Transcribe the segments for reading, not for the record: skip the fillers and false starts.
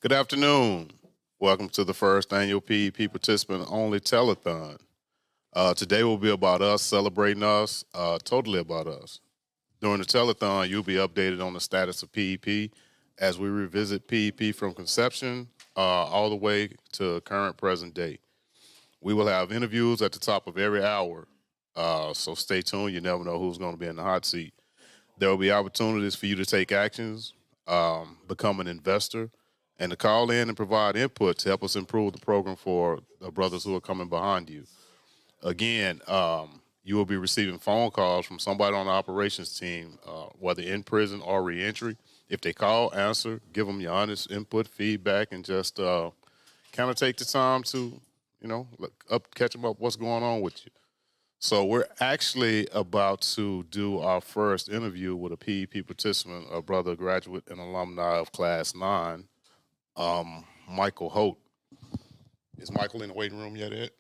Good afternoon. Welcome to the first annual PEP participant only telethon. Today will be about us, celebrating us, totally about us. During the telethon, you'll be updated on the status of PEP as we revisit PEP from conception all the way to current present day. We will have interviews at the top of every hour, so stay tuned. You never know who's going to be in the hot seat. There will be opportunities for you to take actions, become an investor, and to call in and provide input to help us improve the program for the brothers who are coming behind you. Again, you will be receiving phone calls from somebody on the operations team, whether in prison or reentry. If they call, answer, give them your honest input, feedback, and just kind of take the time to, catch them up what's going on with you. So we're actually about to do our first interview with a PEP participant, a brother, graduate, and alumni of Class 9. Michael Holt. Is Michael in the waiting room yet, Ed?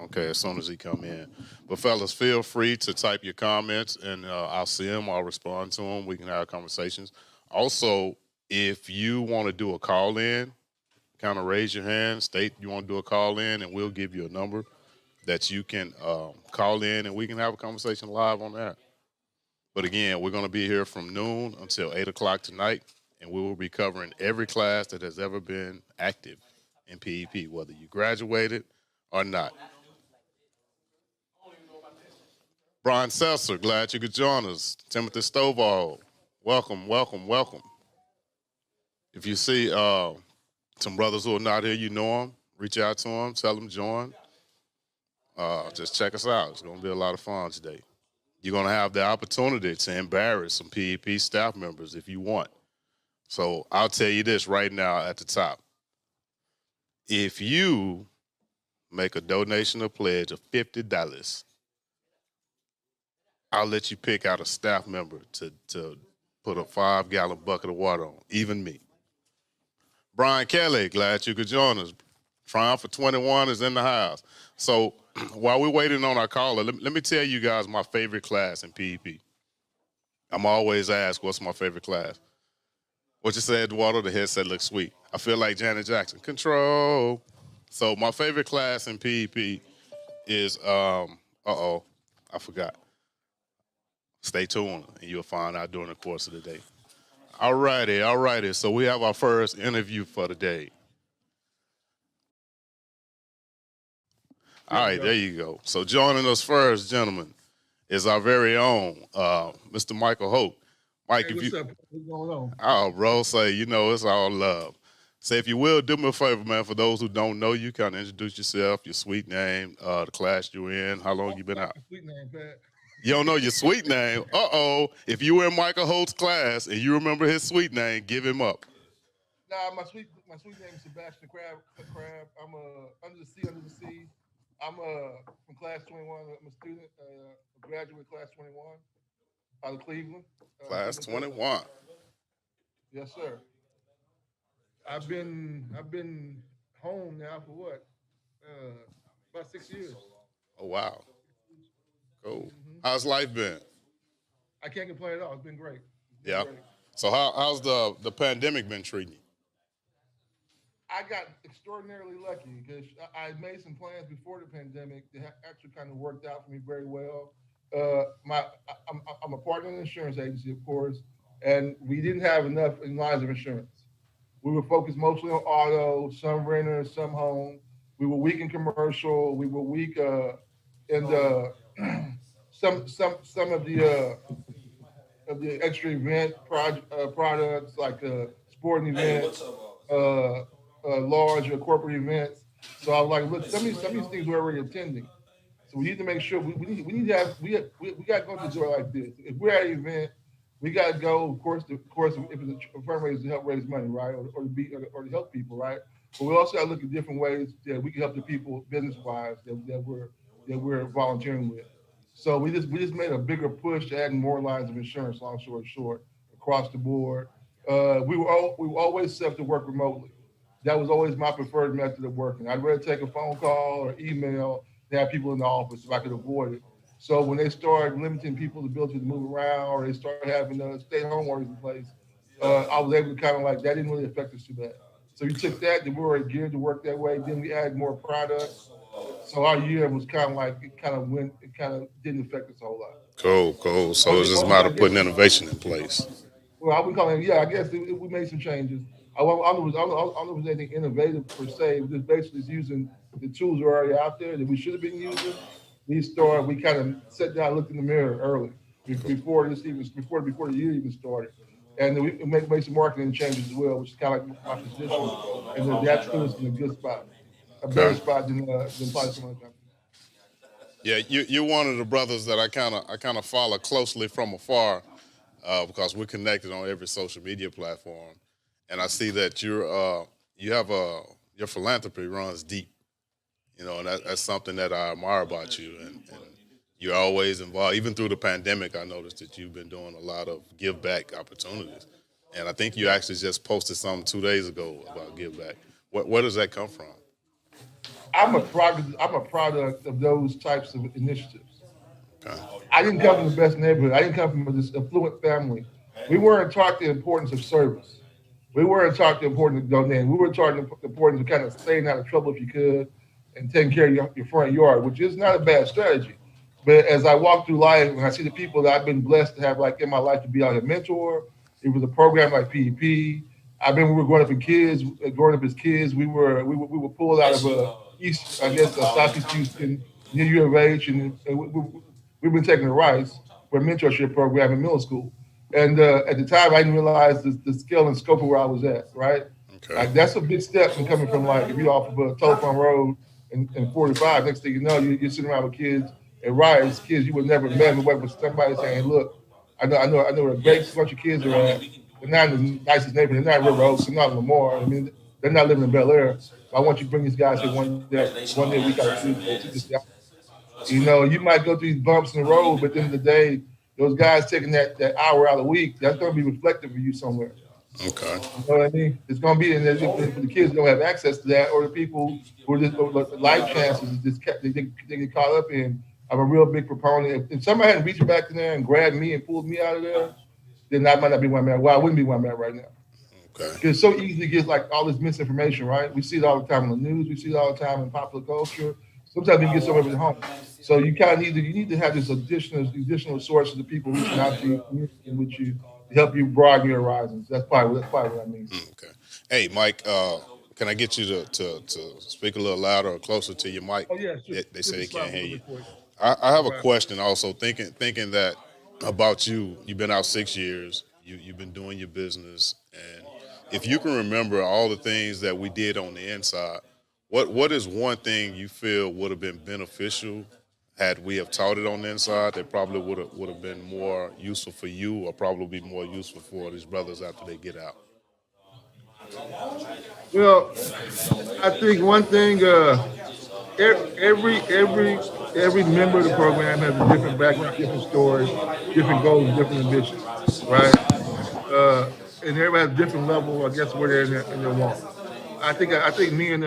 Okay, as soon as he come in. But fellas, feel free to type your comments, and I'll see them. I'll respond to them. We can have conversations. Also, if you want to do a call-in, kind of raise your hand, state you want to do a call-in, and we'll give you a number that you can call in, and we can have a conversation live on that. But again, we're going to be here from noon until 8 o'clock tonight. And we will be covering every class that has ever been active in PEP, whether you graduated or not. Brian Seltzer, glad you could join us. Timothy Stovall, welcome, welcome, welcome. If you see some brothers who are not here, you know them, reach out to them, tell them join. Just check us out. It's going to be a lot of fun today. You're going to have the opportunity to embarrass some PEP staff members if you want. So I'll tell you this right now at the top. If you make a donation or pledge of $50, I'll let you pick out a staff member to put a 5-gallon bucket of water on, even me. Bryan Kelley, glad you could join us. Triumph for 21 is in the house. So while we're waiting on our caller, let me tell you guys my favorite class in PEP. I'm always asked, what's my favorite class? What you said, Eduardo, the headset looks sweet. I feel like Janet Jackson. Control. So my favorite class in PEP is, I forgot. Stay tuned, and you'll find out during the course of the day. All righty. So we have our first interview for the day. All right, there you go. So joining us first, gentlemen, is our very own Mr. Michael Holt. Mike, hey, what's up? What's going on? Oh, bro, say, it's all love. Say, if you will, do me a favor, man, for those who don't know you, kind of introduce yourself, your sweet name, the class you're in, how long you been out. Sweet name, Pat. You don't know your sweet name? Uh-oh. If you were in Michael Holt's class and you remember his sweet name, give him up. Nah, my sweet name is Sebastian Crab. I'm under the sea. I'm from class 21. I'm a student, a graduate class 21 out of Cleveland. Class 21. Yes, sir. I've been home now for what? About 6 years. Oh, wow. Cool. How's life been? I can't complain at all. It's been great. Yeah. So how's the pandemic been treating you? I got extraordinarily lucky because I made some plans before the pandemic that actually kind of worked out for me very well. I'm a partner in an insurance agency, of course, and we didn't have enough in lines of insurance. We were focused mostly on auto, some renters, some home. We were weak in commercial. We were weak in the some of the extra event products like sporting events, large or corporate events. So I was like, look, some of these things we're already attending. So we need to make sure we need to have we got to go to the door like this. If we're at an event, we got to go. Of course, if it's a fundraiser to help raise money, right, or to help people, right. But we also got to look at different ways that we can help the people business wise that we're volunteering with. So we just made a bigger push to add more lines of insurance. Long story short, across the board, we were always set to work remotely. That was always my preferred method of working. I'd rather take a phone call or email than have people in the office if I could avoid it. So when they start limiting people's ability to move around, or they start having stay-home orders in place, I was able to kind of like that didn't really affect us too bad. So we took that, then we were geared to work that way. Then we added more products. So our year was kind of like it kind of didn't affect us a whole lot. Cool, cool. So it's just a Only matter I of guess putting innovation in place. well, I would call it, yeah, I guess we made some changes. I don't know if there's anything innovative per se. We just basically is using the tools that are already out there that we should have been using. We kind of sat down, and looked in the mirror early before this even before the year even started, and then we made some marketing changes as well, which is kind of like my position, and that's put us in a good spot, a better Okay. spot than probably some other companies. Yeah, you're one of the brothers that I kind of follow closely from afar because we're connected on every social media platform, and I see that you have your philanthropy runs deep. And that's something that I admire about you, and you're always involved. Even through the pandemic, I noticed that you've been doing a lot of give back opportunities, and I think you actually just posted something 2 days ago about give back. Where does that come from? I'm a product of those types of initiatives. Okay. I didn't come from the best neighborhood. I didn't come from this affluent family. We weren't taught the importance of service. We weren't taught the importance of donating. We were taught the importance of kind of staying out of trouble if you could and taking care of your front yard, which is not a bad strategy. But as I walk through life and I see the people that I've been blessed to have like in my life to be like a mentor, it was a program like PEP. I remember we were growing up as kids, we were pulled out of East, I guess, Southeast Houston, near U of H, and we've been taking the rice for a mentorship program in middle school. And at the time, I didn't realize the scale and scope of where I was at, right? Okay. Like, that's a big step from coming from, like, if you're off of a Telethon Road and 45, next thing you know, you're sitting around with kids and Rice, kids you would never met, but with somebody saying, look, I know where a great bunch of kids are at. They're not in the nicest neighborhood. They're not in River Oaks. They're not in Lamar. I mean, they're not living in Bel Air. I want you to bring these guys here one day we got to see this guy. You might go through these bumps in the road, but at the end of the day, those guys taking that hour out of the week, that's going to be reflective for you somewhere. Okay. You know what I mean? It's going to be, and for the kids who don't have access to that, or the people who are just life chances they get caught up in. I'm a real big proponent. If somebody hadn't reached back in there and grabbed me and pulled me out of there, then I might not be where I'm at. Well, I wouldn't be where I'm at right now. Okay. Because it's so easy to get like all this misinformation, right? We see it all the time in the news. We see it all the time in popular culture. Sometimes you can get somewhere at home. So you kind of need to have this additional sources of people reaching out to you, communicating with you to help you broaden your horizons. That's probably what I mean. Okay. Hey, Mike, can I get you to speak a little louder or closer to your mic? Oh yeah, sure. They say they Just slide can't a hear little you. bit for you. I have All a right. question also, thinking that about you. You've been out 6 years. You've been doing your business, and if you can remember all the things that we did on the inside, what is one thing you feel would have been beneficial had we have taught it on the inside that probably would have been more useful for you or probably be more useful for these brothers after they get out? Well, I think one thing. Every member of the program has a different background, different story, different goals, different ambitions, right? Uh, and everybody has a different level, I guess, where they're in their walk. I think me and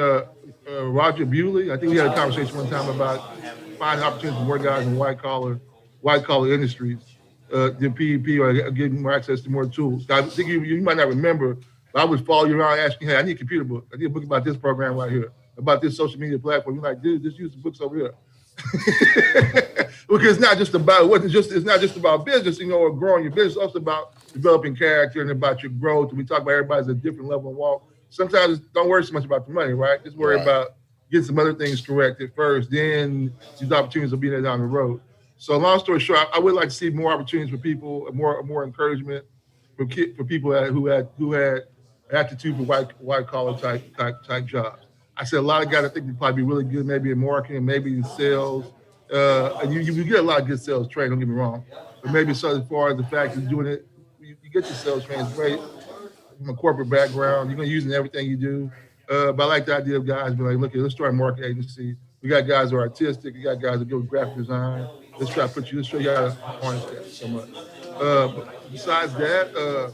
Roger Bewley, I think we had a conversation one time about finding opportunities for more guys in white collar industries, the PEP or getting more access to more tools. I think you might not remember, but I would follow you around asking, hey, I need a computer book. I need a book about this program right here, about this social media platform. You're like, dude, just use the books over here. Because it's not just about business, or growing your business. It's also about developing character and about your growth. And we talk about everybody's at a different level of walk. Sometimes don't worry so much about the money, right? Just worry Right. about getting some other things corrected first. Then these opportunities will be there down the road. So long story short, I would like to see more opportunities for people, more encouragement for people who had aptitude for white collar type jobs. I said a lot of guys I think would probably be really good, maybe in marketing, maybe in sales. And you get a lot of good sales training. Don't get me wrong, but maybe so as far as the fact of doing it, you get your sales training. It's great from a corporate background. You're gonna use it in everything you do. But I like the idea of guys being like, look, let's start a marketing agency. We got guys who are artistic. We got guys that go with graphic design. Let's show you how to harness that so much. But besides that,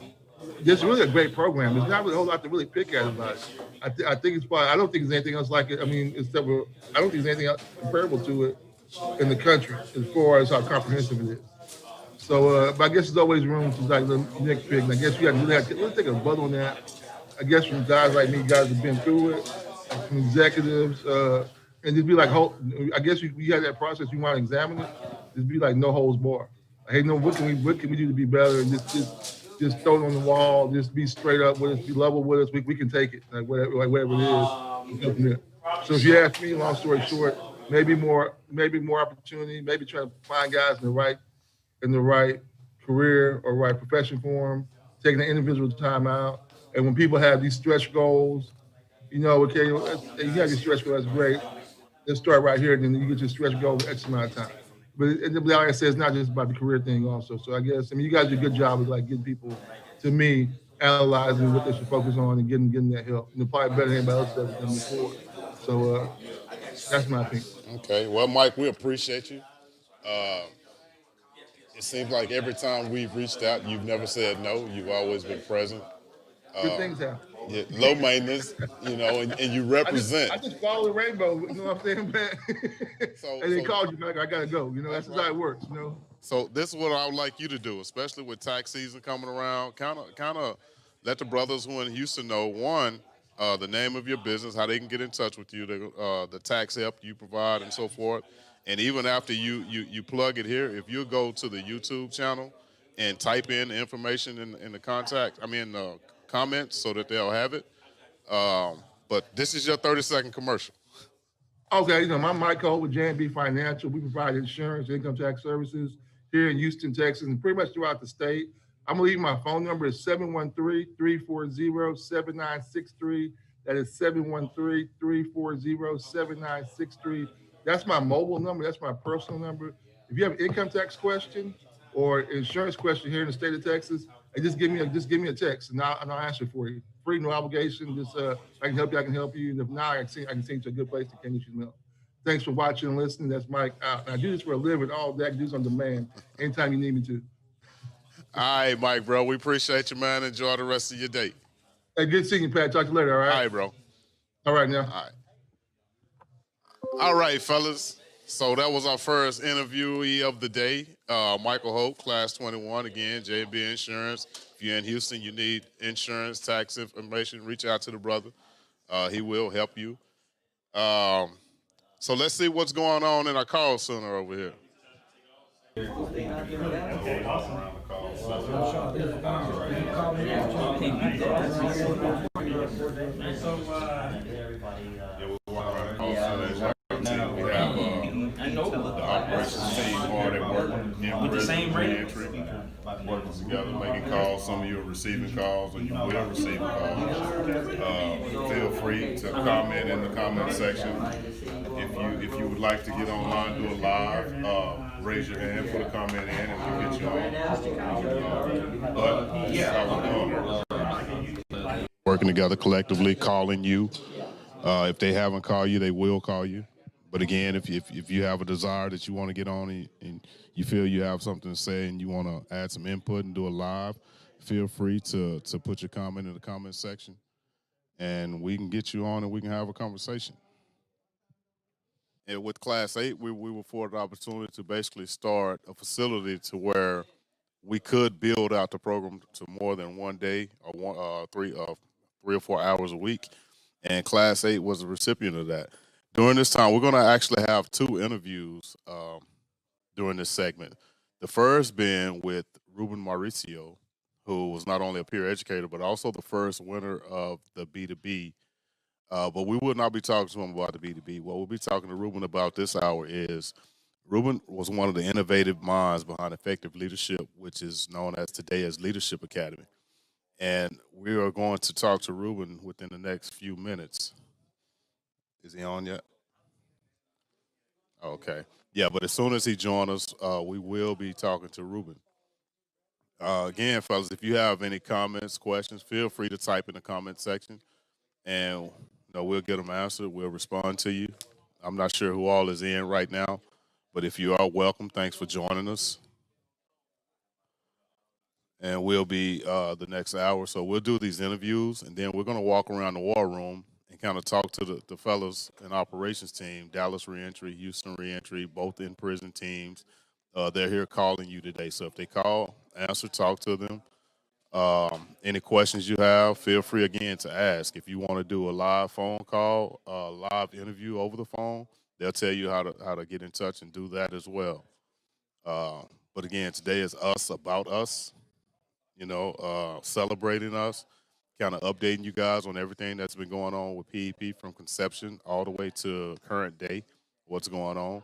this is really a great program. There's not really a whole lot to really pick at about it. I think it's probably, I don't think there's anything else like it. I mean, I don't think there's anything else comparable to it in the country as far as how comprehensive it is. So, but I guess there's always room to like the next pick. And I guess you got to really have to let's take a vote on that. I guess from guys like me, guys have been through it, from executives, and just be like, I guess you had that process. You want to examine it. Just be like, no holds barred. Like, hey, no, what can we do to be better? And just throw it on the wall. Just be straight up with us. Be level with us. We can take it. Like whatever it is. We'll go from there. So if you ask me, long story short, maybe more opportunity. Maybe try to find guys in the right career or right profession for them, taking the individual time out. And when people have these stretch goals, okay, you have your stretch goal, that's great. Let's start right here, and then you get your stretch goal with X amount of time. But like I said, it's not just about the career thing also. So I guess, you guys do a good job of like getting people, to me, analyzing what they should focus on and getting that help. Probably better than anybody else has ever done before. So that's my opinion. Okay. Well, Mike, we appreciate you. It seems like every time we've reached out, you've never said no. You've always been present. Good things happen. Yeah, low maintenance, and you I just represent. I just follow the rainbow. You know what I'm saying, man? And they So, called you back. I gotta go. That's just how it works. so this is what I would like you to do, especially with tax season coming around. Kind of let the brothers who in Houston know, one, the name of your business, how they can get in touch with you, the tax help you provide, and so forth. And even after you plug it here, if you go to the YouTube channel and type in the information in the comments, so that they'll have it. But this is your 30-second commercial. Okay, my Mike Holt with J&B Financial. We provide insurance, income tax services here in Houston, Texas, and pretty much throughout the state. I'm gonna leave my phone number is 713-340-7963. That is 713-340-7963. That's my mobile number. That's my personal number. If you have an income tax question or insurance question here in the state of Texas, hey, just give me a text and I'll answer for you. Free, no obligation. Just I can help you. I can help you. And if not, I can send you to a good place to get you some help. Thanks for watching and listening. That's Mike out. I do this for a living. All that I can do is on demand. Anytime you need me to. All right, Mike, bro. We appreciate you, man. Enjoy the rest of your day. Hey, good seeing you, Pat. Talk to you later. All right. All right, bro. All right, now. All right. All right, fellas. So that was our first interviewee of the day, Michael Holt, Class 21. Again, J&B Insurance. If you're in Houston, you need insurance, tax information, reach out to the brother. He will help you. So let's see what's going on in our call center over here. The operations team hard at work in prison re-entry, working together, making calls. Some of you are receiving calls, or you will receive calls. Feel free to comment in the comment section. If you would like to get online, do it live. Raise your hand, put a comment in, and we'll get you on. But this is how we're doing. Working together collectively, calling you. If they haven't called you, they will call you. But again, if you have a desire that you want to get on and you feel you have something to say and you want to add some input and do it live, feel free to put your comment in the comment section, and we can get you on and we can have a conversation. And with Class 8, we were afforded the opportunity to basically start a facility to where we could build out the program to more than one day or three or 4 hours a week. And Class 8 was a recipient of that. During this time, we're going to actually have two interviews during this segment. The first being with Ruben Mauricio, who was not only a peer educator, but also the first winner of the B2B. But we will not be talking to him about the B2B. What we'll be talking to Ruben about this hour is Ruben was one of the innovative minds behind Effective Leadership, which is known as today as Leadership Academy. And we are going to talk to Ruben within the next few minutes. Is he on yet? Okay. Yeah, but as soon as he joins us, we will be talking to Ruben. Again, fellas, if you have any comments, questions, feel free to type in the comment section, and we'll get them answered. We'll respond to you. I'm not sure who all is in right now, but if you are, welcome. Thanks for joining us. And we'll be the next hour. So we'll do these interviews, and then we're going to walk around the war room and kind of talk to the fellas in operations team, Dallas Reentry, Houston Reentry, both in prison teams, they're here calling you today. So if they call, answer, talk to them. Any questions you have, feel free again to ask. If you want to do a live phone call, live interview over the phone, they'll tell you how to get in touch and do that as well. Uh, but again, today is us about us. Celebrating us, kind of updating you guys on everything that's been going on with PEP from conception all the way to current day, what's going on.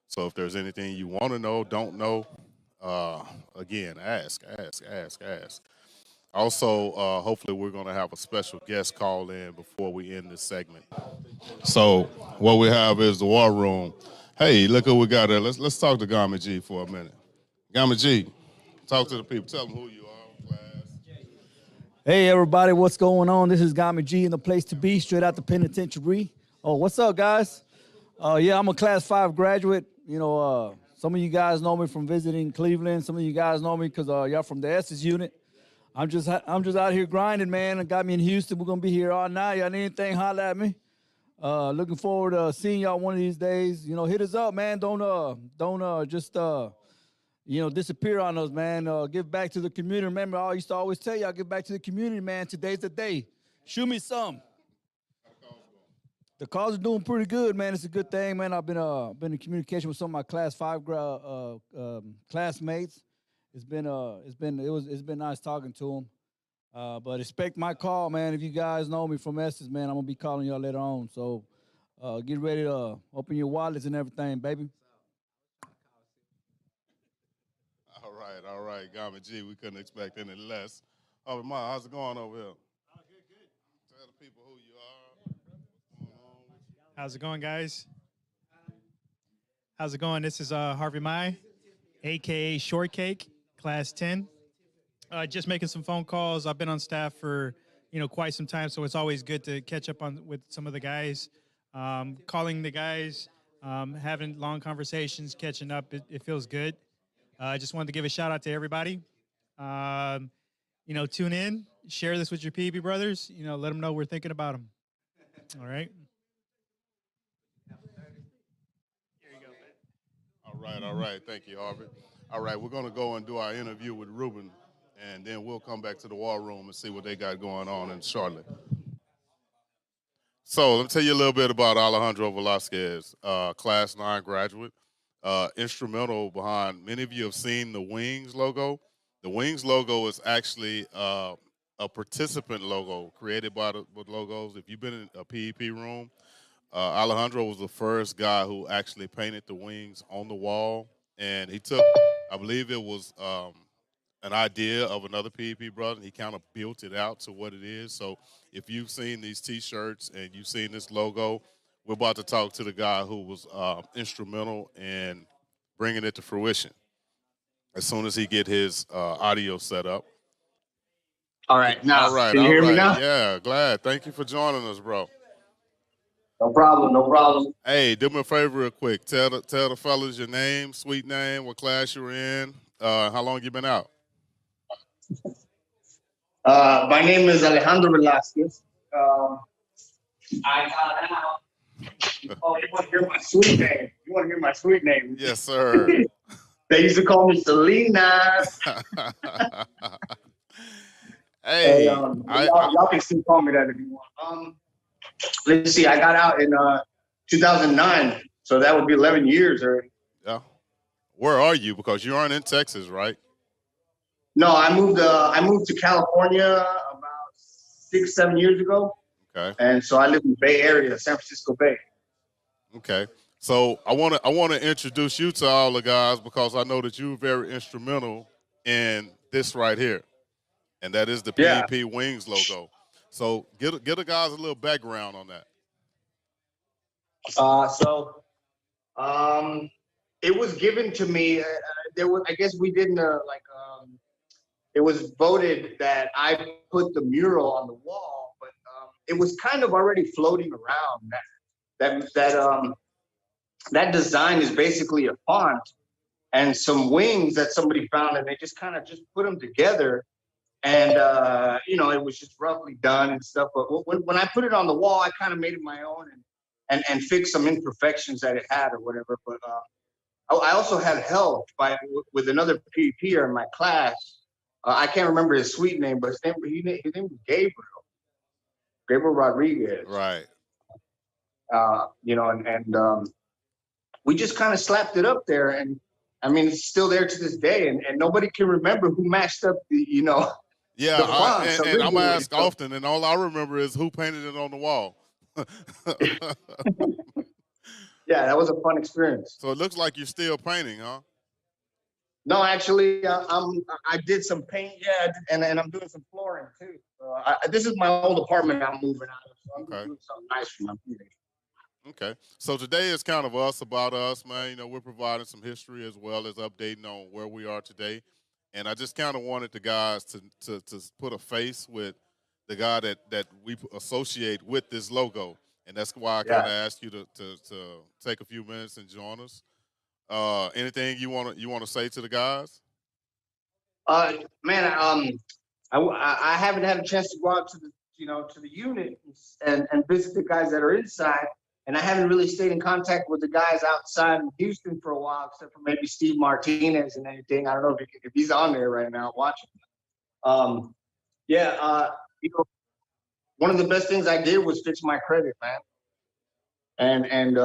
So if there's anything you want to know, don't know, uh, again, ask, ask, ask, ask. Also, hopefully, we're going to have a special guest call in before we end this segment. So, what we have is the war room. Hey, look who we got there. Let's talk to Gami G for a minute. Gami G, talk to the people. Tell them who you are, class. Hey everybody, what's going on? This is Gami G in the place to be, straight out the penitentiary. Oh, what's up, guys? Yeah, I'm a class 5 graduate. Some of you guys know me from visiting Cleveland. Some of you guys know me because y'all from the Estes unit. I'm just out here grinding, man. It got me in Houston. We're gonna be here all night. Y'all need anything, holler at me. Looking forward to seeing y'all one of these days. Hit us up, man. Don't just disappear on us, man. Give back to the community. Remember, I used to always tell y'all, give back to the community, man. Today's the day. Shoot me some. The cause is doing pretty good, man. It's a good thing, man. I've been in communication with some of my class 5 classmates. It's been nice talking to them. But expect my call, man. If you guys know me from Estes, man, I'm gonna be calling y'all later on. So get ready to open your wallets and everything, baby. All right, Gami G. We couldn't expect any less. Oh, Ma, how's it going over here? Good. Tell the people who you are. What's going on with you. How's it going, guys? How's it going? This is Harvey Mai, a.k.a. Shortcake, Class 10. Just making some phone calls. I've been on staff for, quite some time, so it's always good to catch up with some of the guys. Calling the guys, having long conversations, catching up, it feels good. I just wanted to give a shout out to everybody. Tune in, share this with your PB brothers. Let them know we're thinking about them. All right. Here you go. All right. Thank you, Harvey. All right, we're going to go and do our interview with Ruben, and then we'll come back to the war room and see what they got going on in Charlotte. So let me tell you a little bit about Alejandro Velazquez, Class 9 graduate, instrumental behind, many of you have seen the Wings logo. The Wings logo is actually a participant logo created by the logos. If you've been in a PEP room, Alejandro was the first guy who actually painted the wings on the wall. And he took, I believe it was an idea of another PEP brother. He kind of built it out to what it is. So if you've seen these T-shirts and you've seen this logo, we're about to talk to the guy who was instrumental in bringing it to fruition. As soon as he get his audio set up. All right, now, all right. Can you hear me now? Yeah, glad. Thank you for joining us, bro. No problem. Hey, do me a favor real quick. Tell the fellas your name, sweet name, what class you were in, how long you been out. My name is Alejandro Velazquez. I got out. Oh, you want to hear my sweet name? Yes, sir. They used to call me Selena. Hey, y'all can still call me that if you want. Let's see. I got out in 2009, so that would be 11 years already. Yeah. Where are you? Because you aren't in Texas, right? No, I moved to California about 6-7 years ago. Okay. And so I live in the Bay Area, San Francisco Bay. Okay. So I want to introduce you to all the guys because I know that you're very instrumental in this right here, and that is the PEP Wings logo. So get the guys a little background on that. It was given to me. I guess we didn't it was voted that I put the mural on the wall, but it was kind of already floating around. That design is basically a font and some wings that somebody found, and they just kind of put them together. And it was just roughly done and stuff. But when I put it on the wall, I kind of made it my own and fixed some imperfections that it had or whatever. But I also had help with another PvPer in my class. I can't remember his sweet name, but his name was Gabriel Rodriguez. Right. We just kind of slapped it up there, and I mean, it's still there to this day, and nobody can remember who matched up Yeah, the fonts. and I'm originally. asked often, and all I remember is who painted it on the wall. Yeah, that was a fun experience. So it looks like you're still painting, huh? No, actually, I did some paint, yeah, and I'm doing some flooring too. This is my old apartment I'm moving out of, so I'm Okay. doing something nice for my community. Okay. So today is kind of us about us, man. You know, we're providing some history as well as updating on where we are today. And I just kind of wanted the guys to put a face with the guy that we associate with this logo. And that's why I kind of asked you to take a few minutes and join us. Anything you want to say to the guys? Man, I haven't had a chance to go out to the unit and visit the guys that are inside, and I haven't really stayed in contact with the guys outside in Houston for a while, except for maybe Steve Martinez and anything. I don't know if he's on there right now watching. One of the best things I did was fix my credit, man. And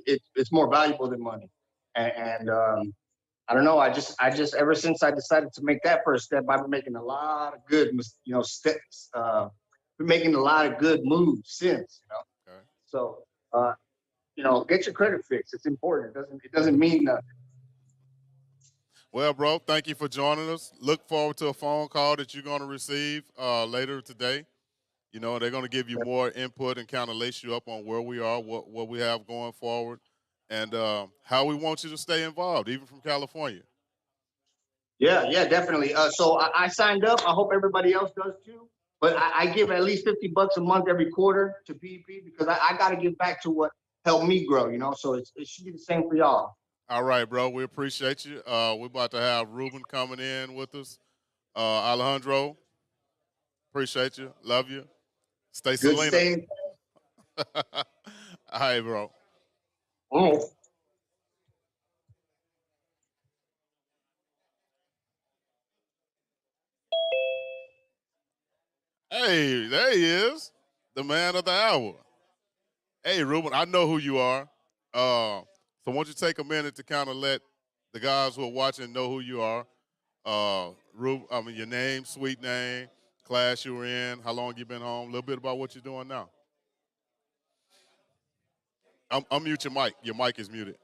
it's more valuable than money. And I don't know. I just ever since I decided to make that first step, I've been making a lot of good, steps. Been making a lot of good moves since, Okay. So, get your credit fixed. It's important. It doesn't mean nothing. Well, bro, thank you for joining us. Look forward to a phone call that you're going to receive later today. You know, they're going to give you more input and kind of lace you up on where we are, what we have going forward, and how we want you to stay involved, even from California. Yeah, definitely. So I signed up. I hope everybody else does too. But I give at least $50 a month every quarter to PvP because I got to give back to what helped me grow, So it should be the same for y'all. All right, bro. We appreciate you. We're about to have Ruben coming in with us. Alejandro, appreciate you. Love you. Stay Good Selena. staying. All right, bro. Oh. Hey, there he is, the man of the hour. Hey, Ruben, I know who you are. So won't you take a minute to kind of let the guys who are watching know who you are? Ruben, your name, sweet name, class you were in, how long you been home, a little bit about what you're doing now. Unmute your mic. Your mic is muted.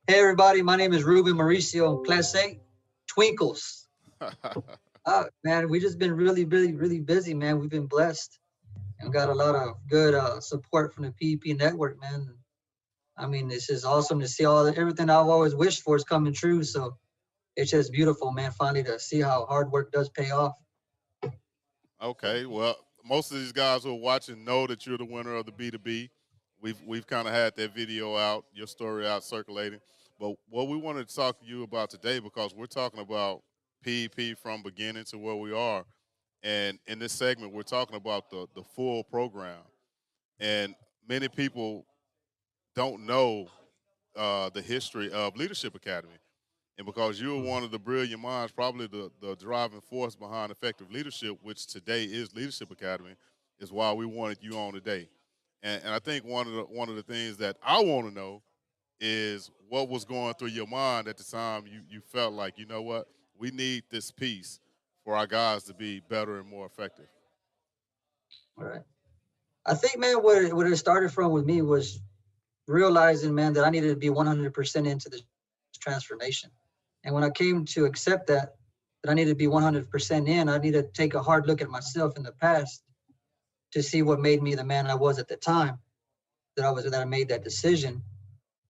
Hey everybody, my name is Ruben Mauricio, Class 8, Twinkles. Man, we just been really busy, man. We've been blessed and got a lot of good support from the PvP network, man. I mean, this is awesome to see everything I've always wished for is coming true. So it's just beautiful, man, finally to see how hard work does pay off. Okay, well, most of these guys who are watching know that you're the winner of the B2B. We've kind of had that video out, your story out circulating. But what we wanted to talk to you about today, because we're talking about PvP from beginning to where we are. And in this segment, we're talking about the full program. And many people don't know the history of Leadership Academy. And because you were one of the brilliant minds, probably the driving force behind effective leadership, which today is Leadership Academy, is why we wanted you on today. And I think one of the things that I want to know is what was going through your mind at the time you felt like, you know what, we need this piece for our guys to be better and more effective. All right. I think, man, what it started from with me was realizing, man, that I needed to be 100% into this transformation. And when I came to accept that I needed to be 100% in, I needed to take a hard look at myself in the past to see what made me the man I was at the time, that I made that decision.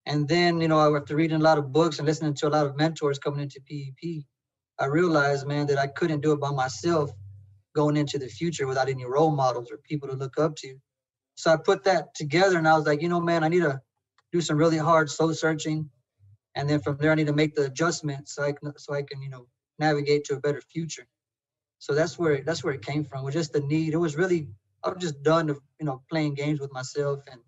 And then, after reading a lot of books and listening to a lot of mentors coming into PvP, I realized, man, that I couldn't do it by myself going into the future without any role models or people to look up to. So I put that together and I was like, man, I need to do some really hard soul searching. And then from there, I need to make the adjustments so I can, navigate to a better future. So that's where it came from, was just the need. It was really, I was just done of, playing games with myself and,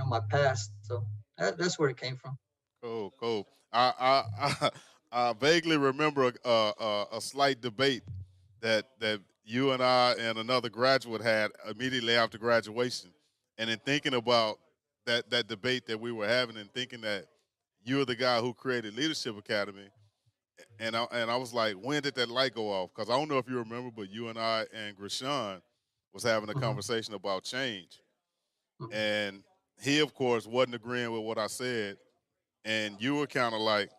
my past. So that's where it came from. Cool, cool. I vaguely remember a slight debate that you and I and another graduate had immediately after graduation, and in thinking about that debate that we were having, and thinking that you're the guy who created Leadership Academy, and I was like, when did that light go off? Because I don't know if you remember, but you and I and Grishon was having a Mhm, conversation about change, mhm. and he, of course, wasn't agreeing with what I said, and you were kind of like,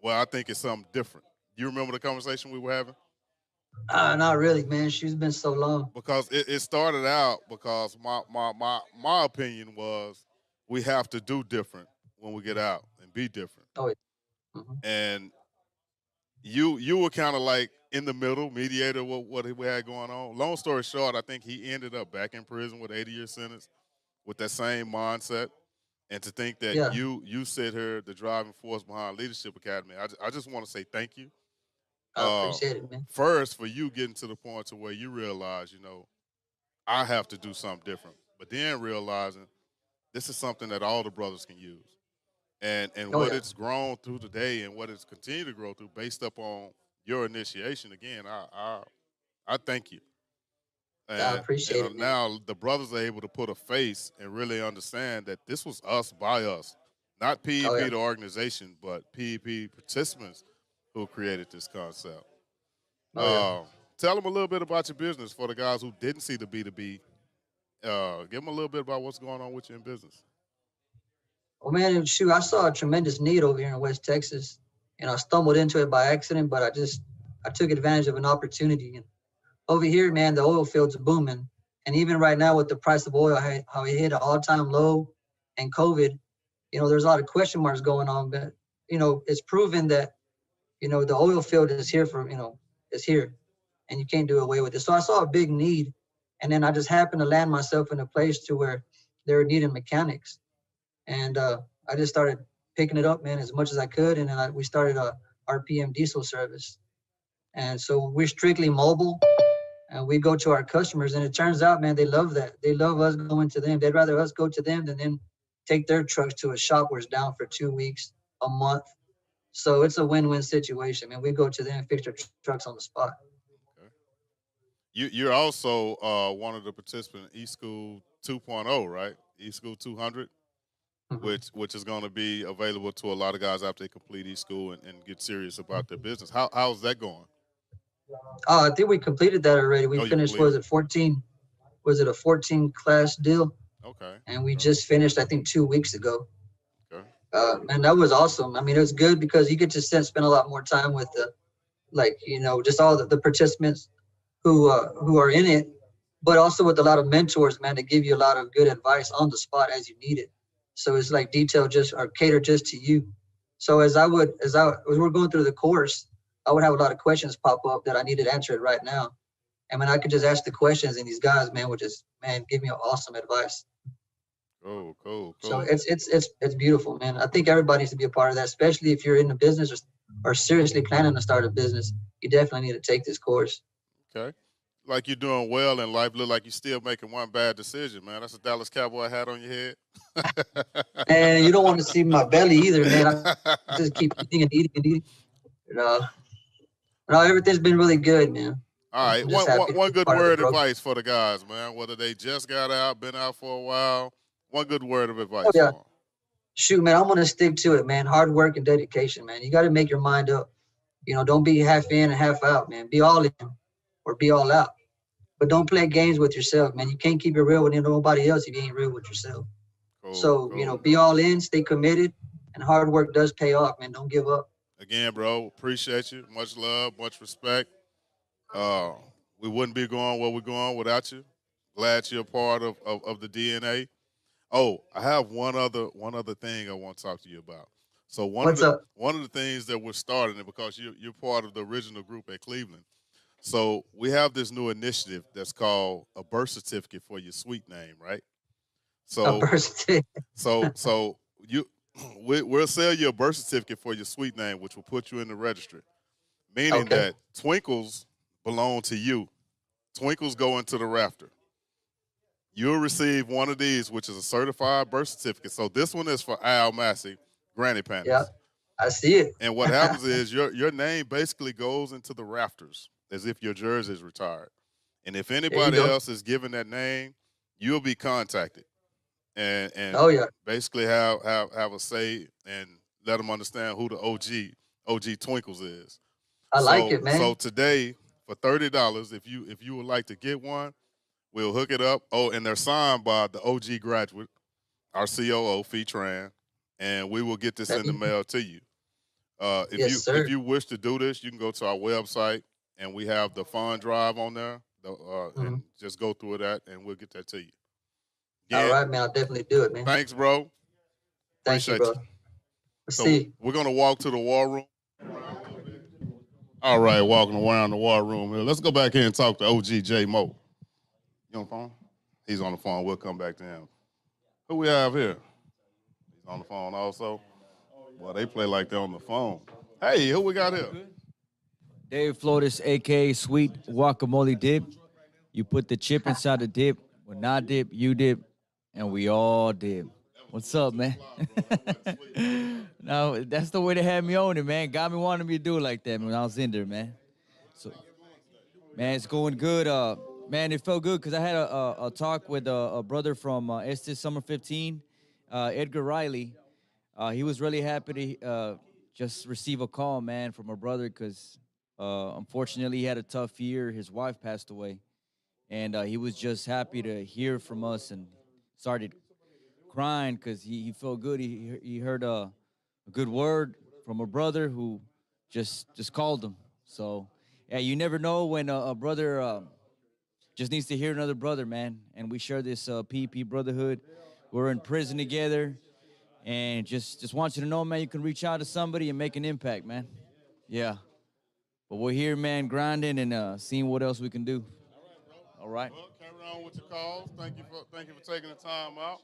well, I think it's something different. You remember the conversation we were having? Not really, man. She's been so long. Because it started out because my opinion was we have to do different when we get out and be different. Oh, yeah. Mhm. And you were kind of like in the middle, mediator what we had going on. Long story short, I think he ended up back in prison with 80-year sentence with that same mindset. And to think that Yeah, you sit here, the driving force behind Leadership Academy, I just want to say thank you. I Uh, appreciate it, man. First, for you getting to the point to where you realize, I have to do something different. But then realizing this is something that all the brothers can use. And Oh, what yeah. it's grown through today and what it's continued to grow through based upon your initiation, again, I thank you. I And appreciate it, man. now the brothers are able to put a face and really understand that this was us by us. Not Oh, PEP, yeah. the organization, but PEP participants who created this concept. Oh, yeah. Uh, Tell them a little bit about your business for the guys who didn't see the B2B. Give them a little bit about what's going on with you in business. Well, man, shoot, I saw a tremendous need over here in West Texas, and I stumbled into it by accident, but I took advantage of an opportunity. And over here, man, the oil fields are booming. And even right now with the price of oil, how it hit an all-time low and COVID, there's a lot of question marks going on, but, it's proven that, the oil field is here is here, and you can't do away with it. So I saw a big need, and then I just happened to land myself in a place to where they were needing mechanics. And I just started picking it up, man, as much as I could. And then we started a RPM diesel service. And so we're strictly mobile, and we go to our customers. And it turns out, man, they love that. They love us going to them. They'd rather us go to them than them take their trucks to a shop where it's down for 2 weeks, a month. So it's a win-win situation, man. We go to them and fix their trucks on the spot. Okay. You're also one of the participants in eSchool 2.0, right? eSchool 200, Mhm. which is going to be available to a lot of guys after they complete eSchool and get serious about their business. How's that going? I think we completed that already. We Oh, you finished, completed was it? it 14? Was it a 14 class deal? Okay. And we Okay. just finished, I think, 2 weeks ago. Okay. And that was awesome. I mean, it was good because you get to spend a lot more time with just all the participants who are in it, but also with a lot of mentors, man, to give you a lot of good advice on the spot as you need it. So it's like detailed just or catered just to you. So as we were going through the course, I would have a lot of questions pop up that I needed answered right now. And I could just ask the questions, and these guys, man, would just give me awesome advice. Cool. Cool. So Cool. it's beautiful, man. I think everybody needs to be a part of that, especially if you're in the business or seriously planning to start a business. You definitely need to take this course. Okay. Like you're doing well in life. Look like you're still making one bad decision, man. That's a Dallas Cowboy hat on your head. And you don't want to see my belly either, man. I just keep eating and eating and eating. No, no, everything's been really good, man. All right. I'm just One, happy one, to one be good part of the word of program. advice for the guys, man. Whether they just got out, been out for a while. One good word of advice Oh for yeah, them. shoot, man. I'm gonna stick to it, man. Hard work and dedication, man. You got to make your mind up. Don't be half in and half out, man. Be all in or be all out. But don't play games with yourself, man. You can't keep it real with nobody else if you ain't real with yourself. Cool. So, Cool. be all in, stay committed, and hard work does pay off, man. Don't give up. Again, bro, appreciate you. Much love, much respect. Uh, we wouldn't be going where we're going without you. Glad you're a part of the DNA. Oh, I have one other thing I want to talk to you about. So What's up? one of the things that we're starting, and because you're part of the original group at Cleveland, so we have this new initiative that's called a birth certificate for your sweet name, right? A So birthday. so you we'll sell you a birth certificate for your sweet name, which will put you in the registry, meaning Okay. that twinkles belong to you. Twinkles go into the rafter. you'll receive one of these, which is a certified birth certificate. So this one is for Al Massey, Granny Yeah, Panties. I see it. And what happens is your name basically goes into the rafters as if your jersey is retired. And if There you anybody go. else is given that name, you'll be contacted and Oh yeah, basically have a say and let them understand who the OG Twinkles is. I like it, So man. today for $30, if you would like to get one, we'll hook it up. Oh, and they're signed by the OG graduate, our COO, Fee Tran, and we will get this in the mail to you. Yes, If sir. you wish to do this, you can go to our website and we have the fund drive on there. Mhm. And just go through that and we'll get that to you. All Again, right, man. I'll definitely do it, man. thanks, bro. Thank you, Appreciate bro. you. Let's So see. we're gonna walk to the war room. All right, walking around the war room here. Let's go back here and talk to OG Mo. You on the phone? He's on the phone. We'll come back to him. Who we have here? He's on the phone also. Well, they play like they're on the phone. Hey, who we got here? Dave Flores, aka Sweet Guacamole Dip. You put the chip inside the dip. When I dip, you dip, and we all dip. What's up, man? No, that's the way they had me on it, man. Got me wanting me to do it like that when I was in there, man. So, man, it's going good. Man, it felt good because I had a talk with a brother from Estes Summer 15, Edgar Riley. He was really happy to just receive a call, man, from a brother because unfortunately he had a tough year. His wife passed away, and he was just happy to hear from us and started crying because he felt good. He heard a good word from a brother who just called him. So yeah, you never know when a brother just needs to hear another brother, man. And we share this PEP brotherhood. We're in prison together, and just want you to know, man, you can reach out to somebody and make an impact, man. Yeah, but we're here, man, grinding and seeing what else we can do. All right. Well, carry on with your calls. Thank you for taking the time out.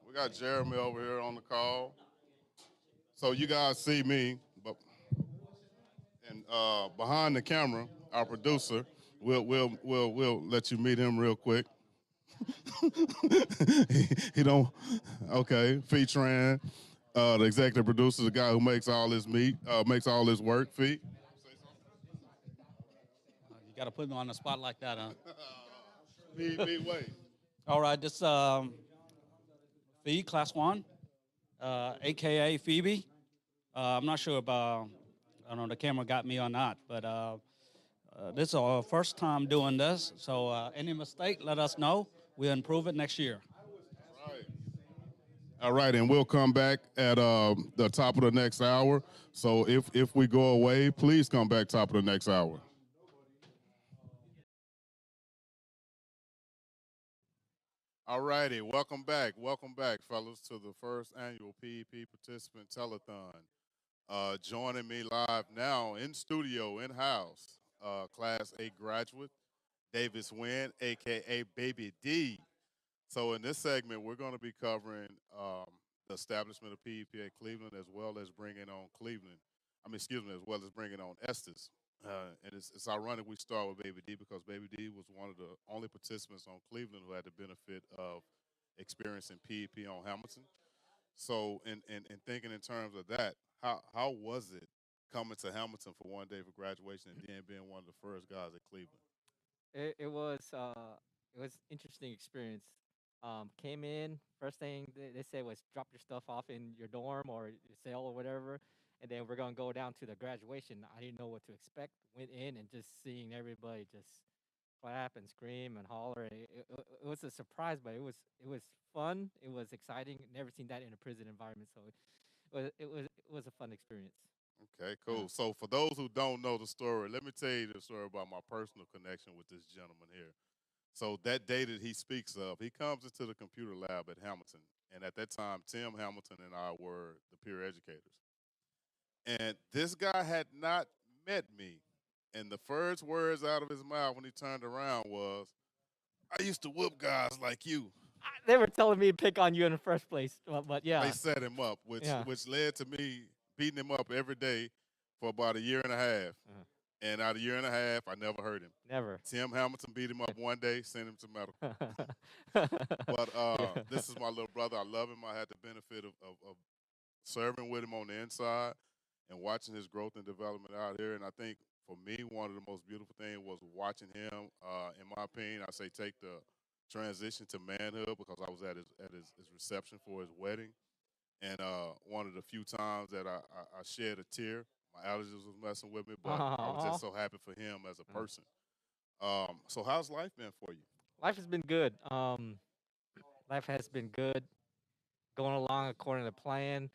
We got Jeremy over here on the call. So you guys see me, but and behind the camera, our producer, we'll let you meet him real quick. he don't. Okay, Feetran, the executive producer, the guy who makes all this makes all this work. Feet. You got to put me on the spot like that, huh? Me wait. All right, this Fee, Class 1, a.k.a. Phoebe. I'm not sure if I don't know, the camera got me or not, but this is our first time doing this, so any mistake, let us know. We'll improve it next year. All right, and we'll come back at the top of the next hour. So if we go away, please come back top of the next hour. All righty, welcome back, fellas, to the first annual PEP Participant Telethon. Joining me live now in studio, in house, Class 8 graduate Davis Nguyen, aka Baby D. So in this segment, we're going to be covering the establishment of PEP at Cleveland, as well as bringing on Cleveland. As well as bringing on Estes. And it's ironic we start with Baby D because Baby D was one of the only participants on Cleveland who had the benefit of experiencing PEP on Hamilton. So, in thinking in terms of that, how was it coming to Hamilton for one day for graduation and then being one of the first guys at Cleveland? It was interesting experience. Came in, first thing they said was drop your stuff off in your dorm or your cell or whatever, and then we're gonna go down to the graduation. I didn't know what to expect. Went in and just seeing everybody just clap and scream and holler. It was a surprise, but it was fun. It was exciting. Never seen that in a prison environment, so it was a fun experience. Okay, Yeah. cool. So for those who don't know the story, let me tell you the story about my personal connection with this gentleman here. So that day that he speaks of, he comes into the computer lab at Hamilton. And at that time, Tim Hamilton and I were the peer educators. And this guy had not met me. And the first words out of his mouth when he turned around was, I used to whoop guys like you. They were telling me to pick on you in the first place, but They yeah, set him up, which yeah. which led to me beating him up every day for about a year and a half. Uh-huh. And out of a year and a half, I never heard him. Never. Tim Hamilton beat him up one day, sent him to medical. But Yeah. this is my little brother. I love him. I had the benefit of serving with him on the inside and watching his growth and development out here. And I think for me, one of the most beautiful things was watching him. In my opinion, I say take the transition to manhood because I was at his reception for his wedding. And one of the few times that I shed a tear, my allergies was messing with me, but I was just so happy for him as a person. So how's life been for you? Life has been good. Life has been good, going along according to plan.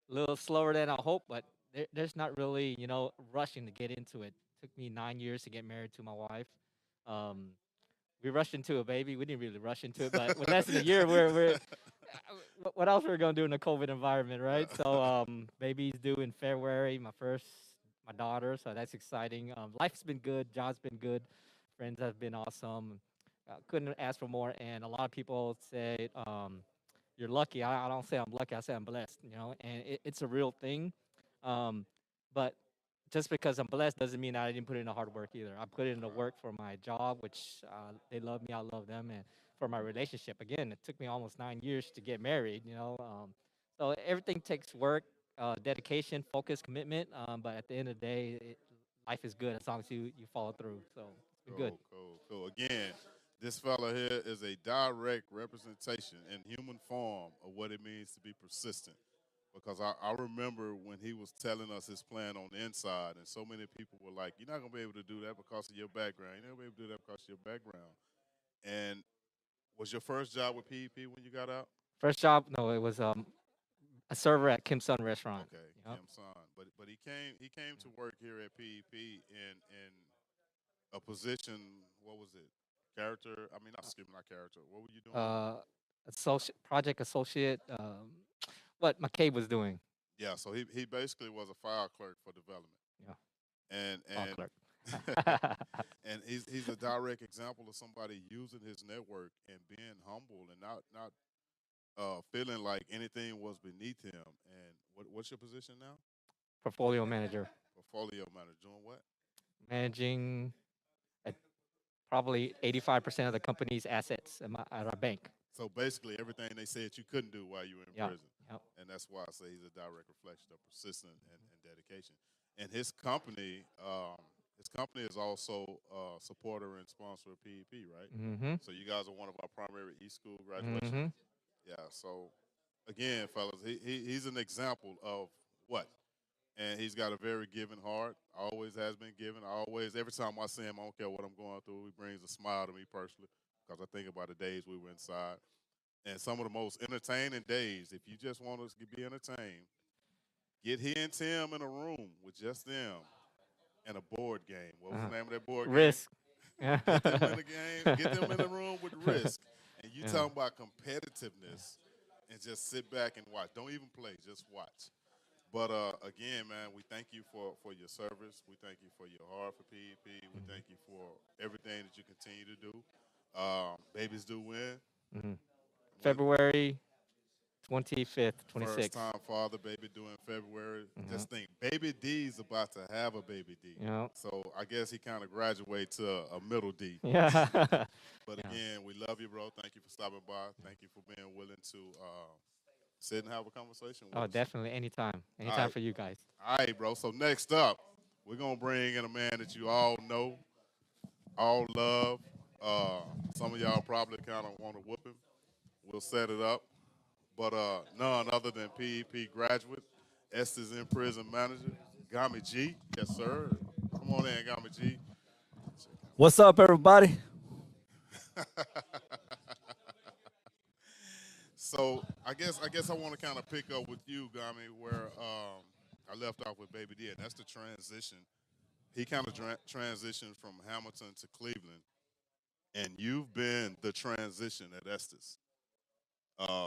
A little slower than I hoped, but there's not really, rushing to get into it. Took me 9 years to get married to my wife. Um, we rushed into a baby. We didn't really rush into it, but with less than a year, what else we're gonna do in a COVID environment, right? So, baby's due in February. My daughter. So that's exciting. Life's been good. Job's been good. Friends have been awesome. Couldn't ask for more. And a lot of people say, you're lucky. I don't say I'm lucky. I say I'm blessed. And it's a real thing. But just because I'm blessed doesn't mean I didn't put in the hard work either. I put in the work for my job, which they love me, I love them, and for my relationship. Again, it took me almost 9 years to get married. So everything takes work, dedication, focus, commitment. But at the end of the day, life is good as long as you follow through. So it's been good. Cool. Again, this fella here is a direct representation in human form of what it means to be persistent. Because I remember when he was telling us his plan on the inside, and so many people were like, "You're not gonna be able to do that because of your background. You're not gonna be able to do that because of your background." And was your first job with PEP when you got out? First job, no, it was a server at Kim Sun Restaurant. Okay, Yep. Kim Son. But he came to work here at PEP in a position. What was it? Character. I mean, not character. What were you doing? Project associate. What McCabe was doing. Yeah, so he basically was a file clerk for development. Yeah. And File clerk. and he's a direct example of somebody using his network and being humble and not feeling like anything was beneath him. And what's your position now? Portfolio manager. Portfolio manager. Doing what? Managing probably 85% of the company's assets at our bank. So basically, everything they said you couldn't do while you were in prison. Yep. And that's why I say he's a direct reflection of persistence and dedication. And his company is also a supporter and sponsor of PEP, right? Mm-hmm. So you guys are one of our primary E-School graduations. Mm-hmm. Yeah. So again, fellas, he's an example of what? And he's got a very giving heart. Always has been giving. Every time I see him, I don't care what I'm going through, he brings a smile to me personally because I think about the days we were inside. And some of the most entertaining days, if you just want us to be entertained, get he and Tim in a room with just them and a board game. What was the name of that board game? Risk. Get them in the game. Get them in the room with Risk. And you talking about competitiveness and just sit back and watch. Don't even play, just watch. But again, man, we thank you for your service. We thank you for your heart for PEP. We thank you for everything that you continue to do. Babies do win. Mm-hmm. February 25th, 26th. First time father, baby due in February. Mm-hmm. Just think, baby D's about to have a baby D. Yep. So I guess he kind of graduates to a middle D. Yeah. But again, we love you, bro. Thank you for stopping by. Thank you for being willing to sit and have a conversation with us. Definitely. Anytime. Anytime right. for you guys. All right, bro. So next up, we're going to bring in a man that you all know, all love. Some of y'all probably kind of want to whoop him. We'll set it up. But none other than PEP graduate, Estes in prison manager, Gami G. Yes, sir. Come on in, Gami G. What's up, everybody? So I guess I want to kind of pick up with you, Gami, where I left off with Baby D, and that's the transition. He kind of transitioned from Hamilton to Cleveland, and you've been the transition at Estes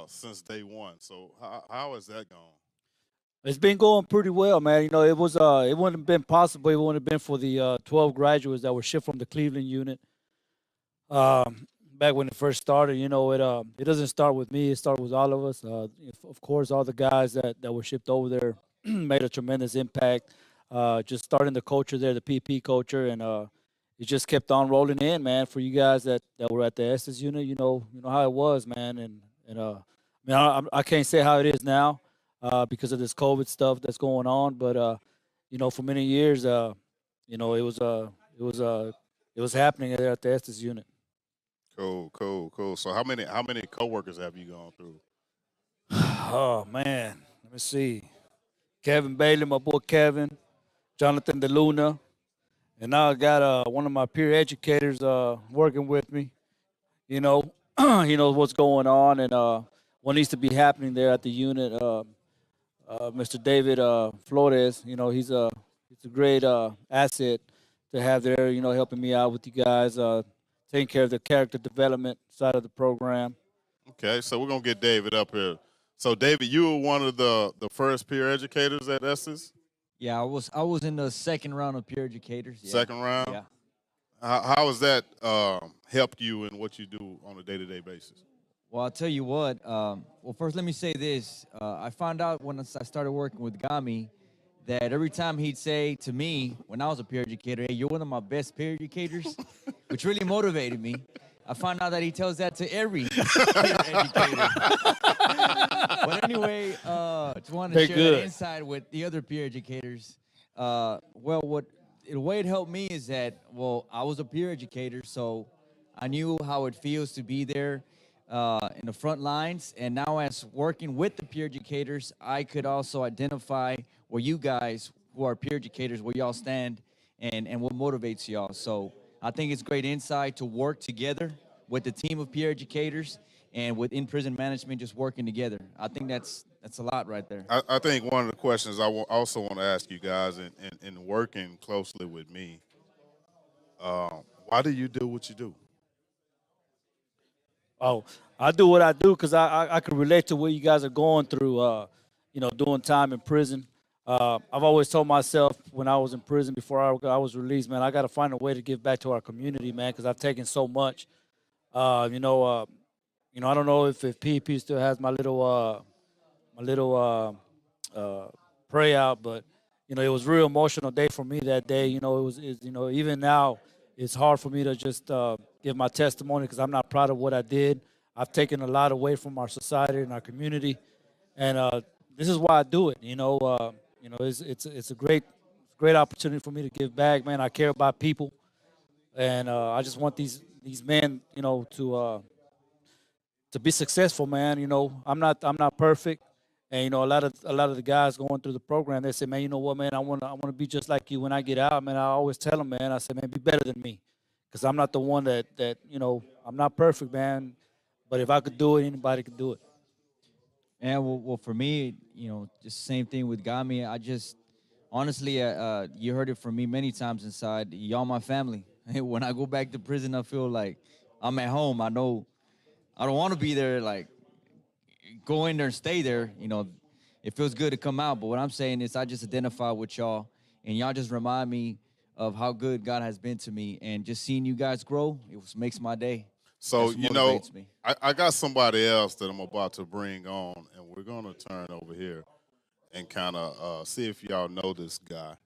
since day one. So how has that gone? It's been going pretty well, man. It wouldn't have been possible. It wouldn't have been for the 12 graduates that were shipped from the Cleveland unit. Back when it first started, it doesn't start with me. It started with all of us. Of course, all the guys that were shipped over there made a tremendous impact. just starting the culture there, the PP culture, and it just kept on rolling in, man. For you guys that were at the Estes unit, you know how it was, man, and I mean, I can't say how it is now because of this COVID stuff that's going on, but you know, for many years, you know, it was it was happening there at the Estes unit. Cool. So how many coworkers have you gone through? Oh man, let me see. Kevin Bailey, my boy Kevin, Jonathan DeLuna, and now I got one of my peer educators working with me. You know, he knows what's going on and what needs to be happening there at the unit. Mr. David Flores, you know, he's a great asset to have there. You know, helping me out with you guys, taking care of the character development side of the program. Okay, so we're gonna get David up here. So David, you were one of the first peer educators at Estes, Yeah, I was in the second round of peer educators. Yeah. second round. Yeah. How has that helped you in what you do on a day-to-day basis? Well, I'll tell you what. Well, first, let me say this. I found out when I started working with Gami that every time he'd say to me when I was a peer educator, "Hey, you're one of my best peer educators," which really motivated me. I found out that he tells that to every peer educator. But anyway, just wanted to Very share good. that insight with the other peer educators. Well, the way it helped me is that, well, I was a peer educator, so I knew how it feels to be there in the front lines. And now, as working with the peer educators, I could also identify where you guys, who are peer educators, where y'all stand and what motivates y'all. So I think it's great insight to work together with the team of peer educators and with in-prison management just working together. I think that's a lot right there. I think one of the questions also want to ask you guys, in working closely with me, why do you do what you do? Oh, I do what I do because I can relate to what you guys are going through. You know, doing time in prison. I've always told myself when I was in prison before I was released, man, I got to find a way to give back to our community, man, because I've taken so much. Uh, you know, uh, I don't know if PEP still has my little pray out, but you know, it was a real emotional day for me that day. You know, you know, even now, it's hard for me to just give my testimony because I'm not proud of what I did. I've taken a lot away from our society and our community, and this is why I do it. You know, it's a great opportunity for me to give back, man. I care about people, and I just want these men, you know, to be successful, man. You know, I'm not perfect, and you know, a lot of the guys going through the program, they say, man, you know what, man, I want to be just like you when I get out, man. I always tell them, man, I say, man, be better than me, because I'm not the one that you know, I'm not perfect, man. But if I could do it, anybody could do it. And well, for me, just same thing with Gami. I just honestly, you heard it from me many times inside. Y'all my family. When I go back to prison, I feel like I'm at home. I know I don't want to be there. Like go in there and stay there. It feels good to come out. But what I'm saying is, I just identify with y'all, and y'all just remind me of how good God has been to me, and just seeing you guys grow, makes my day. So That's what you know, motivates me. I got somebody else that I'm about to bring on, and we're gonna turn over here and kind of see if y'all know this guy.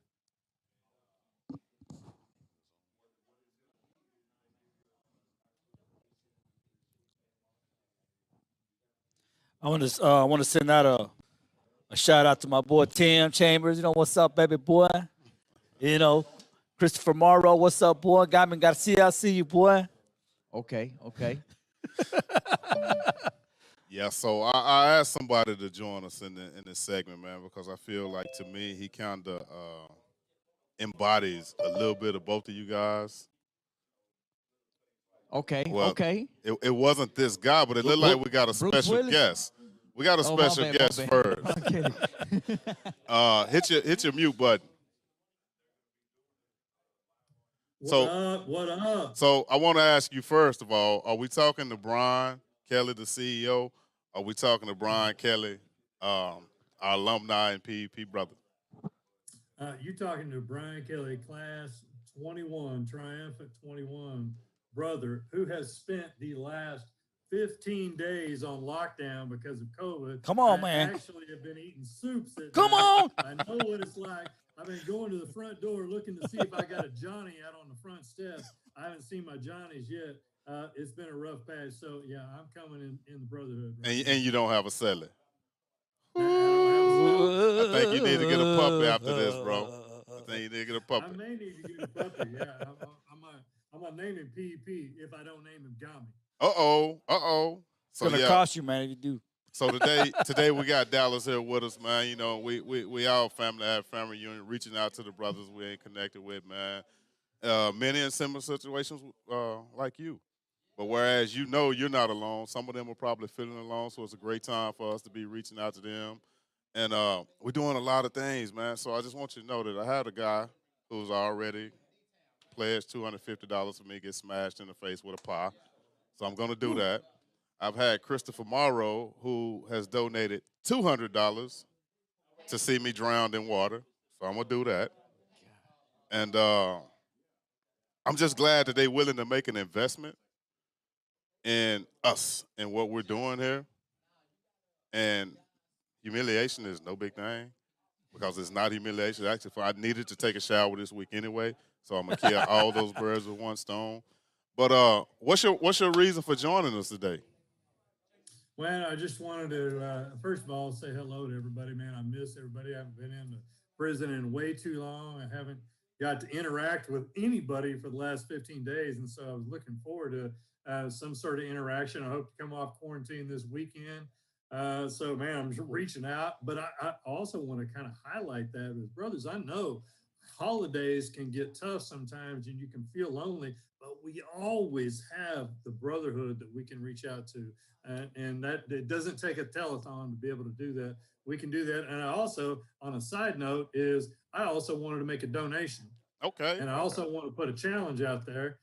I want to send out a shout out to my boy Tim Chambers. You know what's up, baby boy. You know, Christopher Monroe, what's up, boy? Gami Garcia, I see you, boy. Okay. Yeah, so I asked somebody to join us in this segment, man, because I feel like to me he kind of embodies a little bit of both of you guys. Okay. Well, Okay. it wasn't this guy, but it looked like we got a Bruce special Willis? guest. We got a Oh, my special bad, my guest bad. first. Okay. Hit your mute button. What up? So I want to ask you first of all, are we talking to Bryan Kelley, the CEO? Are we talking to Bryan Kelley, our alumni and PEP brother? You talking to Bryan Kelley, class 21, triumphant 21 brother, who has spent the last 15 days on lockdown because of COVID. Come on, I man. actually have been eating soups at Come night. on. I know what it's like I've been going to the front door looking to see if I got a Johnny out on the front steps. I haven't seen my Johnnies yet. It's been a rough patch. So, yeah, I'm coming in the brotherhood. Right And you don't have a celly. now. I don't have a I think you need to get a puppy after this, bro. I think you need to get a I puppy. may need to get a puppy. Yeah, I'm gonna name him PEP if I don't name him Gami. Uh-oh. It's gonna cost you, man, if you do. So today we got Dallas here with us, man. You know, we all family, have family reunion, reaching out to the brothers we ain't connected with, man. Many in similar situations like you. But whereas you know you're not alone, some of them are probably feeling alone, so it's a great time for us to be reaching out to them. And we're doing a lot of things, man. So I just want you to know that I had a guy who's already pledged $250 for me to get smashed in the face with a pie. So I'm going to do that. I've had Christopher Monroe, who has donated $200 to see me drowned in water. So I'm going to do that. And I'm just glad that they're willing to make an investment in us and what we're doing here. And humiliation is no big thing because it's not humiliation. Actually, I needed to take a shower this week anyway, so I'm going to kill all those birds with one stone. But what's your reason for joining us today? Well, I just wanted to, first of all, say hello to everybody, man. I miss everybody. I haven't been in the prison in way too long. I haven't got to interact with anybody for the last 15 days. And so I was looking forward to some sort of interaction. I hope to come off quarantine this weekend. So, man, I'm just reaching out. But I also want to kind of highlight that with brothers. I know holidays can get tough sometimes and you can feel lonely, but we always have the brotherhood that we can reach out to. And that it doesn't take a telethon to be able to do that. We can do that. And I also, on a side note, I also wanted to make a donation. Okay. And I also want to put a challenge out there.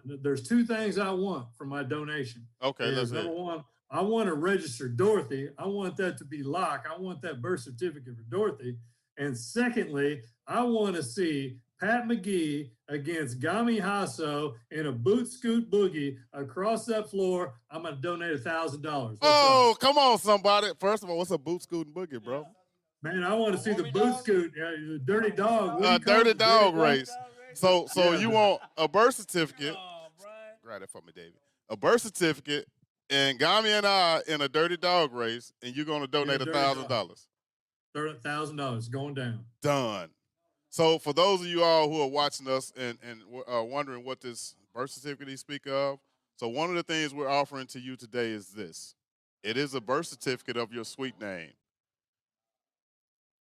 There's two things I want for my donation. Okay, let's hear it. Number one, I want to register Dorothy. I want that to be locked. I want that birth certificate for Dorothy. And secondly, I want to see Pat McGee against Gami Hasso in a boot scoot boogie across that floor. I'm going to donate $1,000. Oh, come on, somebody. First of all, what's a boot scooting boogie, bro? Man, I want to see the boot scoot, the dirty dog. Dirty dog race. So Yeah. you want a birth certificate. Grab that for me, David. A birth certificate and Gami and I in a dirty dog race, and you're going to donate $1,000. $1,000 going down. Done. So for those of you all who are watching us and wondering what this birth certificate you speak of, so one of the things we're offering to you today is this. It is a birth certificate of your sweet name.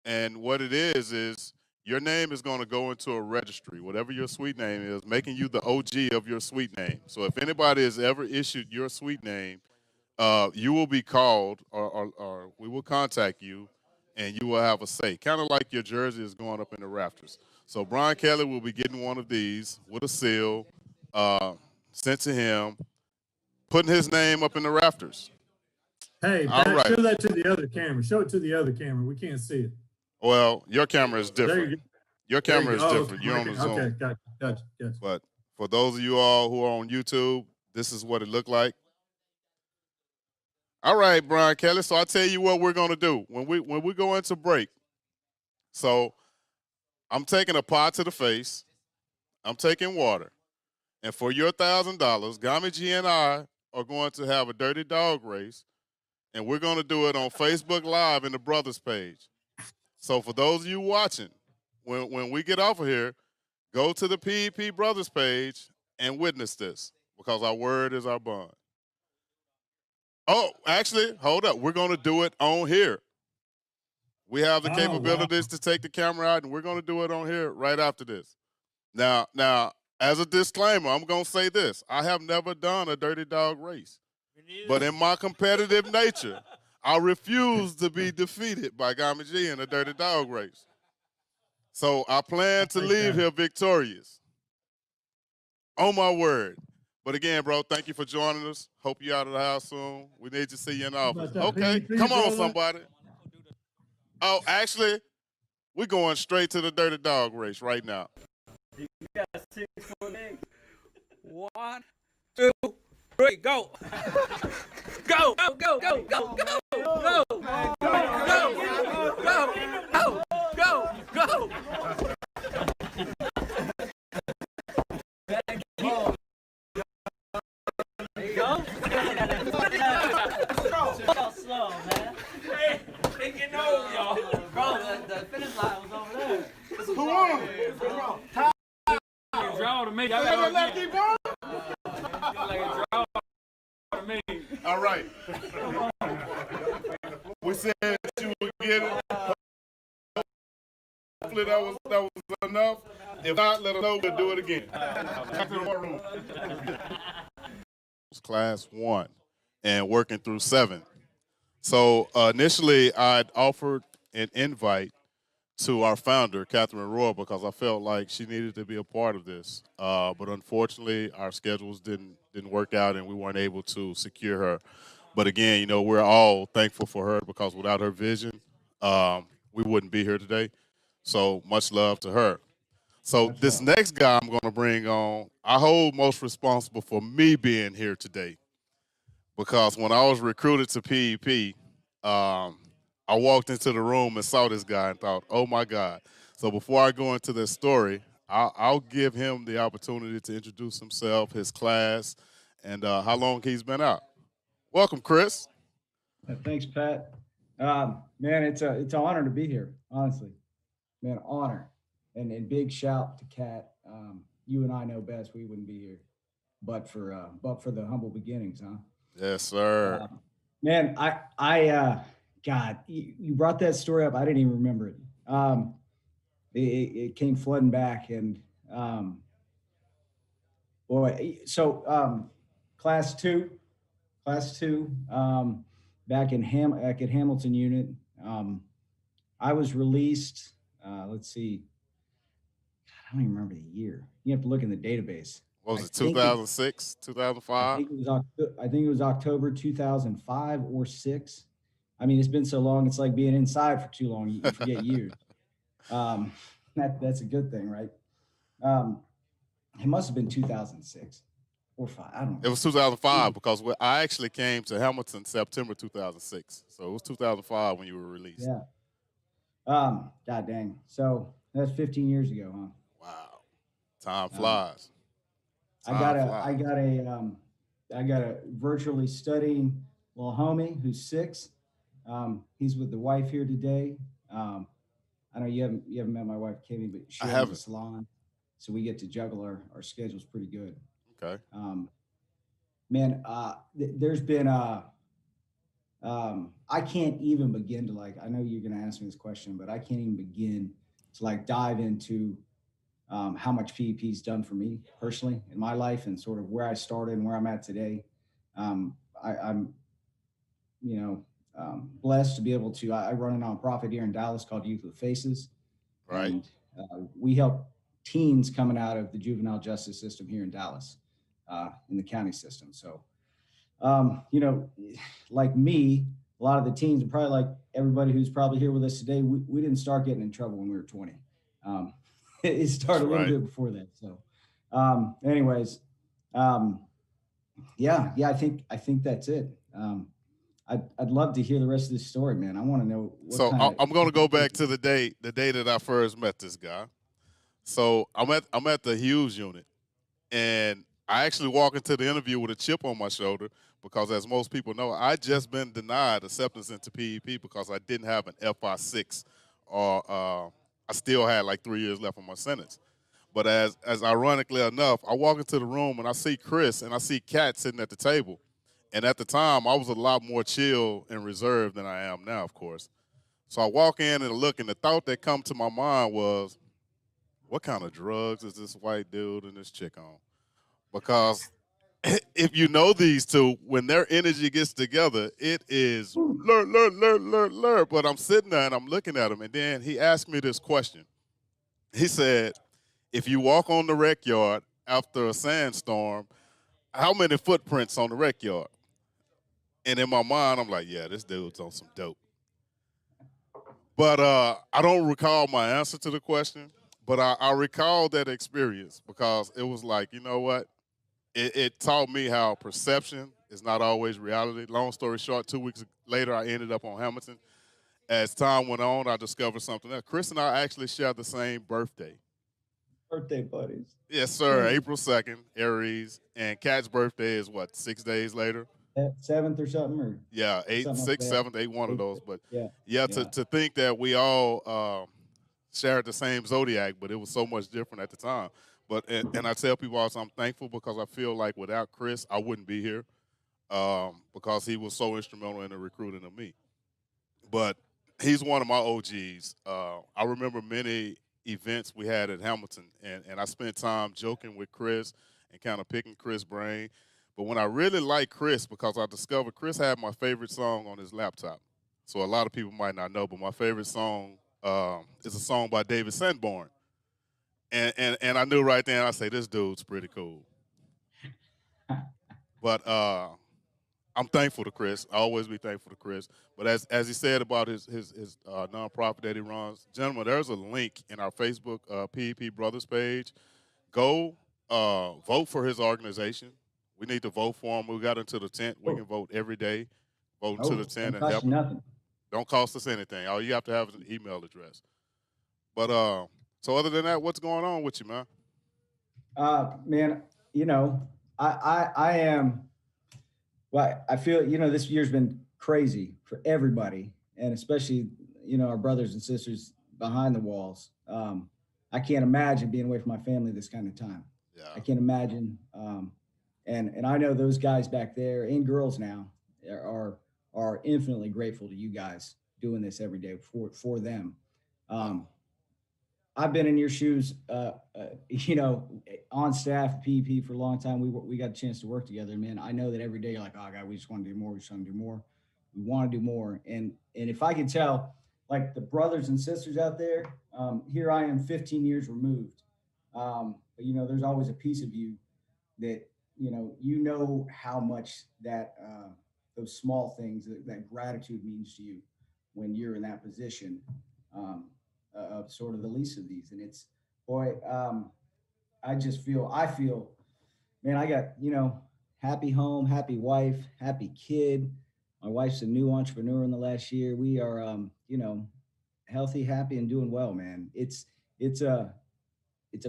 And what it is your name is going to go into a registry, whatever your sweet name is, making you the OG of your sweet name. So if anybody has ever issued your sweet name, you will be called or we will contact you, and you will have a say, kind of like your jersey is going up in the rafters. So Bryan Kelley will be getting one of these with a seal sent to him, putting his name up in the rafters. Hey, All Pat, right. show that to the other camera. Show it to the other camera. We can't see it. Well, your camera is There you different. go. Your camera is There you go. different. You're on the Zoom. Okay, gotcha. But for those of you all who are on YouTube, this is what it looked like. All right, Bryan Kelley. So I tell you what we're gonna do when we go into break. So I'm taking a pot to the face. I'm taking water, and for your $1,000, Gami G and I are going to have a dirty dog race, and we're gonna do it on Facebook Live in the Brothers page. So for those of you watching, when we get off of here, go to the PEP Brothers page and witness this because our word is our bond. Oh, actually, hold up. We're going to do it on here. We have the capabilities to take the camera out, and we're going to do it on here right after this. Now, as a disclaimer, I'm going to say this. I have never done a dirty dog race. But in my competitive nature, I refuse to be defeated by Gami G in a dirty dog race. So I plan to leave here victorious. On my word. But again, bro, thank you for joining us. Hope you're out of the house soon. We need to see you in office. Okay, come on, somebody. Oh, actually, we're going straight to the dirty dog race right now. You got 6 more days. 1, 2, 3, go. Go, go, go, go, go, go, go, go, go, go, go, go, go, go. There you go. Slow, man. Hey, getting over, y'all. Bro, the finish line was over there. Who won? Draw to me. Keep going. Like a draw to me. All right. We said you would get it. Hopefully that was enough. If not, let us know. We'll do it again. Class 1 and working through 7. So initially, I'd offered an invite to our founder, Catherine Roy, because I felt like she needed to be a part of this. But unfortunately, our schedules didn't work out, and we weren't able to secure her. But again, you know, we're all thankful for her because without her vision, we wouldn't be here today. So much love to her. So this next guy I'm going to bring on, I hold most responsible for me being here today. Because when I was recruited to PEP, I walked into the room and saw this guy and thought, oh, my God. So before I go into this story, I'll give him the opportunity to introduce himself, his class, and how long he's been out. Welcome, Chris. Thanks, Pat. Man, it's an honor to be here, honestly. Man, honor. And big shout to Kat. You and I know best we wouldn't be here, but for the humble beginnings, huh? Yes, sir. Man, God, you brought that story up. I didn't even remember it. It came flooding back, and boy, so class two, back at Hamilton unit. I was released. Let's see. God, I don't even remember the year. You have to look in the database. What was it, 2006, 2005? I think it was October 2005 or 6. I mean, it's been so long. It's like being inside for too long. You forget years. That's a good thing, right? It must have been 2006 or 5. I don't know. It was 2005 because I actually came to Hamilton September 2006. So it was 2005 when you were released. Yeah. God dang. So that's 15 years ago, huh? Wow. Time flies. I got a virtually studying little homie who's 6. He's with the wife here today. I know you haven't met my wife, Kimmy, but she has a salon, so we get to juggle our schedules pretty good. Okay. Man, there's been I can't even begin to I know you're going to ask me this question, but I can't even begin to dive into how much PEP's done for me personally in my life and sort of where I started and where I'm at today. I'm blessed to be able to. I run a nonprofit here in Dallas called Youth with Faces. Right. And we help teens coming out of the juvenile justice system here in Dallas, in the county system. So, like me, a lot of the teens, and probably like everybody who's probably here with us today, we didn't start getting in trouble when we were 20. It started a little bit before that. So, anyways, I think that's it. I'd love to hear the rest of this story, man. I want to know. I'm going to go back to the day that I first met this guy. So I'm at the Hughes unit, and I actually walk into the interview with a chip on my shoulder because, as most people know, I just been denied acceptance into PEP because I didn't have an FI6, or I still had 3 years left on my sentence. But as ironically enough, I walk into the room and I see Chris and I see Kat sitting at the table. And at the time, I was a lot more chill and reserved than I am now, of course. So I walk in and look, and the thought that come to my mind was, what kind of drugs is this white dude and this chick on? Because if you know these two, when their energy gets together, it is lur. But I'm sitting there and I'm looking at him, and then he asked me this question. He said, if you walk on the rec yard after a sandstorm, how many footprints on the rec yard? And in my mind, I'm like, yeah, this dude's on some dope. But I don't recall my answer to the question, but I recall that experience because it was like, you know what? It taught me how perception is not always reality. Long story short, 2 weeks later, I ended up on Hamilton. As time went on, I discovered something else. Chris and I actually share the same birthday. Birthday buddies. Yes, sir. April 2nd, Aries. And Cat's birthday is what, 6 days later? 7th or something, or Yeah, eight, something like 6th, that. 7th, 8, one of those. But Yeah. yeah, Yeah. to think that we all shared the same zodiac, but it was so much different at the time. But and I tell people also I'm thankful because I feel like without Chris, I wouldn't be here because he was so instrumental in the recruiting of me. But he's one of my OGs. I remember many events we had at Hamilton, and I spent time joking with Chris and kind of picking Chris' brain. But when I really liked Chris, because I discovered Chris had my favorite song on his laptop. So a lot of people might not know, but my favorite song is a song by David Sanborn. And I knew right then, I say, this dude's pretty cool. But I'm thankful to Chris. I always be thankful to Chris. But as he said about his nonprofit that he runs, gentlemen, there's a link in our Facebook PEP Brothers page. Go vote for his organization. We need to vote for him. We got into the tent. We can vote every day. Vote into the tent and help him. Nothing. Don't cost us anything. All you have to have is an email address. But so other than that, what's going on with you, man? Man, you know, I am. Well, I feel, you know, this year's been crazy for everybody, and especially, you know, our brothers and sisters behind the walls. I can't imagine being away from my family this kind of time. Yeah. I can't imagine. And I know those guys back there and girls now are infinitely grateful to you guys doing this every day for them. I've been in your shoes, you know, on staff at PEP for a long time. We got a chance to work together, man. I know that every day you're like, oh God, we just want to do more. We just want to do more. We want to do more. And if I could tell, like the brothers and sisters out there, here I am 15 years removed. But you know, there's always a piece of you that, you know how much that, those small things, that gratitude means to you when you're in that position. Of sort of the least of these. And it's, boy, I feel, man, I got, you know, happy home, happy wife, happy kid. My wife's a new entrepreneur in the last year. We are, you know, healthy, happy, and doing well, man. It's a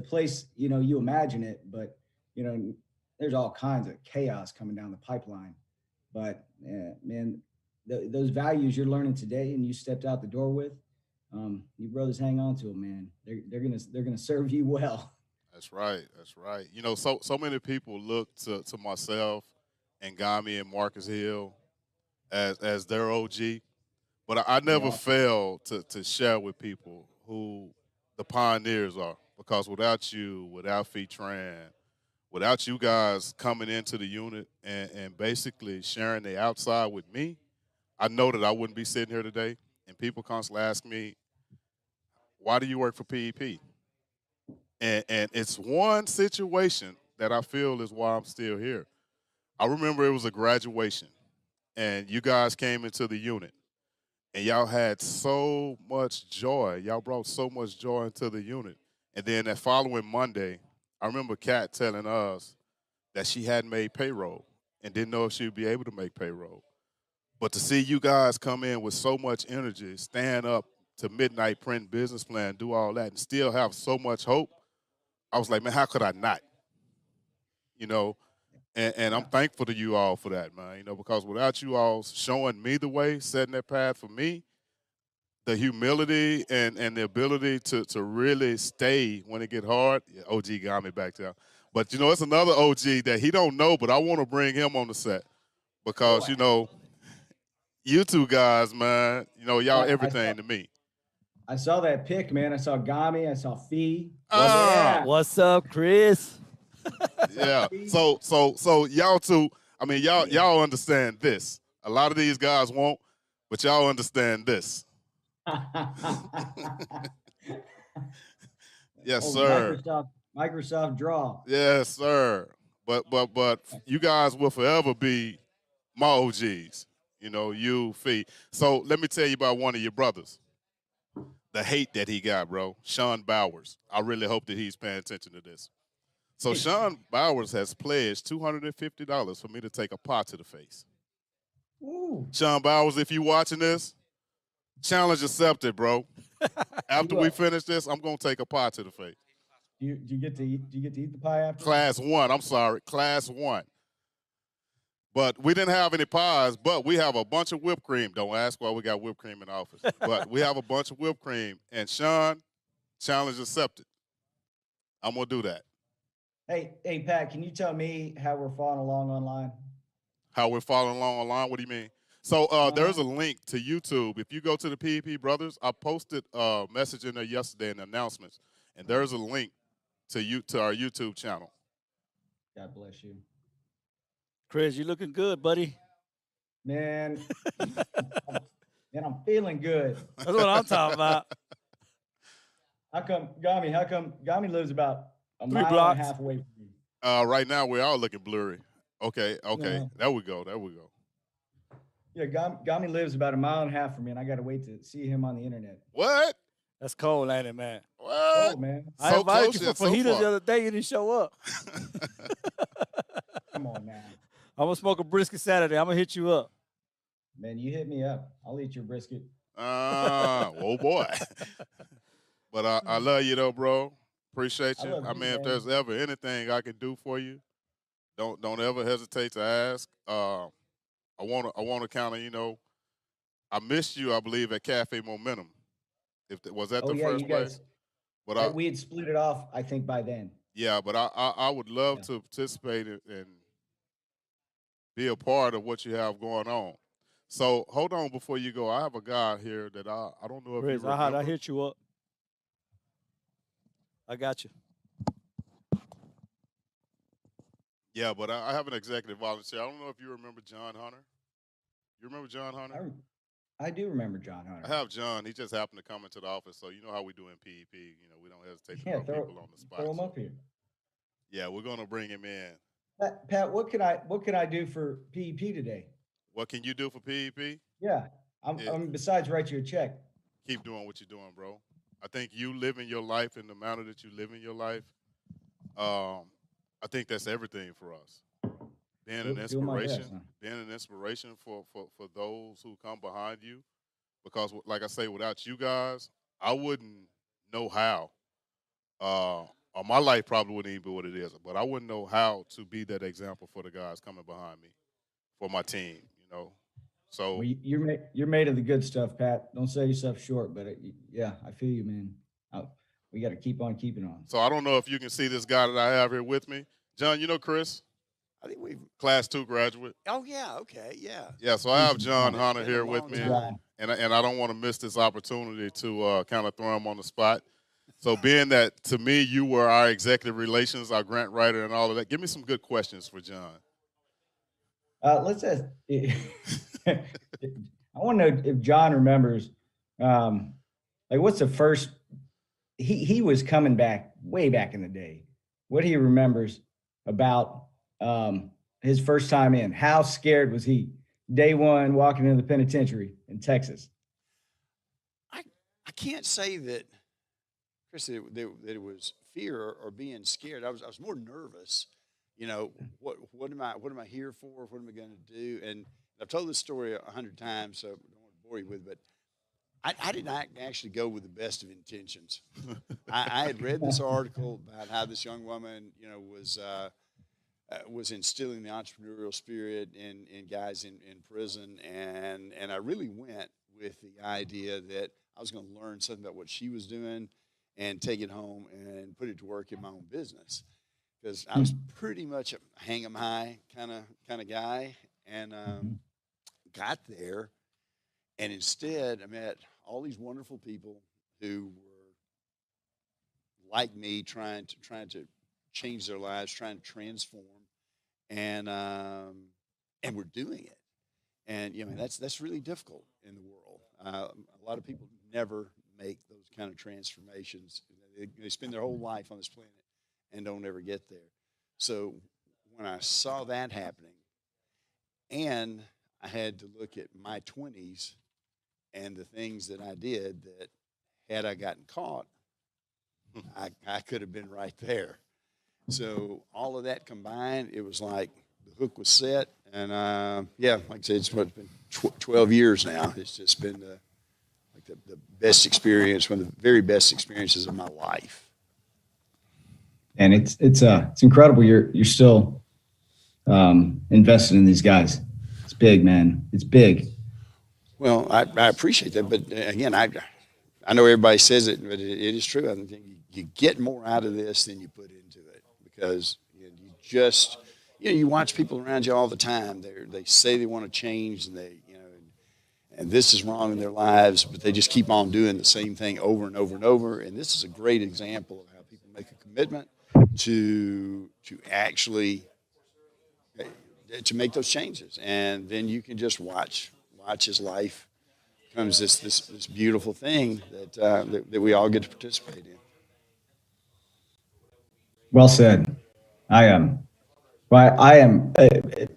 place, you know, you imagine it, but, you know, there's all kinds of chaos coming down the pipeline. But man, those values you're learning today and you stepped out the door with, you brothers hang on to them, man. They're gonna serve you well. That's right. That's right. You know, so many people look to myself and Gami and Marcus Hill as their OG, but I never fail to share with people who the pioneers are, because without you, without Feet Tran, without you guys coming into the unit and basically sharing the outside with me, I know that I wouldn't be sitting here today. And people constantly ask me, why do you work for PEP? And it's one situation that I feel is why I'm still here. I remember it was a graduation, and you guys came into the unit, and y'all had so much joy. Y'all brought so much joy into the unit. And then that following Monday, I remember Kat telling us that she hadn't made payroll and didn't know if she would be able to make payroll. But to see you guys come in with so much energy, stand up to midnight, print business plan, do all that, and still have so much hope, I was like, man, how could I not? You know, and I'm thankful to you all for that, man, you know, because without you all showing me the way, setting that path for me, the humility and the ability to really stay when it get hard, yeah, OG got me back there. But, you know, it's another OG that he don't know, but I want to bring him on the set because, you know, you two guys, man, you know, y'all everything to me. I saw that pic, man. I saw Gami. I saw Fee. What's up, Chris? Yeah. So y'all two, I mean, y'all understand this. A lot of these guys won't, but y'all understand this. Yes, sir. Microsoft Draw. Yes, sir. But you guys will forever be my OGs. You know, you, Fee. So let me tell you about one of your brothers. The hate that he got, bro. Sean Bowers. I really hope that he's paying attention to this. So Sean Bowers has pledged $250 for me to take a pot to the face. Ooh. Sean Bowers, if you watching this, challenge accepted, bro. After we finish this, I'm going to take a pot to the face. Do you get to eat? Do you get to eat the pie after? Class 1. I'm sorry, Class 1. But we didn't have any pies, but we have a bunch of whipped cream. Don't ask why we got whipped cream in the office. But we have a bunch of whipped cream. And Sean, challenge accepted. I'm going to do that. Hey, Pat, can you tell me how we're following along online? How we're following along online? What do you mean? So there's a link to YouTube. If you go to the PEP Brothers, I posted a message in there yesterday in the announcements, and there's a link to our YouTube channel. God bless you. Chris, you looking good, buddy. Man, I'm feeling good. That's what I'm talking about. How come Gami lives about a 3 mile blocks. and a half away from me? Right now, we're all looking blurry. Okay. Yeah. There we go. Yeah, Gami lives about a mile and a half from me, and I got to wait to see him on the internet. What? That's cold, ain't it, man? What? Oh, man. I invited you for fajitas far. the other day. You didn't show up. Come on now. I'm going to smoke a brisket Saturday. I'm going to hit you up. Man, you hit me up. I'll eat your brisket. Oh, boy. But I love you, though, bro. Appreciate you. love I you, mean, if man. there's ever anything I can do for you, don't ever hesitate to ask. I want to kind of, I missed you, I believe, at Cafe Momentum. Was that the first you place? guys. But We had split it off, I think, by then. yeah, but I would love to participate and be a part of what you have going on. So hold on before you go. I have a guy here that I don't know if Chris, you remember. I hit you up. I got you. Yeah, but I have an executive volunteer. I don't know if you remember John Hunter. You remember John Hunter? I do remember John Hunter. I have John. He just happened to come into the office, so you know how we do in PEP. We don't hesitate to Yeah, throw people on the spot. throw him So, up here. yeah, we're gonna bring him in. Pat, what can I do for PEP today? What can you do for PEP? Yeah, I'm besides write you a check. Keep doing what you're doing, bro. I think you living your life in the manner that you live in your life. I think that's everything for us. Being an Do my best, inspiration, huh? being an inspiration for those who come behind you. Because, like I say, without you guys, I wouldn't know how. Or my life probably wouldn't even be what it is. But I wouldn't know how to be that example for the guys coming behind me, for my team. So Well, you're made of the good stuff, Pat. Don't sell yourself short, but yeah, I feel you, man. We got to keep on keeping on. So I don't know if you can see this guy that I have here with me, John. You know Chris? I think we've. Class 2 graduate. Oh yeah, okay, yeah. Yeah, so I have John Hunter Been a here with long me, time. and I don't want to miss this opportunity to kind of throw him on the spot. So being that, to me, you were our executive relations, our grant writer, and all of that, give me some good questions for John. Let's ask. I want to know if John remembers, like, what's the first? He was coming back way back in the day. What he remembers about his first time in? How scared was he? Day one, walking into the penitentiary in Texas. I can't say that, Chris, that it was fear or being scared. I was more nervous. What am I here for? What am I going to do? And I've told this story 100 times, so I don't want to bore you with it, but I did not actually go with the best of intentions. I had read this article about how this young woman, was instilling the entrepreneurial spirit in guys in prison, and I really went with the idea that I was going to learn something about what she was doing and take it home and put it to work in my own business, because I was pretty much a hang 'em high kind of guy, and got there, and instead I met all these wonderful people who were like me, trying to change their lives, trying to transform, and we're doing it, and that's really difficult in the world. A lot of people never make those kind of transformations. They spend their whole life on this planet and don't ever get there. So when I saw that happening, and I had to look at my 20s and the things that I did that, had I gotten caught, I could have been right there. So all of that combined, it was like the hook was set. And like I said, it's been 12 years now. It's just been the best experience, one of the very best experiences of my life. And it's incredible. You're still invested in these guys. It's big, man. It's big. Well, I appreciate that, but again, I know everybody says it, but it is true. I think you get more out of this than you put into it because you just you watch people around you all the time. They say they want to change and and this is wrong in their lives, but they just keep on doing the same thing over and over and over. And this is a great example of how people make a commitment to actually to make those changes, and then you can just watch his life becomes this beautiful thing that we all get to participate in. Well said. I am. I am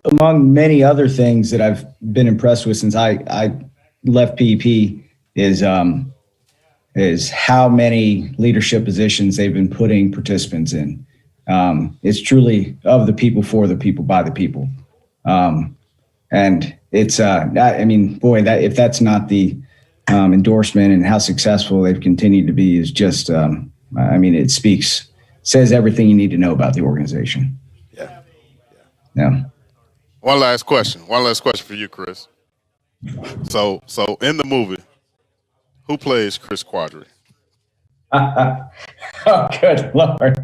among many other things that I've been impressed with since I left PEP is how many leadership positions they've been putting participants in. It's truly of the people, for the people, by the people. And it's, I mean, boy, that if that's not the endorsement and how successful they've continued to be is just, I mean, it says everything you need to know about the organization. Yeah. One last question for you, Chris. So in the movie, who plays Chris Quadri? Oh, good Lord.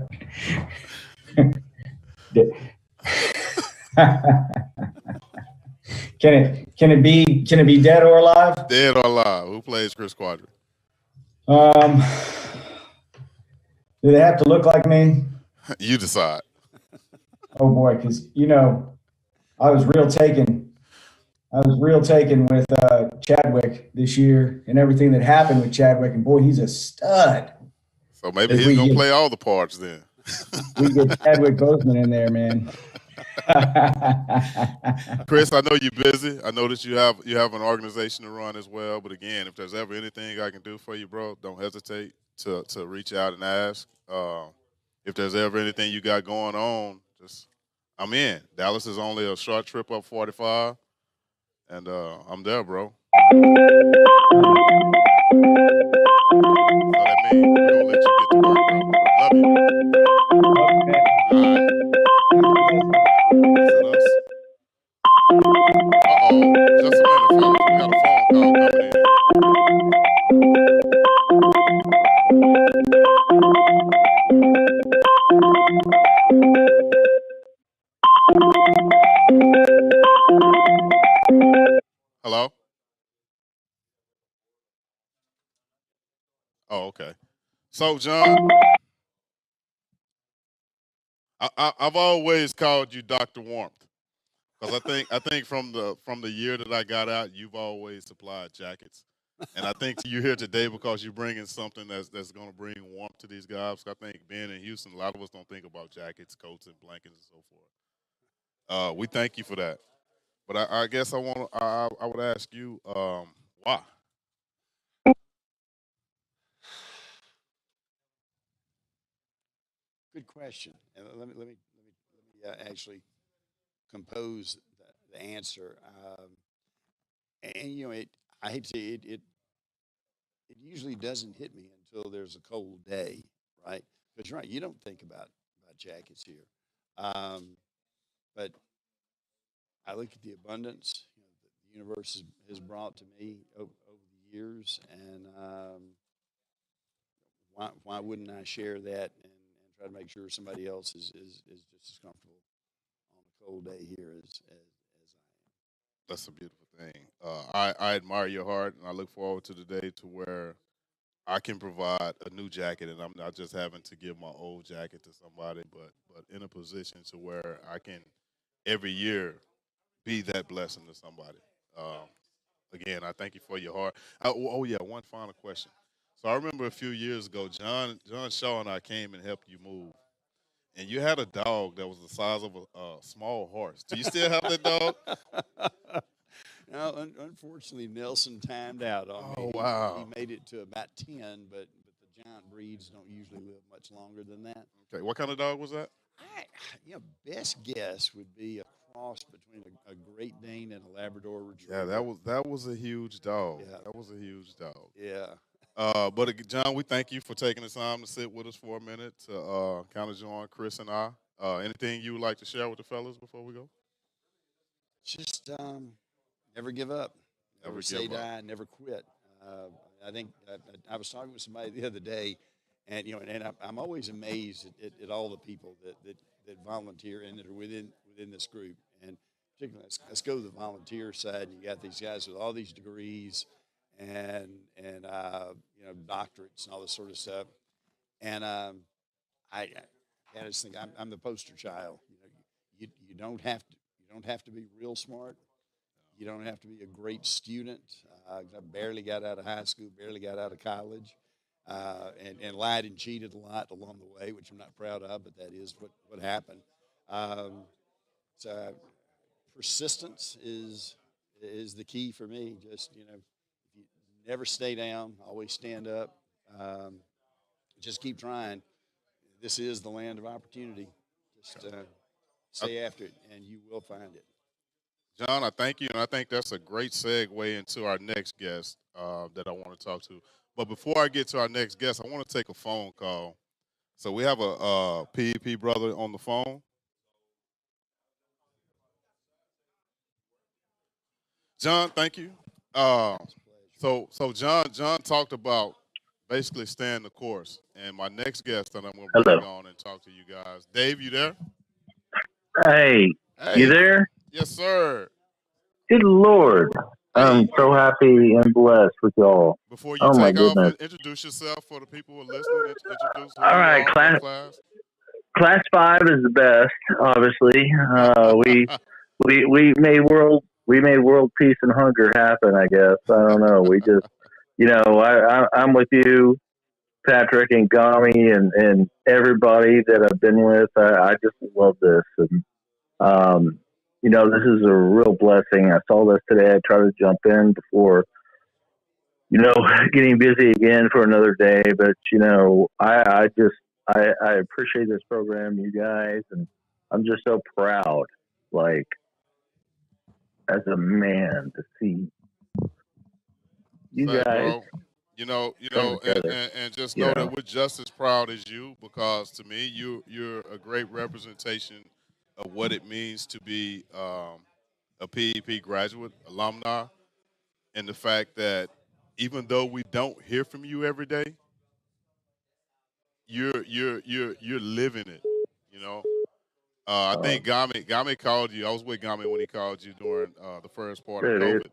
Can it be dead or alive? Dead or alive? Who plays Chris Quadri? Do they have to look like me? You decide. Oh boy, because I was real taken with Chadwick this year and everything that happened with Chadwick, and boy, he's a stud. So maybe he's gonna play all the parts then. We get Chadwick Boseman in there, man. Chris, I know you're busy. I know that you have an organization to run as well. But again, if there's ever anything I can do for you, bro, don't hesitate to reach out and ask. If there's ever anything you got going on, I'm in. Dallas is only a short trip up 45, and I'm there, bro. So that means we're gonna let you get to work, bro. Love you. Uh-oh. Just a minute, fellas. We got a phone call coming in. Hello? Oh, okay. So, John, I've always called you Dr. Warmth. Because I think from the year that I got out, you've always supplied jackets, and I think you're here today because you're bringing something that's going to bring warmth to these guys. I think being in Houston, a lot of us don't think about jackets, coats, and blankets and so forth. We thank you for that, but I guess I would ask you why. Good question. And let me actually compose the answer. And I hate to say it usually doesn't hit me until there's a cold day, right? Because you're right, you don't think about jackets here. But I look at the abundance that the universe has brought to me over the years, and why wouldn't I share that and try to make sure somebody else is just as comfortable on a cold day here as I am. That's a beautiful thing. I admire your heart, and I look forward to the day to where I can provide a new jacket, and I'm not just having to give my old jacket to somebody, but in a position to where I can every year be that blessing to somebody. Again, I thank you for your heart. Oh yeah, one final question. So I remember a few years ago, John Shaw and I came and helped you move, and you had a dog that was the size of a small horse. Do you still have that dog? No, unfortunately, Nelson timed out on me. Oh, wow. He made it to about 10, but the giant breeds don't usually live much longer than that. Okay, what kind of dog was that? Best guess would be a cross between a Great Dane and a Labrador Retriever. Yeah, that was a huge dog. Yeah. That was a huge dog. Yeah. John, we thank you for taking the time to sit with us for a minute to kind of join Chris and I. Anything you would like to share with the fellas before we go? Just never give up, never Never say give up. die, never quit. I think I was talking with somebody the other day, and I'm always amazed at all the people that volunteer and that are within this group. And particularly, let's go to the volunteer side. And you got these guys with all these degrees and doctorates and all this sort of stuff. And I just think I'm the poster child. You don't have to be real smart. You don't have to be a great student. I barely got out of high school, barely got out of college, and lied and cheated a lot along the way, which I'm not proud of, but that is what happened. So persistence is the key for me. Just you never stay down, always stand up. Just keep trying. This is the land of opportunity. Just stay after it, and you will find it. John, I thank you, and I think that's a great segue into our next guest that I want to talk to. But before I get to our next guest, I want to take a phone call. So we have a PEP brother on the phone. John, thank you. So John talked about basically staying the course, and my next guest that I'm going to bring on and talk to you guys, Dave, you there? Hey, you Hey, there? yes, sir. Good Lord. I'm Hey, so happy and blessed with y'all. before you Oh my take off, goodness. introduce yourself for the people who are listening. Introduce who All you right, are for the class. class 5 is the best, obviously. We made world peace and hunger happen, I guess. I don't know. We just, I'm with you, Patrick and Gami and everybody that I've been with. I just love this. And this is a real blessing. I saw this today. I tried to jump in before, getting busy again for another day. But, I appreciate this program, you guys. And I'm just so proud, like, as a man to see you Say, guys bro. come together, And just you know that know. we're just as proud as you because to me, you're a great representation of what it means to be a PEP graduate, alumni, and the fact that even though we don't hear from you every day, you're living it. You know, I Uh, think Gami called you. I was with Gami when he called you during the first part of Dude, COVID.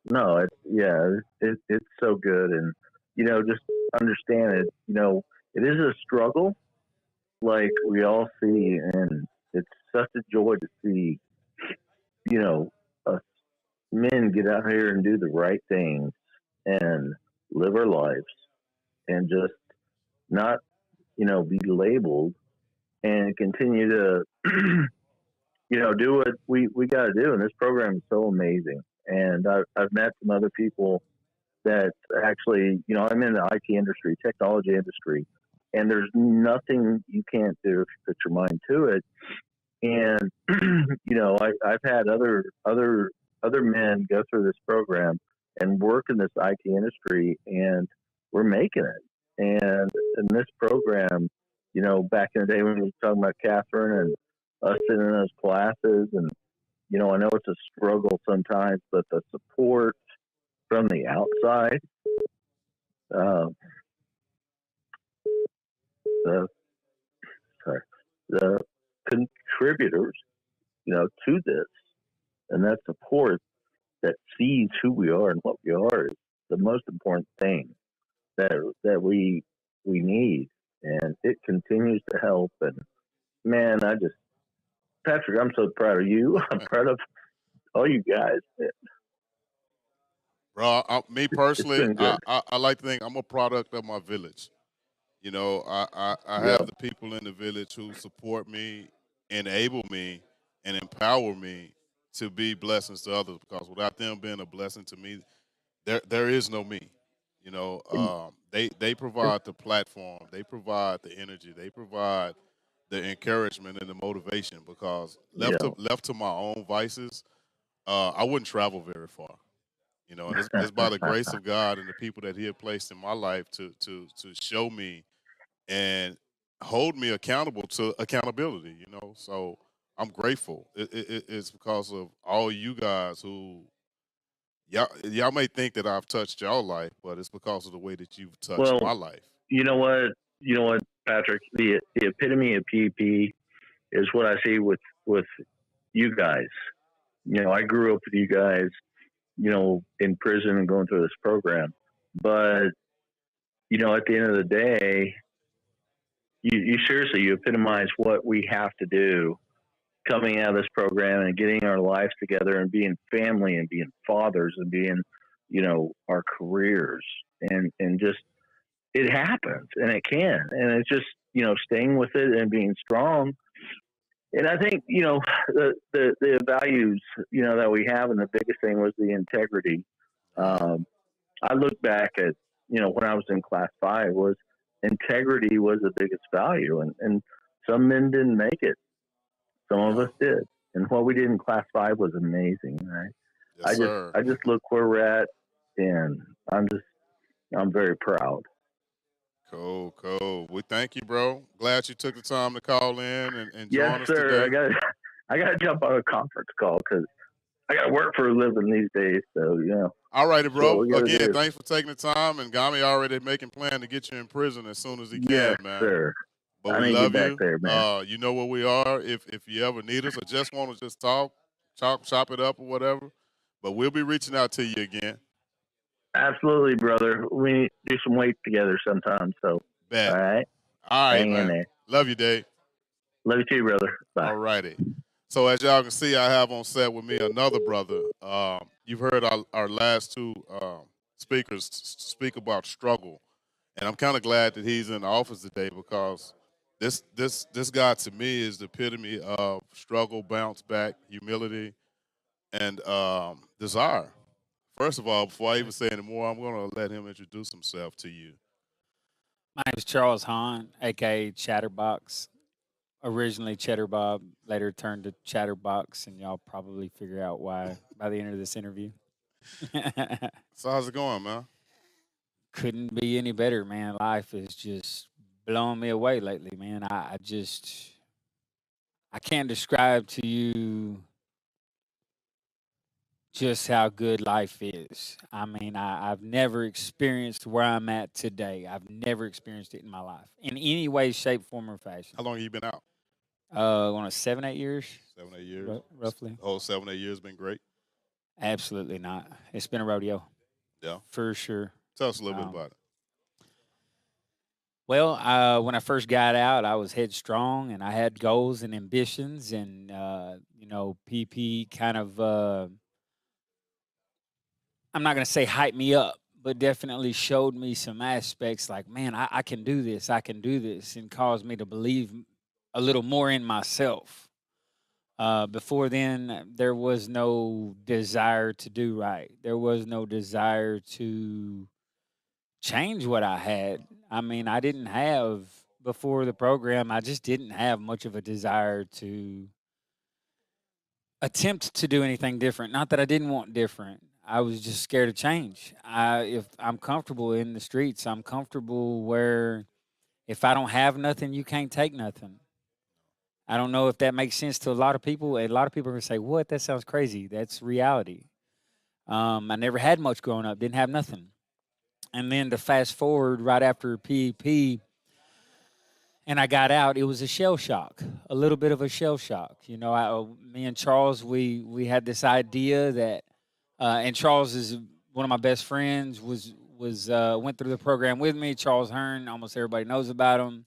no, it's so good. And, just understand it, it is a struggle like we all see. And it's such a joy to see, us men get out here and do the right things and live our lives and just not, be labeled and continue to, do what we got to do. And this program is so amazing. And I've met some other people that actually, I'm in the IT industry, technology industry, and there's nothing you can't do if you put your mind to it. And I've had other men go through this program and work in this IT industry, and we're making it. And in this program, back in the day when we were talking about Catherine and us sitting in those classes, and I know it's a struggle sometimes, but the support from the outside, uh, the sorry, the contributors, to this, and that support that sees who we are and what we are is the most important thing that we need, and it continues to help. And man, Patrick, I'm so proud of you. I'm proud of all you guys. Bro, me It's personally, been good. I like to think I'm a product of my village. I Yeah, have the people in the village who support me, enable me, and empower me to be blessings to others because without them being a blessing to me, there is no me. and, They provide the platform, they provide the energy, they provide the encouragement and the motivation because yeah, left to my own vices, I wouldn't travel very far. You know, and it's by the grace of God and the people that He had placed in my life to show me and hold me accountable to accountability. You know, so I'm grateful. It's because of all you guys who y'all may think that I've touched y'all life, but it's because of the way that you've touched Well, my life. you know what? You know what, Patrick? The epitome of PEP is what I see with you guys. You know, I grew up with you guys, you know, in prison and going through this program. But, you know, at the end of the day, you seriously, you epitomize what we have to do coming out of this program and getting our lives together and being family and being fathers and being, you know, our careers and just, it happens and it can. And it's just, you know, staying with it and being strong. And I think, you know, the values, you know, that we have, and the biggest thing was the integrity. I look back at, you know, when I was in class 5 was integrity was the biggest value. And some men didn't make it. Some of us did. And what we did in class 5 was amazing, right? Yes, sir. I just look where we're at, and I'm very proud. Cool. We thank you, bro. Glad you took the time to call in and Yes, join us sir. today. I got to jump on a conference call because I got to work for a living these days. So, you know. All righty, bro. Again, do. thanks for taking the time. And Gami already making plan to get you in prison as soon as he Yes, can, man. sir. But I we need to love get back you. there, man. You know where we are if you ever need us or just want to just talk, chop it up or whatever. But we'll be reaching out to you again. Absolutely, brother. We need to do some weight together sometime. So, Bet. all right. All right, Hang man. in there. Love you, Dave. Love you too, brother. Bye. All righty. So as y'all can see, I have on set with me another brother. You've heard our last two speakers speak about struggle, and I'm kind of glad that he's in the office today because this guy to me is the epitome of struggle, bounce back, humility, and desire. First of all, before I even say any more, I'm going to let him introduce himself to you. My name is Charles Hahn, aka Chatterbox. Originally Cheddar Bob, later turned to Chatterbox, and y'all probably figure out why by the end of this interview. So how's it going, man? Couldn't be any better, man. Life is just blowing me away lately, man. I can't describe to you just how good life is. I mean, I've never experienced where I'm at today. I've never experienced it in my life in any way, shape, form, or fashion. How long have you been out? On a 7-8 years. 7-8 years, roughly. The whole 7-8 years been great. Absolutely not. It's been a rodeo. Yeah, for sure. Tell us a little bit about it. Well, when I first got out, I was headstrong and I had goals and ambitions, and PP kind of. I'm not going to say hype me up, but definitely showed me some aspects like, man, I can do this. I can do this, and caused me to believe a little more in myself. Before then, there was no desire to do right. There was no desire to change what I had. I mean, I didn't have, before the program, I just didn't have much of a desire to attempt to do anything different. Not that I didn't want different. I was just scared of change. If I'm comfortable in the streets, I'm comfortable where if I don't have nothing, you can't take nothing. I don't know if that makes sense to a lot of people. A lot of people are going to say, what? That sounds crazy. That's reality. I never had much growing up, didn't have nothing. And then to fast forward right after PEP, and I got out, it was a shell shock, a little bit of a shell shock. You know, me and Charles, we had this idea that, and Charles is one of my best friends, went through the program with me. Charles Hahn, almost everybody knows about him.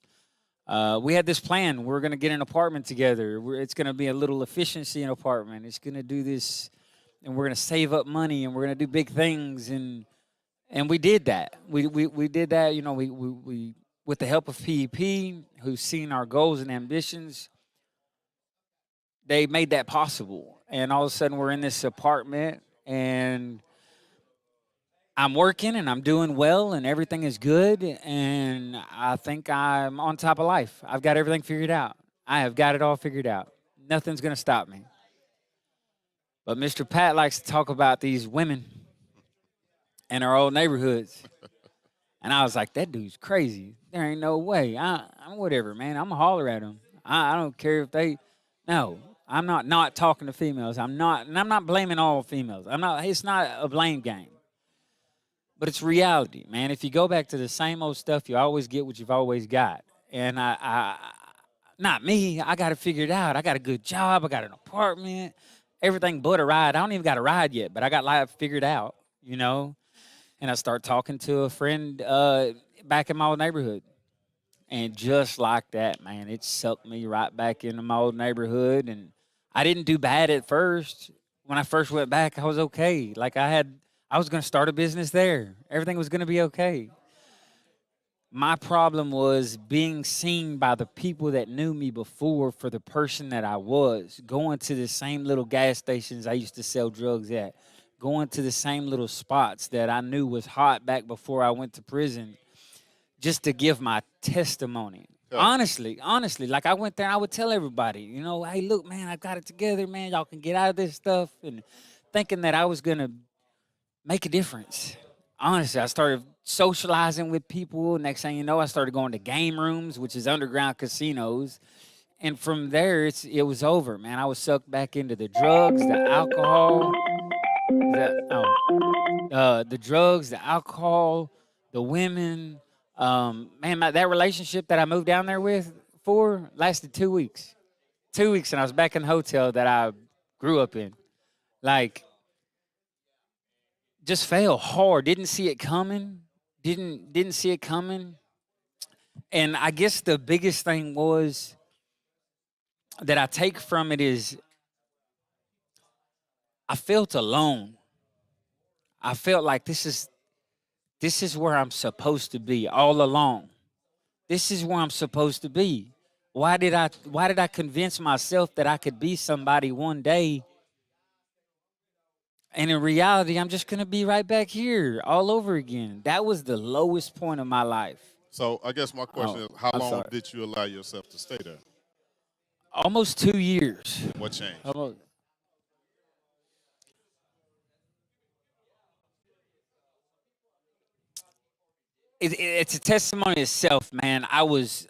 We had this plan. We're going to get an apartment together. It's going to be a little efficiency in apartment. It's going to do this, and we're going to save up money, and we're going to do big things, and we did that. We did that. You know, we with the help of PEP, who's seen our goals and ambitions, they made that possible. And all of a sudden, we're in this apartment, and I'm working, and I'm doing well, and everything is good, and I think I'm on top of life. I've got everything figured out. I have got it all figured out. Nothing's going to stop me. But Mr. Pat likes to talk about these women. in our old neighborhoods. And I was like, that dude's crazy. There ain't no way. I'm whatever, man. I'm going to holler at him. I don't care if they. No, I'm not talking to females. I'm not blaming all females. It's not a blame game. But it's reality, man. If you go back to the same old stuff, you always get what you've always got. And not me. I got to figure it out. I got a good job. I got an apartment, everything but a ride. I don't even got a ride yet, but I got life figured out, you know. And I start talking to a friend back in my old neighborhood. And just like that, man, it sucked me right back into my old neighborhood. And I didn't do bad at first. When I first went back, I was okay. Like I was going to start a business there. Everything was going to be okay. My problem was being seen by the people that knew me before for the person that I was, going to the same little gas stations I used to sell drugs at, going to the same little spots that I knew was hot back before I went to prison, just to give my testimony. Yeah. Honestly, like I went there and I would tell everybody, you know, hey, look, man, I got it together, man. Y'all can get out of this stuff. And thinking that I was going to make a difference. Honestly, I started socializing with people. Next thing you know, I started going to game rooms, which is underground casinos. And from there, it was over, man. I was sucked back into the drugs, the alcohol, the drugs, the alcohol, the women. Man, that relationship that I moved down there for lasted 2 weeks. 2 weeks, and I was back in the hotel that I grew up in. Like, just fell hard. Didn't see it coming. Didn't see it coming. And I guess the biggest thing was that I take from it is I felt alone. I felt like this is where I'm supposed to be all along. This is where I'm supposed to be. Why did I convince myself that I could be somebody one day? And in reality, I'm just gonna be right back here all over again. That was the lowest point of my life. So I guess my question is, how long did you allow yourself to stay there? Almost 2 years. What changed? It's a testimony itself, man. I was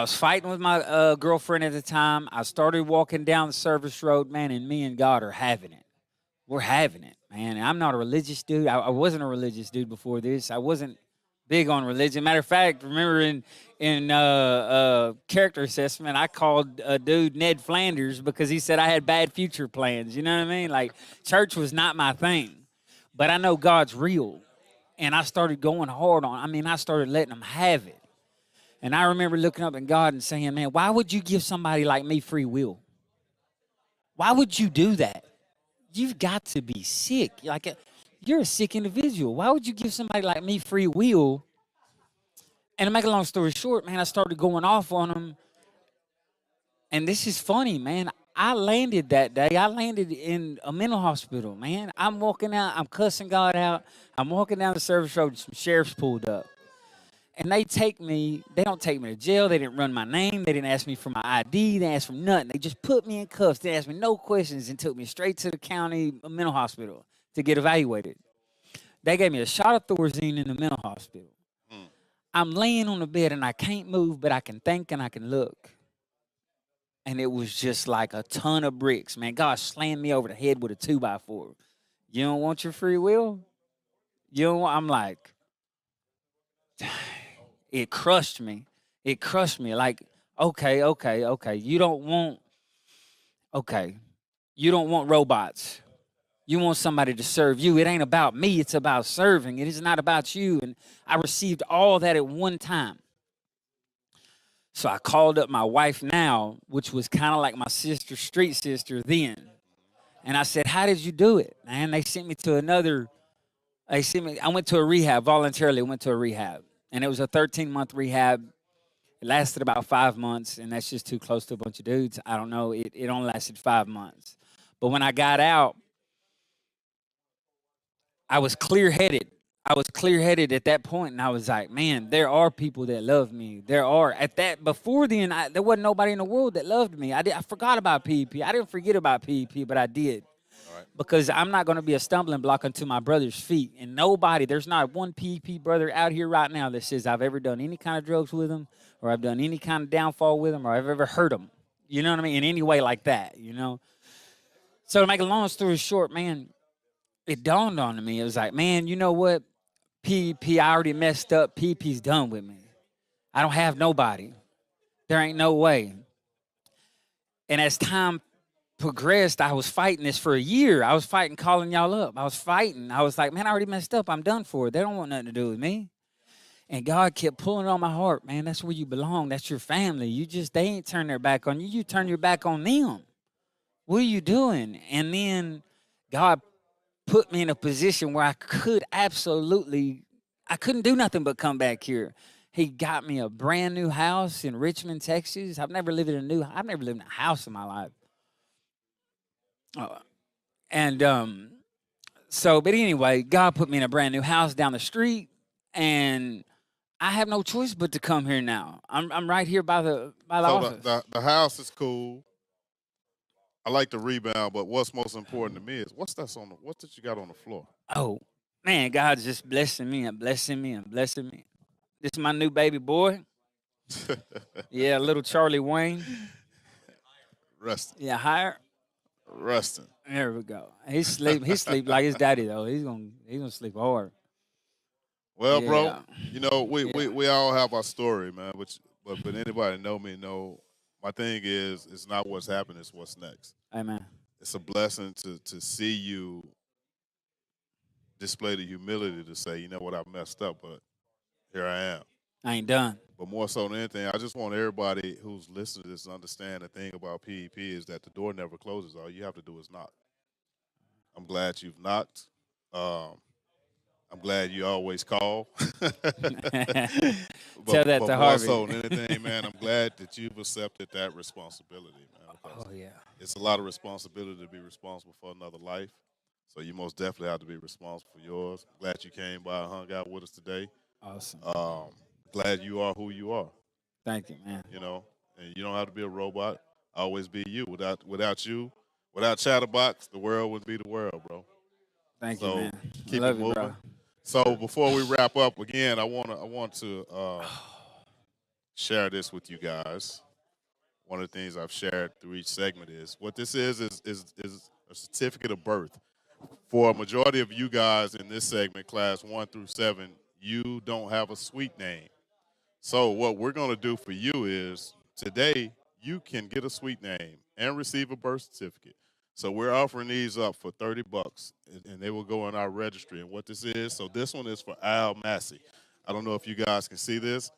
fighting with my girlfriend at the time. I started walking down the service road, man, and me and God are having it. We're having it, man. And I'm not a religious dude. I wasn't a religious dude before this. I wasn't big on religion. Matter of fact, remember in character assessment, I called a dude Ned Flanders because he said I had bad future plans. You know what I mean? Like, church was not my thing. But I know God's real. And I started going hard I started letting him have it. And I remember looking up at God and saying, man, why would you give somebody like me free will? Why would you do that? You've got to be sick. Like, you're a sick individual. Why would you give somebody like me free will? And to make a long story short, man, I started going off on him. And this is funny, man. I landed that day. I landed in a mental hospital, man. I'm walking out. I'm cussing God out. I'm walking down the service road. Some sheriffs pulled up. And they take me. They don't take me to jail. They didn't run my name. They didn't ask me for my ID. They asked for nothing. They just put me in cuffs. They asked me no questions and took me straight to the county mental hospital to get evaluated. They gave me a shot of Thorazine in the mental hospital. I'm laying on the bed and I can't move, but I can think and I can look. And it was just like a ton of bricks, man. God slammed me over the head with a 2x4. You don't want your free will? I'm like, it crushed me. It crushed me. Like, okay. You don't want robots. You want somebody to serve you. It ain't about me. It's about serving. It is not about you. And I received all that at one time. So I called up my wife now, which was kind of like my sister, street sister then. And I said, how did you do it? And they sent me to I went to a rehab, voluntarily went to a rehab. And it was a 13-month rehab. It lasted about 5 months, and that's just too close to a bunch of dudes. I don't know. It only lasted 5 months. But when I got out, I was clear-headed. At that point, and I was like, man, there are people that love me. Before then, there wasn't nobody in the world that loved me. I forgot about PEP. I didn't forget about PEP, but I did. All right. because I'm not going to be a stumbling block unto my brother's feet. And nobody, there's not one PEP brother out here right now that says I've ever done any kind of drugs with him, or I've done any kind of downfall with him, or I've ever hurt him. You know what I mean? In any way like that, you know? So to make a long story short, man, it dawned on me. It was like, man, you know what? PEP, I already messed up. PEP's done with me. I don't have nobody. There ain't no way. And as time progressed, I was fighting this for a year. I was fighting calling y'all up. I was fighting. I was like, man, I already messed up. I'm done for. They don't want nothing to do with me. And God kept pulling on my heart, man, that's where you belong. That's your family. They ain't turn their back on you. You turn your back on them. What are you doing? And then God put me in a position where I couldn't do nothing but come back here. He got me a brand new house in Richmond, Texas. I've never lived in a house in my life. But anyway, God put me in a brand new house down the street, and I have no choice but to come here now. I'm right here by the office. The house is cool. I like the rebound, but what's most important to me is what did you got on the floor? Oh, man, God's just blessing me and blessing me and blessing me. This is my new baby boy. Yeah, little Charlie Wayne. Resting. Yeah, higher. Resting. There we go. He sleep like his daddy though. He's gonna sleep hard. Well, Yeah. bro, you know we all have our story, man. But anybody know me know my thing is it's not what's happening, it's what's next. Amen. It's a blessing to see you display the humility to say, you know what, I messed up, but here I am. I ain't done. But more so than anything, I just want everybody who's listening to this to understand the thing about PEP is that the door never closes. All you have to do is knock. I'm glad you've knocked. I'm glad you always call. Tell that to Harvey. More so than anything, man, I'm glad that you've accepted that responsibility, man. Oh, yeah. It's a lot of responsibility to be responsible for another life. So you most definitely have to be responsible for yours. Glad you came by and hung out with us today. Awesome. Glad you are who you are. Thank you, man. You know, and you don't have to be a robot. Always be you. Without you, without Chatterbox, the world wouldn't be the world, bro. Thank you, man. Keep Love it you, moving. bro. So before we wrap up again, I want to share this with you guys. One of the things I've shared through each segment is what this is a certificate of birth. For a majority of you guys in this segment, class 1 through 7, you don't have a suite name. So what we're going to do for you is today you can get a suite name and receive a birth certificate. So we're offering these up for $30, and they will go in our registry. And what this is, so this one is for Al Massey. I don't know if you guys can see this,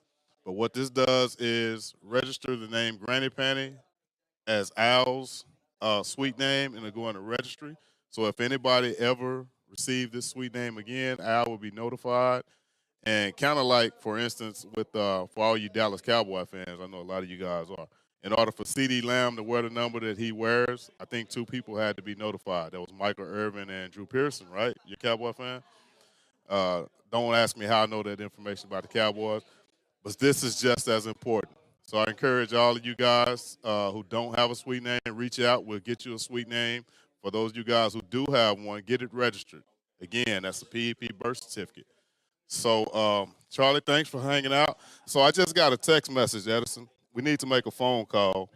but what this does is register the name Granny Panty as Al's suite name, and it'll go in the registry. So if anybody ever received this suite name again, Al will be notified. And kind of like, for instance, with for all you Dallas Cowboy fans, I know a lot of you guys are. In order for CeeDee Lamb to wear the number that he wears, I think 2 people had to be notified. That was Michael Irvin and Drew Pearson, right? You're a Cowboy fan? Don't ask me how I know that information about the Cowboys, but this is just as important. So I encourage all of you guys who don't have a suite name, reach out. We'll get you a suite name. For those of you guys who do have one, get it registered. Again, that's a PEP birth certificate. So, Charlie, thanks for hanging out. So I just got a text message, Edison. We need to make a phone call.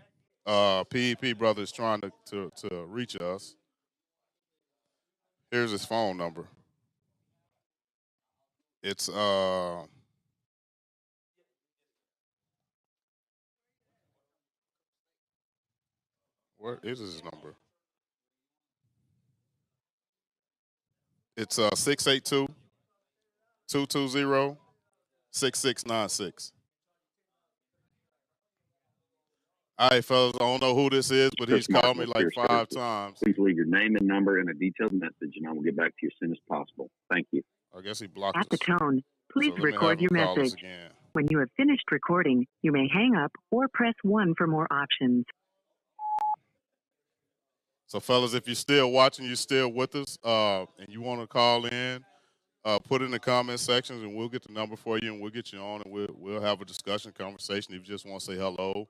PEP brother is trying to reach us. Here's his phone number. It's where is his number? It's 682-220-6696. All right, fellas, I don't know who this is, but he's called me like 5 times. Please leave your name and number and a detailed message, and I will get back to you as soon as possible. Thank you. I guess he blocked At the us. tone, please So let me record have your him call us message. again. When you have finished recording, you may hang up or press 1 for more options. So, fellas, if you're still watching, you're still with us, and you want to call in, put it in the comment sections, and we'll get the number for you, and we'll get you on, and we'll have a discussion, conversation. If you just want to say hello,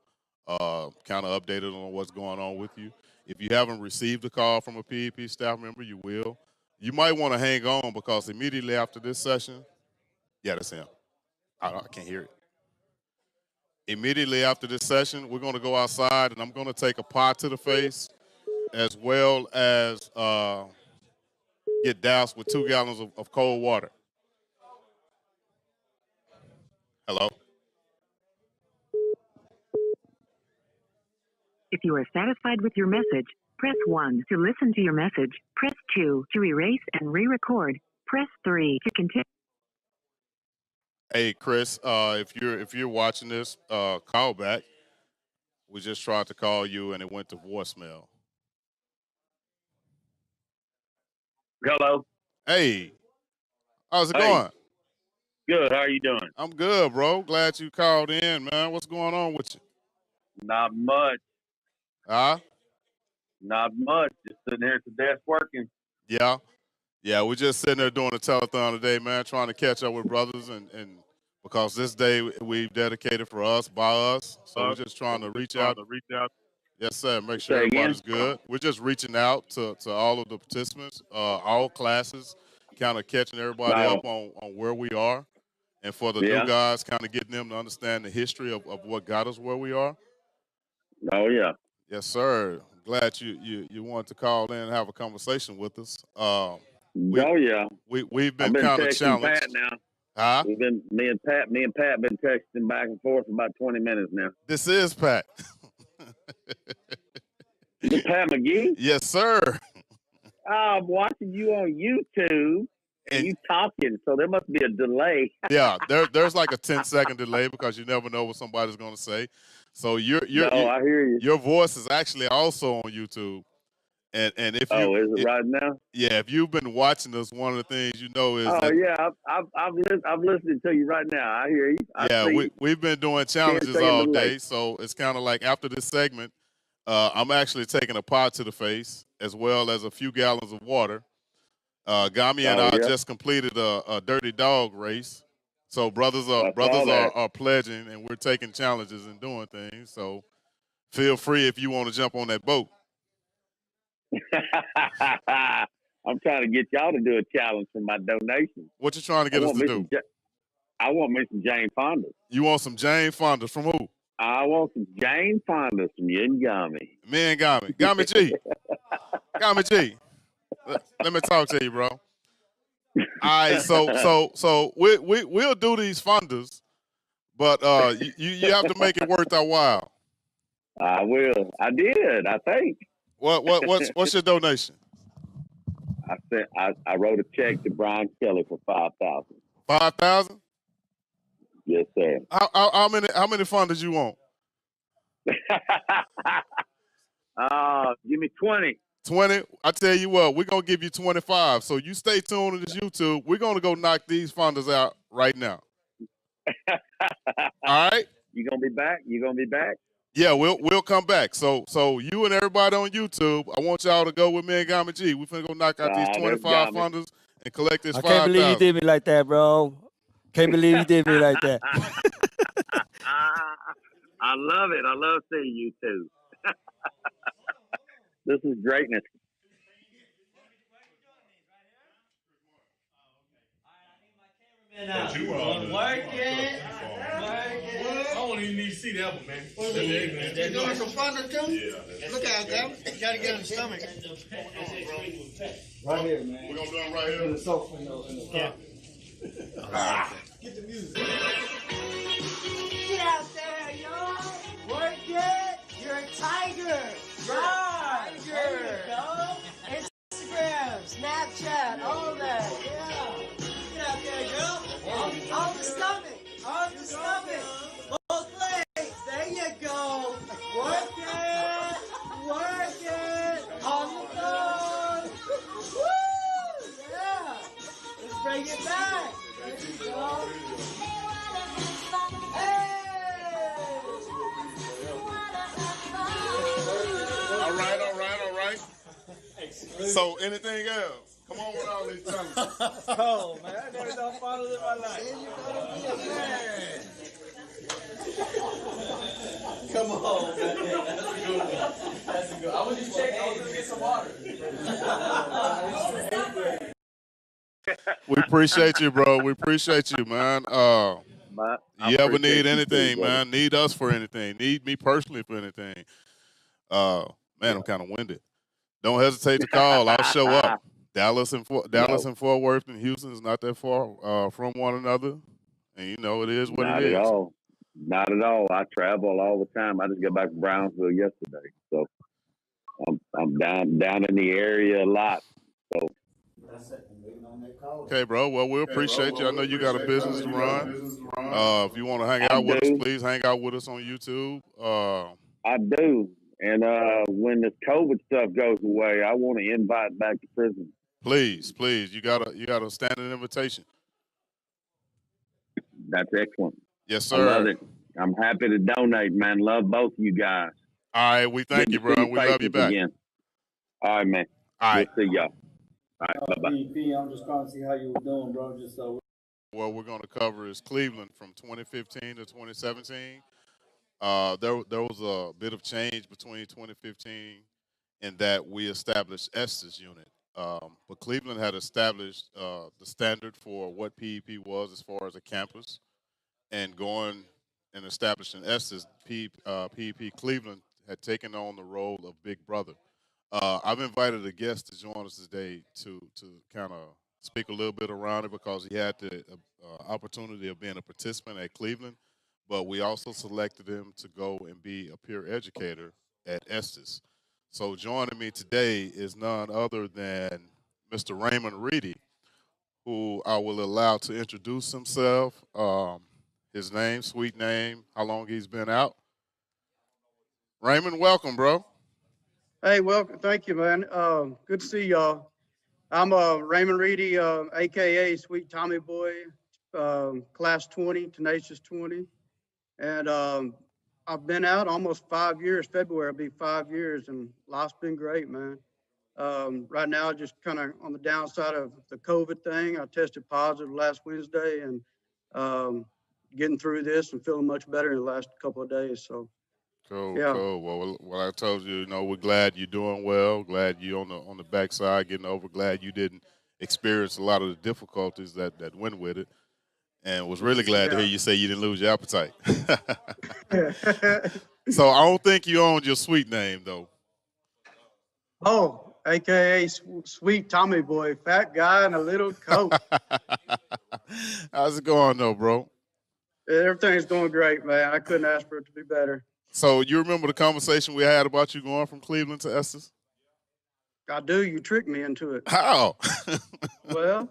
kind of updated on what's going on with you. If you haven't received a call from a PEP staff member, you will. You might want to hang on because immediately after this session, yeah, that's him. I can't hear it. Immediately after this session, we're going to go outside, and I'm going to take a pot to the face as well as get doused with 2 gallons of cold water. Hello? If you are satisfied with your message, press 1 to listen to your message. Press 2 to erase and re-record. Press 3 to continue. Hey, Chris, if you're watching this, call back. We just tried to call you, and it went to voicemail. Hello. Hey, how's it Hey. going? Good. How are you doing? I'm good, bro. Glad you called in, man. What's going on with you? Not much. Huh? Not much. Just sitting here at the desk working. Yeah. Yeah, we're just sitting there doing a telethon today, man, trying to catch up with brothers and because this day we've dedicated for us, by us. So we're just trying to reach out. Yes, sir. Make sure Say again? everybody's good. We're just reaching out to all of the participants, all classes, kind of catching everybody No. up on where we are. And for the Yeah. new guys, kind of getting them to understand the history of what got us where we are. Oh yeah. Yes, sir. Glad you wanted to call in and have a conversation with us. Oh yeah. We've I've been been kind of texting challenged. Pat now. Huh? Me and Pat been texting back and forth for about 20 minutes now. This is Pat. Is Pat McGee? Yes, sir. I'm watching you on YouTube and you talking, so there must be a delay. Yeah, there's like a 10-second delay because you never know what somebody's going to say. So I hear you. Your voice is actually also on YouTube. And if you is it right now? Yeah, if you've been watching us, one of the things you know is Oh yeah, I'm listening to you right now. I hear you. I see. we've been doing challenges stay in all the day, lake. so it's kind of like after this segment, I'm actually taking a pot to the face as well as a few gallons of water. Gami and I just completed a dirty dog race, so brothers are pledging, and we're taking challenges and doing things. So feel free if you want to jump on that boat. I'm trying to get y'all to do a challenge for my donation. What you trying to get us to do? I want me some Jane Fondas. You want some Jane Fondas from who? I want some Jane Fondas from you and Gami. Me and Gami. Gami G. Gami G. Let me talk to you, bro. All right, so we'll do these Fondas, but you have to make it worth our while. I will. I did. I think. What's your donation? I wrote a check to Bryan Kelley for $5,000. 5,000? Yes, sir. How many Fondas you want? Give me 20. 20? I tell you what, we're gonna give you 25. So you stay tuned to this YouTube. We're gonna go knock these Fondas out right now. All right? You gonna be back? Yeah, we'll come back. So you and everybody on YouTube, I want y'all to go with me and Gami G. We finna go knock out these 25 Fondas and collect this 5,000. I can't believe you did me like that, bro. Can't believe you did me like that. I love it. I love seeing you too. This is greatness. Work it. I don't even need to see that one, man. You doing some fun too? Yeah. Look out, Gami. You gotta get in the stomach. Right here, man. We're gonna do it right here. In the sofa, in the Yeah. Get the music. Get out there, y'all. Work it. You're a tiger. Right. There you go. Instagram, Snapchat, all that. Yeah. Get out there, girl. On the stomach. On the stomach. Both legs. There you go. Work it. Work it. On the phone. Woo! Yeah. Let's bring it back. There you go. All right. So anything else? Come on with all these challenges. Oh, man, I never done Fondas in my life. Come on, man. That's a good one. That's a good one. I was just checking. I was gonna get some water. We appreciate you, bro. We appreciate you, man. I You ever need appreciate you too, anything, brother. man? Need us for anything? Need me personally for anything? Uh, man, I'm kind of winded. Don't hesitate to call. I'll show up. Dallas No, and Fort Worth and Houston is not that far from one another, and you know it is what it not at is. all. Not at all. I travel all the time. I just got back from Brownsville yesterday, so I'm down in the area a lot. So Okay, bro. Well, we appreciate you. I know you got a business to run. If you want to hang I out with us, do. please hang out with us on YouTube. I do. And when this COVID stuff goes away, I want to invite back to prison. Please, you got a standing invitation. That's excellent. Yes, I love sir. it. I'm happy to donate, man. Love both of you guys. All right, we thank Good you, to bro. see your We love you faces back. again. All right, man. All right. We'll see y'all. All right, bye-bye. I'm just trying to see how you were doing, bro. Just so. What we're going to cover is Cleveland from 2015 to 2017. There was a bit of change between 2015 in that we established Estes unit. But Cleveland had established the standard for what PEP was as far as a campus, and going and establishing Estes, PEP Cleveland had taken on the role of Big Brother. I've invited a guest to join us today to kind of speak a little bit around it because he had the opportunity of being a participant at Cleveland, but we also selected him to go and be a peer educator at Estes. So joining me today is none other than Mr. Raymond Reedy, who I will allow to introduce himself, his name, sweet name, how long he's been out. Raymond, welcome, bro. Hey, welcome. Thank you, man. Good to see y'all. I'm Raymond Reedy, aka Sweet Tommy Boy, class 20, tenacious 20, and I've been out almost 5 years. February will be 5 years, and life's been great, man. Right now, just kind of on the downside of the COVID thing. I tested positive last Wednesday, and getting through this and feeling much better in the last couple of days. So. Cool, Yeah. cool. Well, I told you, we're glad you're doing well. Glad you on the backside getting over. Glad you didn't experience a lot of the difficulties that went with it, and was really glad to hear you say you didn't lose your appetite. So I don't think you owned your sweet name though. Oh, aka Sweet Tommy Boy, fat guy in a little coat. How's it going though, bro? Everything's going great, man. I couldn't ask for it to be better. So you remember the conversation we had about you going from Cleveland to Estes? I do. You tricked me into it. How? Well,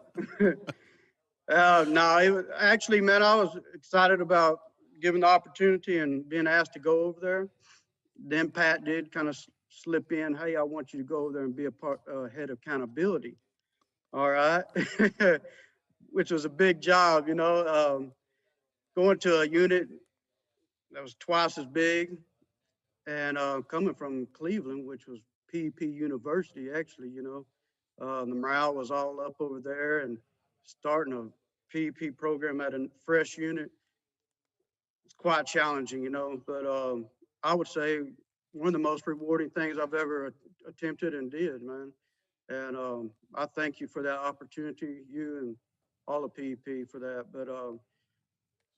no, it was, actually, man, I was excited about given the opportunity and being asked to go over there. Then Pat did kind of slip in, hey, I want you to go over there and be a part head of accountability. All right. Which was a big job, going to a unit that was twice as big, and coming from Cleveland, which was PEP University, actually, the morale was all up over there, and starting a PEP program at a fresh unit, it's quite challenging, but I would say one of the most rewarding things I've ever attempted and did, man. And I thank you for that opportunity, you and all of PEP for that. But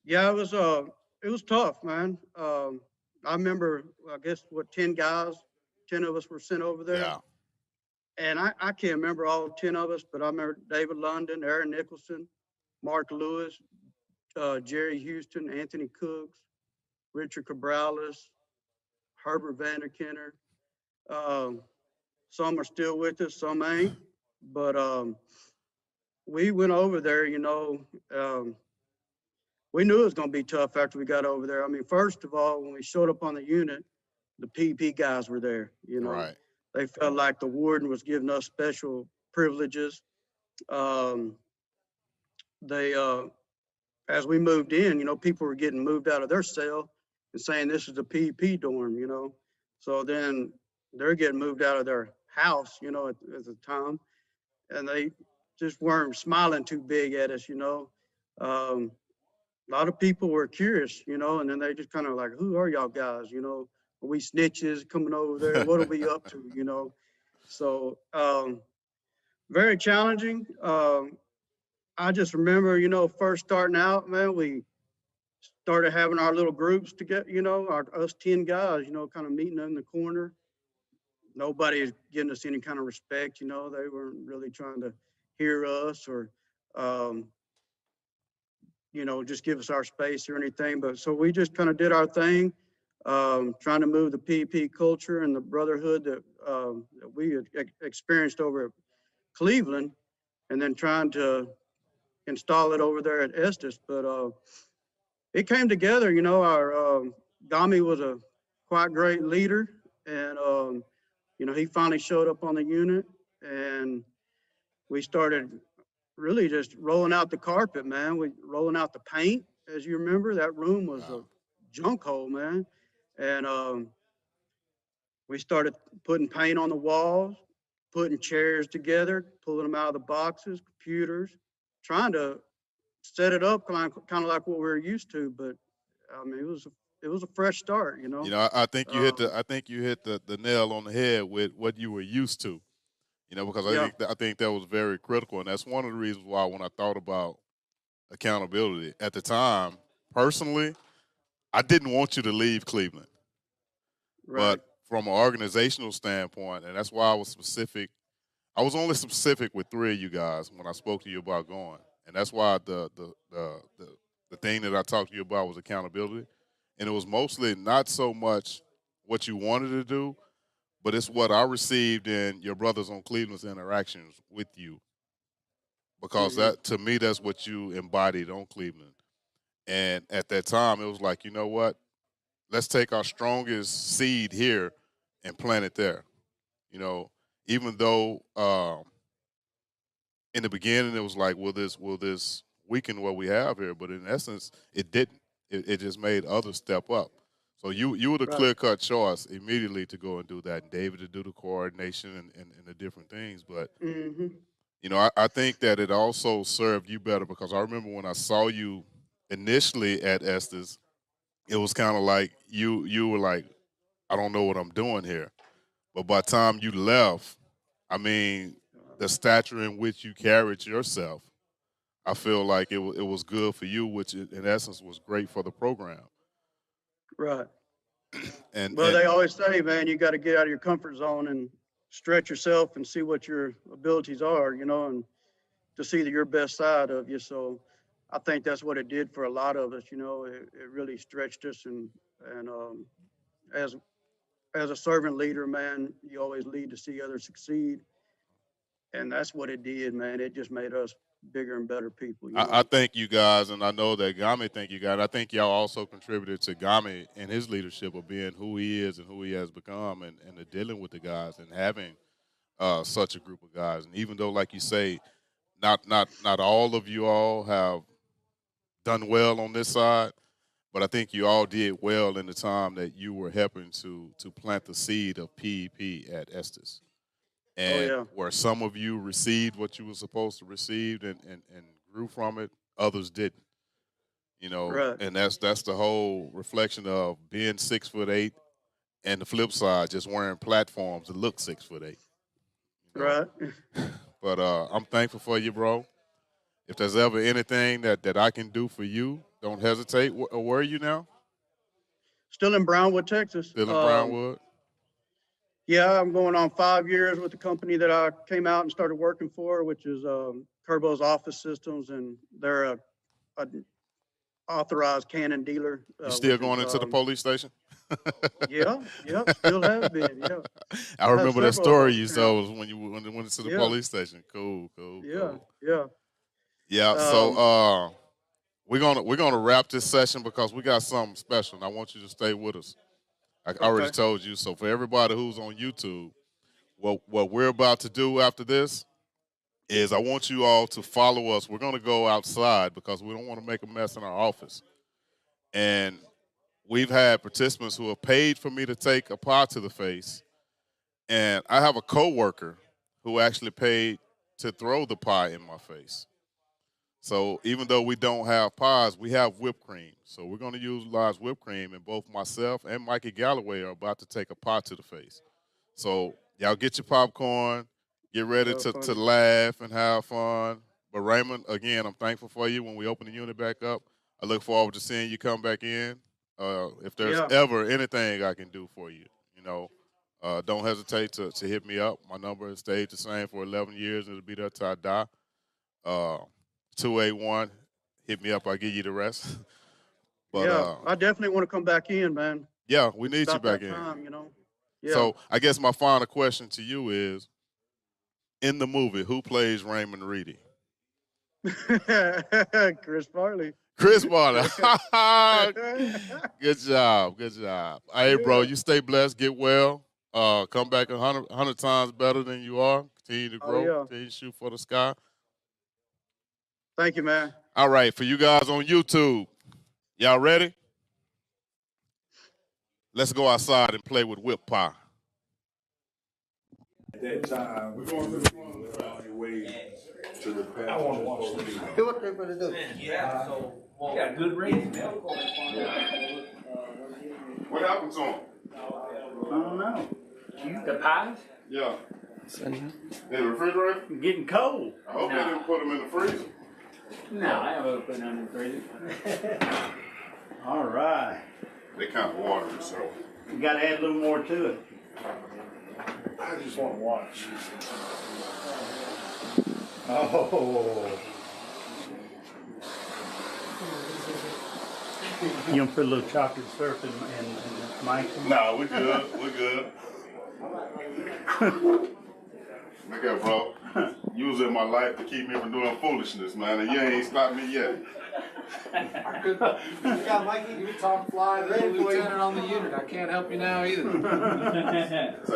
yeah, it was tough, man. I remember, I guess, 10 guys, 10 of us were sent over there. Yeah. And I can't remember all 10 of us, but I remember David London, Aaron Nicholson, Mark Lewis, Jerry Houston, Anthony Cooks, Richard Cabrales, Herbert Vanderkenner. Some are still with us, some ain't. But we went over there, we knew it was going to be tough after we got over there. I mean, first of all, when we showed up on the unit, the PP guys were there, Right. They felt like the warden was giving us special privileges. They, as we moved in, people were getting moved out of their cell and saying this is the PP dorm, So then they're getting moved out of their house, at the time, and they just weren't smiling too big at us, a lot of people were curious, and then they just kind of like, who are y'all guys? Are we snitches coming over there? What are we up to? So very challenging. I just remember, first starting out, man, we started having our little groups to get, us 10 guys, kind of meeting in the corner. Nobody is giving us any kind of respect, they weren't really trying to hear us or, um, just give us our space or anything. But so we just kind of did our thing, trying to move the PvP culture and the brotherhood that we had experienced over at Cleveland, and then trying to install it over there at Estes. But it came together, our Gami was a quite great leader, and he finally showed up on the unit, and we started really just rolling out the carpet, man. We rolling out the paint. As you remember, that room was a junk hole, man. And we started putting paint on the walls, putting chairs together, pulling them out of the boxes, computers, trying to set it up kind of like what we were used to. But I mean, it was a fresh start, I think you hit the nail on the head with what you were used to. Because I think that was very critical, and that's one of the reasons why when I thought about accountability at the time, personally, I didn't want you to leave Cleveland. Right. But from an organizational standpoint, and that's why I was specific. I was only specific with 3 of you guys when I spoke to you about going, and that's why the thing that I talked to you about was accountability, and it was mostly not so much what you wanted to do, but it's what I received in your Brothers on Cleveland's interactions with you, because that to me that's what you embodied on Cleveland, and at that time it was like, you know what, let's take our strongest seed here and plant it there. Even though in the beginning it was like, will this weaken what we have here? But in essence, it didn't. It just made others step up. So you were the clear cut choice immediately to go and do that, and David to do the coordination and the different things. But I think that it also served you better, because I remember when I saw you initially at Estes, it was kind of like you were like, I don't know what I'm doing here. But by the time you left, I mean, the stature in which you carried yourself, I feel like it was good for you, which in essence was great for the program. Right. And Well, they always say, man, you got to get out of your comfort zone and stretch yourself and see what your abilities are, and to see your best side of you. So I think that's what it did for a lot of us. It really stretched us, and as a servant leader, man, you always lead to see others succeed, and that's what it did, man. It just made us bigger and better people. I thank you guys, and I know that Gami thank you guys. I think y'all also contributed to Gami and his leadership of being who he is and who he has become, and the dealing with the guys and having such a group of guys. And even though, like you say, not all of you all have done well on this side, but I think you all did well in the time that you were helping to plant the seed of PEP at Estes. And where some of you received what you were supposed to receive and grew from it, others didn't. And that's the whole reflection of being 6'8", and the flip side, just wearing platforms that look 6'8". Right. But I'm thankful for you, bro. If there's ever anything that I can do for you, don't hesitate. Where are you now? Still in Brownwood, Texas. Still in Brownwood? Yeah, I'm going on 5 years with the company that I came out and started working for, which is Kerbo's Office Systems, and they're a authorized Canon dealer. You still going into the police station? Yeah, still have been. Yeah. I remember that story you told when you went into the police station. Cool. Yeah. So we're gonna wrap this session because we got something special, and I want you to stay with us. I already told you. So for everybody who's on YouTube, what we're about to do after this is I want you all to follow us. We're gonna go outside because we don't want to make a mess in our office. And we've had participants who have paid for me to take a pie to the face, and I have a coworker who actually paid to throw the pie in my face. So even though we don't have pies, we have whipped cream. So we're going to utilize whipped cream, and both myself and Mikey Galloway are about to take a pie to the face. So y'all get your popcorn, get ready to laugh and have fun. But Raymond, again, I'm thankful for you when we open the unit back up. I look forward to seeing you come back in. If there's ever anything I can do for you, don't hesitate to hit me up. My number has stayed the same for 11 years, and it'll be there till I die. 281, hit me up. I'll give you the rest. But I definitely want to come back in, man. yeah, we need you About back that in. time, Yeah. So I guess my final question to you is, in the movie, who plays Raymond Reedy? Chris Farley. Chris Farley. Good job. Good job. Hey, bro, you stay blessed. Get well. Come back 100 times better than you are. Continue to grow. Continue to shoot for the sky. Thank you, man. All right, for you guys on YouTube, y'all ready? Let's go outside and play with whip pie. At that time, we're going to the front on your way to the past. I want to watch the video. Do what they're going to do. Yeah, so we got good ratings, man. What happened to him? I don't know. The pies? Yeah. In the refrigerator? Getting cold. I hope they didn't put them in the freezer. No, I haven't put them in the freezer. All right. They kind of watery, so. You got to add a little more to it. I just want to watch. Oh. You gonna put a little chocolate syrup in Mike? No, we're good. We're good. Look at, bro. You was in my life to keep me from doing foolishness, man, and you ain't stopped me yet. Yeah, Mikey, you talk fly to the lieutenant on the unit. I can't help you now either.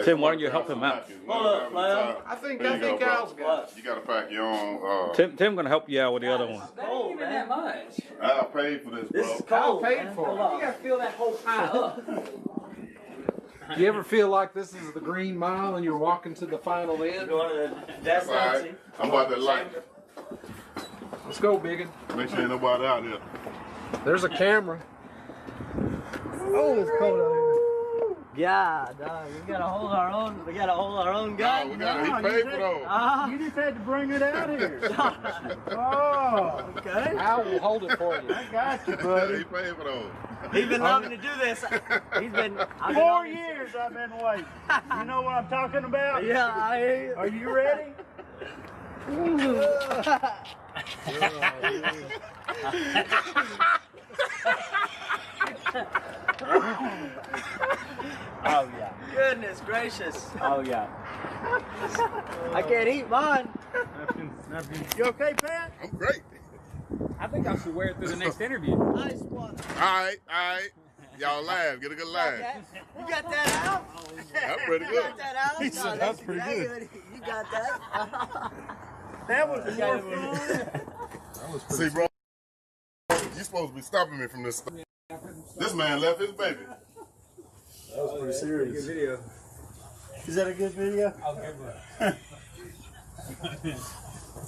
Tim, why don't you help him out? Hold up, man. I think Al's got it. You got to pack your own. Tim gonna help you out with the other one. Cold, man. That much. I paid for this, bro. This is cold. I paid for it. You gotta fill that whole pie up. Do you ever feel like this is the Green Mile and you're walking to the final end? That's all right. I'm about that light. Let's go, biggin. Make sure ain't nobody out here. There's a camera. Oh, it's cold out here. Yeah, dog, we gotta hold our own. We gotta hold our own gun. No, he paid for those. You just had to bring it out here. Oh, okay. Al will hold it for you. I got you, buddy. He paid for those. He's been loving to do this. He's been 4 years I've been waiting. You know what I'm talking about? Yeah, I hear you. Are you ready? Oh yeah. Goodness gracious. Oh yeah. I can't eat mine. You okay, Pat? I'm great. I think I should wear it through the next interview. Nice one. All right. Y'all laugh. Get a good laugh. You got that out? That's pretty good. You got that out? He said that's pretty good. You got that? That was more fun. See, bro, you supposed to be stopping me from this. This man left his baby. That was pretty serious. Good video. Is that a good video? I'll give it.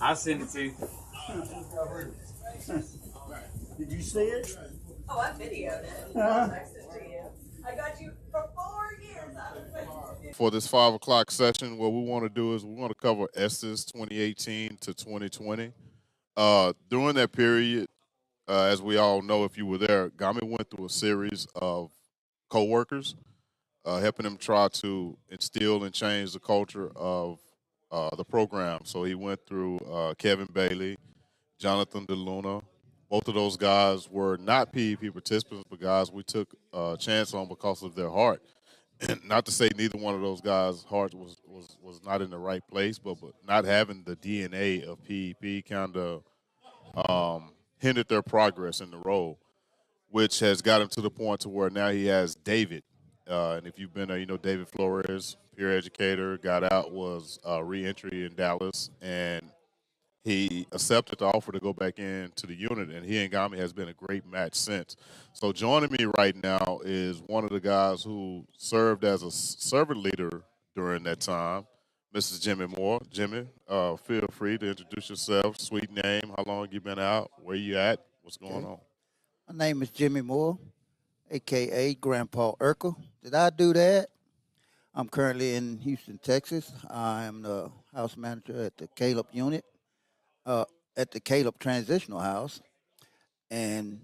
I'll send it to you. Did you see it? Oh, I videoed it. Uh-huh. Next to you. I got you for 4 years. For this 5 o'clock session, what we want to do is we want to cover Estes 2018 to 2020. During that period, as we all know, if you were there, Gami went through a series of co-workers, helping him try to instill and change the culture of the program. So he went through Kevin Bailey, Jonathan DeLuna. Both of those guys were not PEP participants, but guys we took a chance on because of their heart. And not to say neither one of those guys' heart was not in the right place, but not having the DNA of PEP kind of hindered their progress in the role, which has got him to the point to where now he has David. And if you've been there, you know David Flores, peer educator, got out, was re-entry in Dallas, and he accepted the offer to go back into the unit, and he and Gami has been a great match since. So joining me right now is one of the guys who served as a servant leader during that time, Mrs. Jimmy Moore. Jimmy, feel free to introduce yourself. Sweet name. How long you been out? Where you at? What's going on? My name is Jimmy Moore, aka Grandpa Urkel. Did I do that? I'm currently in Houston, Texas. I am the house manager at the Caleb unit, uh, at the Caleb Transitional House, and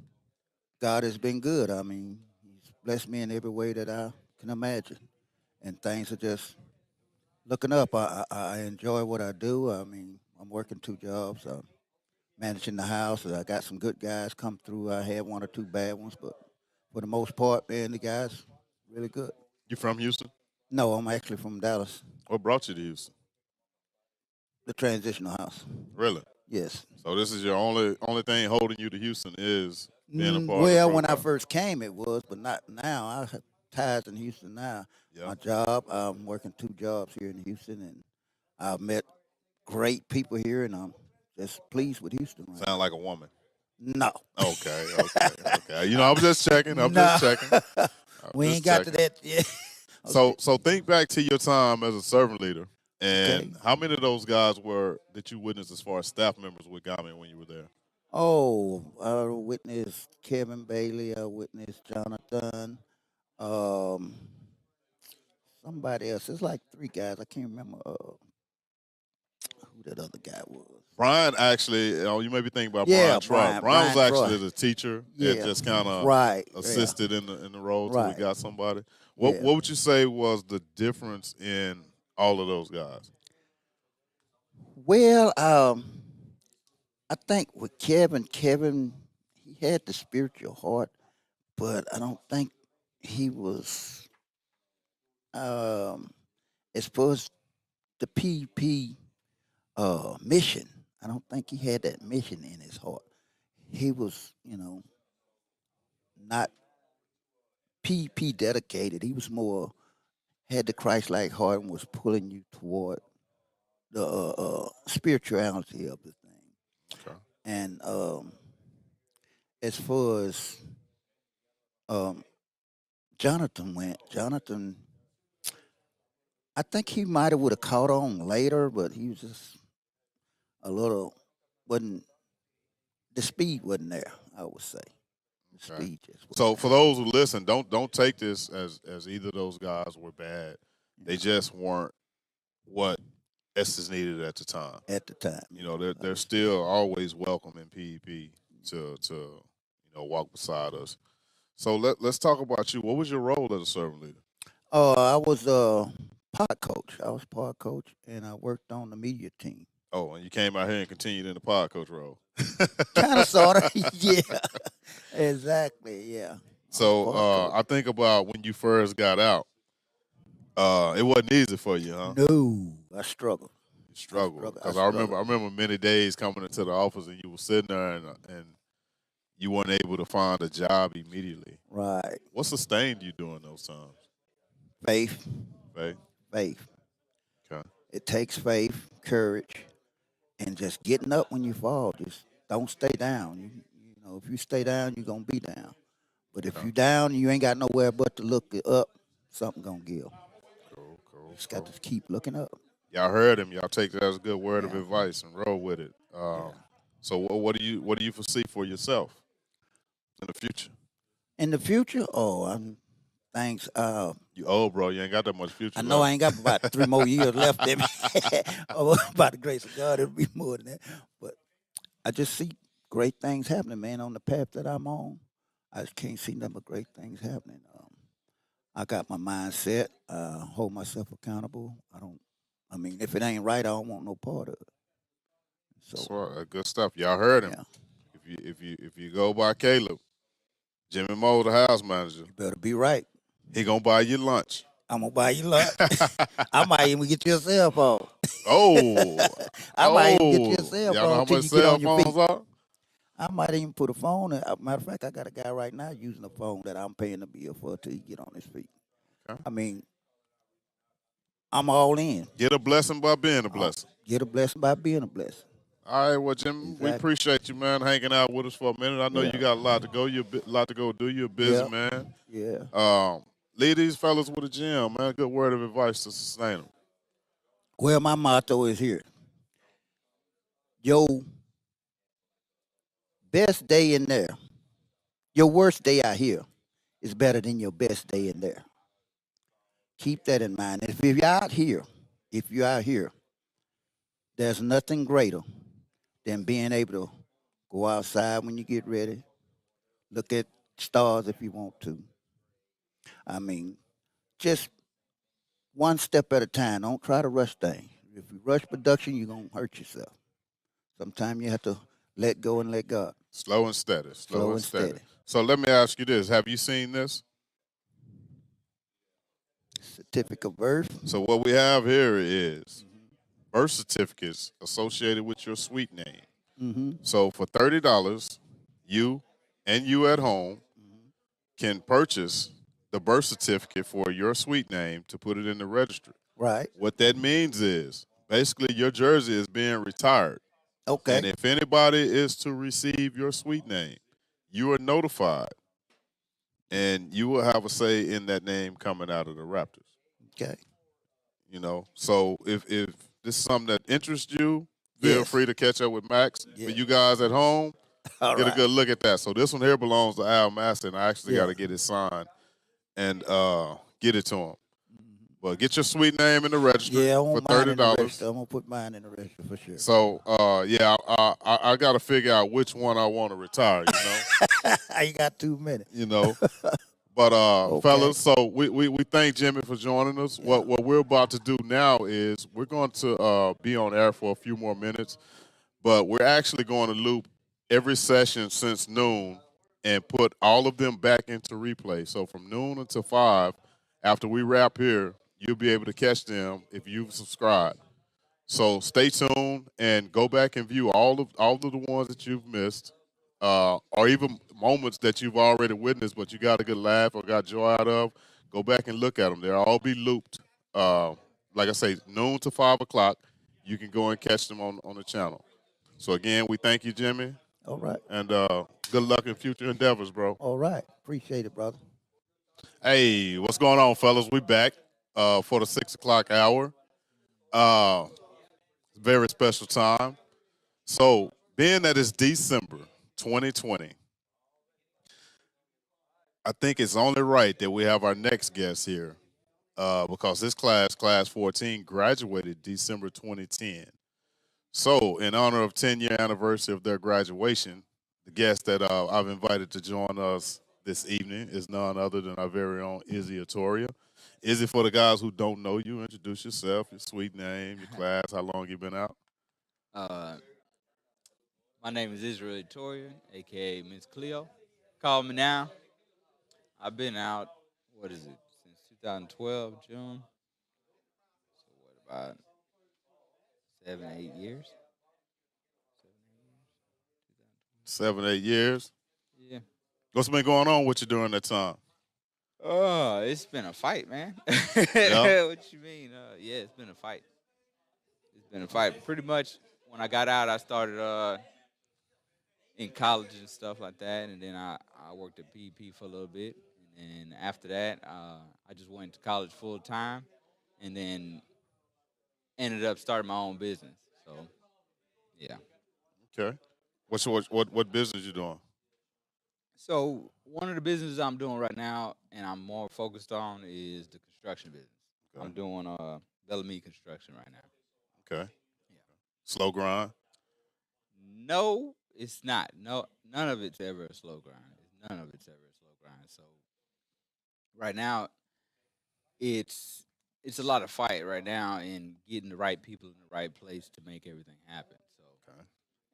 God has been good. I mean, He's blessed me in every way that I can imagine, and things are just looking up. I enjoy what I do. I mean, I'm working 2 jobs. I'm managing the house. I got some good guys come through. I had 1 or 2 bad ones, but for the most part, man, the guys really good. You from Houston? No, I'm actually from Dallas, What brought you to Houston? the transitional house. Really? Yes. So this is your only thing holding you to Houston is being a part of the Well, when I program. first came, it was, but not now. I have ties in Houston now. Yeah. My job, I'm working 2 jobs here in Houston, and I've met great people here, and I'm just pleased with Houston. Right Sound like a woman. No. Okay. You know, I'm just checking. I'm No. just checking. We Just ain't got to checking. that yet. So think back to your time as a servant leader, and Okay. how many of those guys that you witnessed as far as staff members with Gami when you were there? Oh, I witnessed Kevin Bailey. I witnessed Jonathan. Um, somebody else. It's like 3 guys. I can't remember who that other guy was. Brian actually, you may be thinking about Yeah, Brian Troy. Brian was Brian actually Troy. the teacher Yeah, that just kind of right, yeah. assisted in the role till we Right. got somebody. What Yeah. what would you say was the difference in all of those guys? Well, I think with Kevin, he had the spiritual heart, but I don't think he was um, as far as the PP mission. I don't think he had that mission in his heart. He was, not PP dedicated. He was more had the Christ-like heart and was pulling you toward the spirituality of the thing. Okay. And as far as um, Jonathan went, I think he might have would have caught on later, but he was just a little wasn't the speed wasn't there. I would say the Okay. speed just wasn't So for those who listen, don't take this as either of those guys were bad. They just weren't what Estes needed at the time. at the time. You know, they're still always welcome in PEP to walk beside us. So let's talk about you. What was your role as a servant leader? I was pod coach. I was pod coach, and I worked on the media team. Oh, and you came out here and continued in the pod coach role. Kind of, sort of, yeah. Exactly, yeah. So I think about when you first got out. It wasn't easy for you, huh? No, I struggled. You struggled because I struggled. remember many days coming into the office and you were sitting there and you weren't able to find a job immediately. Right. What sustained you during those times? Faith. Faith. Okay. It takes faith, courage, and just getting up when you fall. Just don't stay down. You know, if you stay down, you're gonna be down. But if you down, you ain't got nowhere but to look up. Something gonna give. Cool. Just got to keep looking up. Y'all heard him. Y'all take that as a good word of advice and roll with it. So what do you foresee for yourself in the future? In the future, thanks. You old, bro. You ain't got that much future. I know left. I ain't got about 3 more years left in me. By the grace of God, it'll be more than that. But I just see great things happening, man, on the path that I'm on. I just can't see nothing but great things happening. I got my mindset. Hold myself accountable. If it ain't right, I don't want no part of it. So good stuff. Y'all heard him. If you go by Caleb, Jimmy Moore, the house manager, You better be right. he gonna buy you lunch. I'm gonna buy you lunch. I might even get you a cell phone. Oh, I might even get you a cell y'all know phone how till much you get cell on your phones feet. are? I might even put a phone in. Matter of fact, I got a guy right now using a phone that I'm paying the bill for till he get on his feet. Okay. I'm all in. Get a blessing by being a blessing. Get a blessing by being a blessing. All right, well, Jim, we appreciate you, man, hanging out with us for a minute. I know you got a lot to go. You're a lot to go do. You're busy, man. Yeah. Lead these fellas with a gym, man. Good word of advice to sustain them. Well, my motto is here. Your best day in there, your worst day out here is better than your best day in there. Keep that in mind. If you're out here, there's nothing greater than being able to go outside when you get ready, look at stars if you want to. I mean, just one step at a time. Don't try to rush things. If you rush production, you're going to hurt yourself. Sometimes you have to let go and let God. Slow and steady. Slow and steady. So let me ask you this. Have you seen this? Certificate of birth. So what we have here is birth certificates associated with your suite name. Mm-hmm. So for $30, you and you at home can purchase the birth certificate for your suite name to put it in the registry. Right. What that means is basically your jersey is being retired. Okay. And if anybody is to receive your suite name, you are notified. And you will have a say in that name coming out of the Raptors. Okay. You know, so if this is something that interests you, feel free to catch up with Max. For you guys at home, All get right. a good look at that. So this one here belongs to Al Master, and I actually Yeah. got to get it signed and get it to him. But get your suite name in the registry Yeah, I for want mine in the $30. register. I'm gonna put mine in the register for sure. So yeah, I got to figure out which one I want to retire. You know, You got too many. you know. But fellas, so we thank Jimmy for joining us. What we're about to do now is we're going to be on air for a few more minutes, but we're actually going to loop every session since noon and put all of them back into replay. So from noon until 5, after we wrap here, you'll be able to catch them if you've subscribed. So stay tuned and go back and view all of the ones that you've missed, or even moments that you've already witnessed, but you got a good laugh or got joy out of. Go back and look at them. They'll all be looped. Like I say, noon to 5 o'clock. You can go and catch them on the channel. So again, we thank you, Jimmy. All right. And good luck in future endeavors, bro. All right. Appreciate it, brother. Hey, what's going on, fellas? We back for the 6 o'clock hour. Very special time. So, being that it's December 2020, I think it's only right that we have our next guest here because this class 14, graduated December 2010. So, in honor of 10-year anniversary of their graduation, the guest that I've invited to join us this evening is none other than our very own Izzy Etoria. Izzy, for the guys who don't know you, introduce yourself, your sweet name, your class, how long you been out. My name is Israel Etoria, aka Miss Cleo. Call me now. I've been out, what is it, since 2012, June. So what, about 7, 8 years? 7, 8 years. Yeah. What's been going on with you during that time? It's been a fight, man. Yeah? What you mean? Yeah, it's been a fight. It's been a fight. Pretty much when I got out, I started in college and stuff like that, and then I worked at PEP for a little bit, and then after that, I just went to college full time, and then ended up starting my own business. So, yeah. Okay. What business you doing? So one of the businesses I'm doing right now, and I'm more focused on, is the construction business. Okay. I'm doing Bellamy construction right now. Okay. Slow grind. No, it's not. No, none of it's ever a slow grind. None of it's ever a slow grind. So right now, it's a lot of fight right now in getting the right people in the right place to make everything happen. So,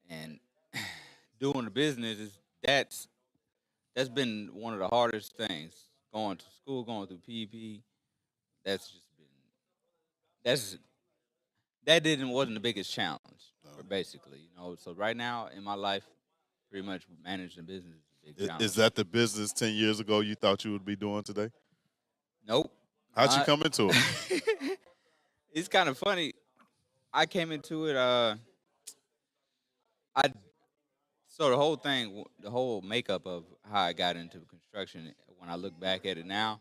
and doing the business that's been one of the hardest things. Going to school, going through PEP, wasn't the biggest challenge, basically. So right now in my life, pretty much managing business is a big challenge. Is that the business 10 years ago you thought you would be doing today? Nope. How'd you come into it? It's kind of funny. I came into it. So the whole thing, the whole makeup of how I got into construction, when I look back at it now,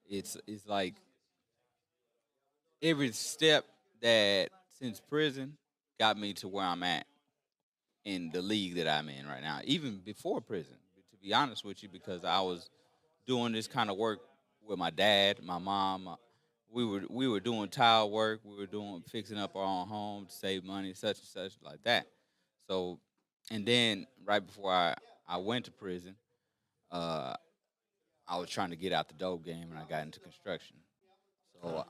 it's like every step that since prison got me to where I'm at in the league that I'm in right now, even before prison, to be honest with you, because I was doing this kind of work with my dad, my mom. We were doing tile work. We were doing fixing up our own home to save money, such and such like that. So, and then right before I went to prison, uh, I was trying to get out the dope game, and I got into construction. So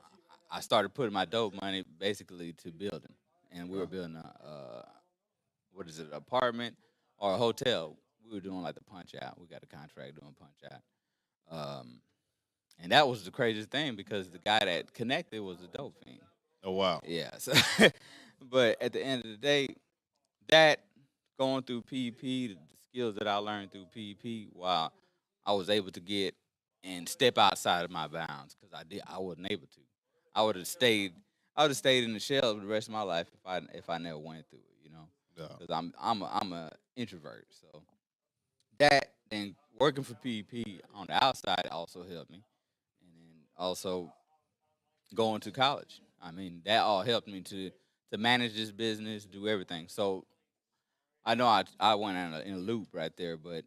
I started putting my dope money basically to building, and we were building a what is it, apartment or a hotel. We were doing like the punch out. We got a contract doing punch out. And that was the craziest thing because the guy that connected was a dope fiend. Oh wow. Yeah. So, but at the end of the day, that going through PEP, the skills that I learned through PEP, while I was able to get and step outside of my bounds because I wasn't able to. I would have stayed. I would have stayed in the shell the rest of my life if I never went through it. You know, Yeah. because I'm a introvert. So that and working for PEP on the outside also helped me, and then also going to college. I mean, that all helped me to manage this business, do everything. So I know I went in a loop right there, but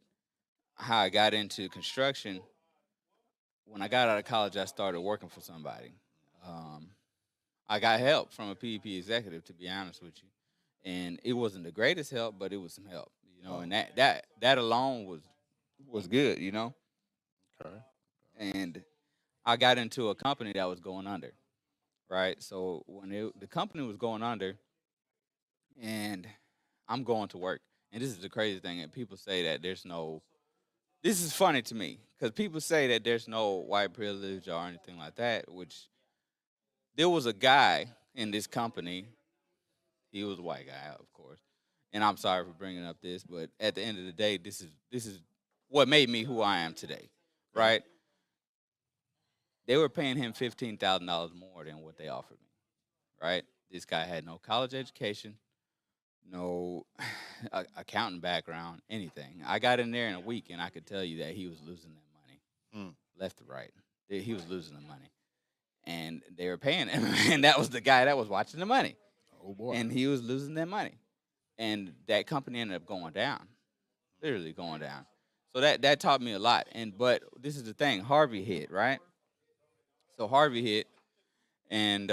how I got into construction, when I got out of college, I started working for somebody. Um, I got help from a PEP executive, to be honest with you, and it wasn't the greatest help, but it was some help, you know. And that alone was good, you know. Okay. And I got into a company that was going under, right? So when the company was going under, and I'm going to work, and this is the crazy thing, and people say that there's no. This is funny to me because people say that there's no white privilege or anything like that, which there was a guy in this company. He was a white guy, of course. And I'm sorry for bringing up this, but at the end of the day, this is what made me who I am today, right? They were paying him $15,000 more than what they offered me, right? This guy had no college education, no accounting background, anything. I got in there in a week, and I could tell you that he was losing that money, left to right. He was losing the money, and they were paying him, and that was the guy that was watching the money. Oh boy. And he was losing that money, and that company ended up going down, literally going down. So that taught me a lot. But this is the thing: Harvey hit, right? So Harvey hit, and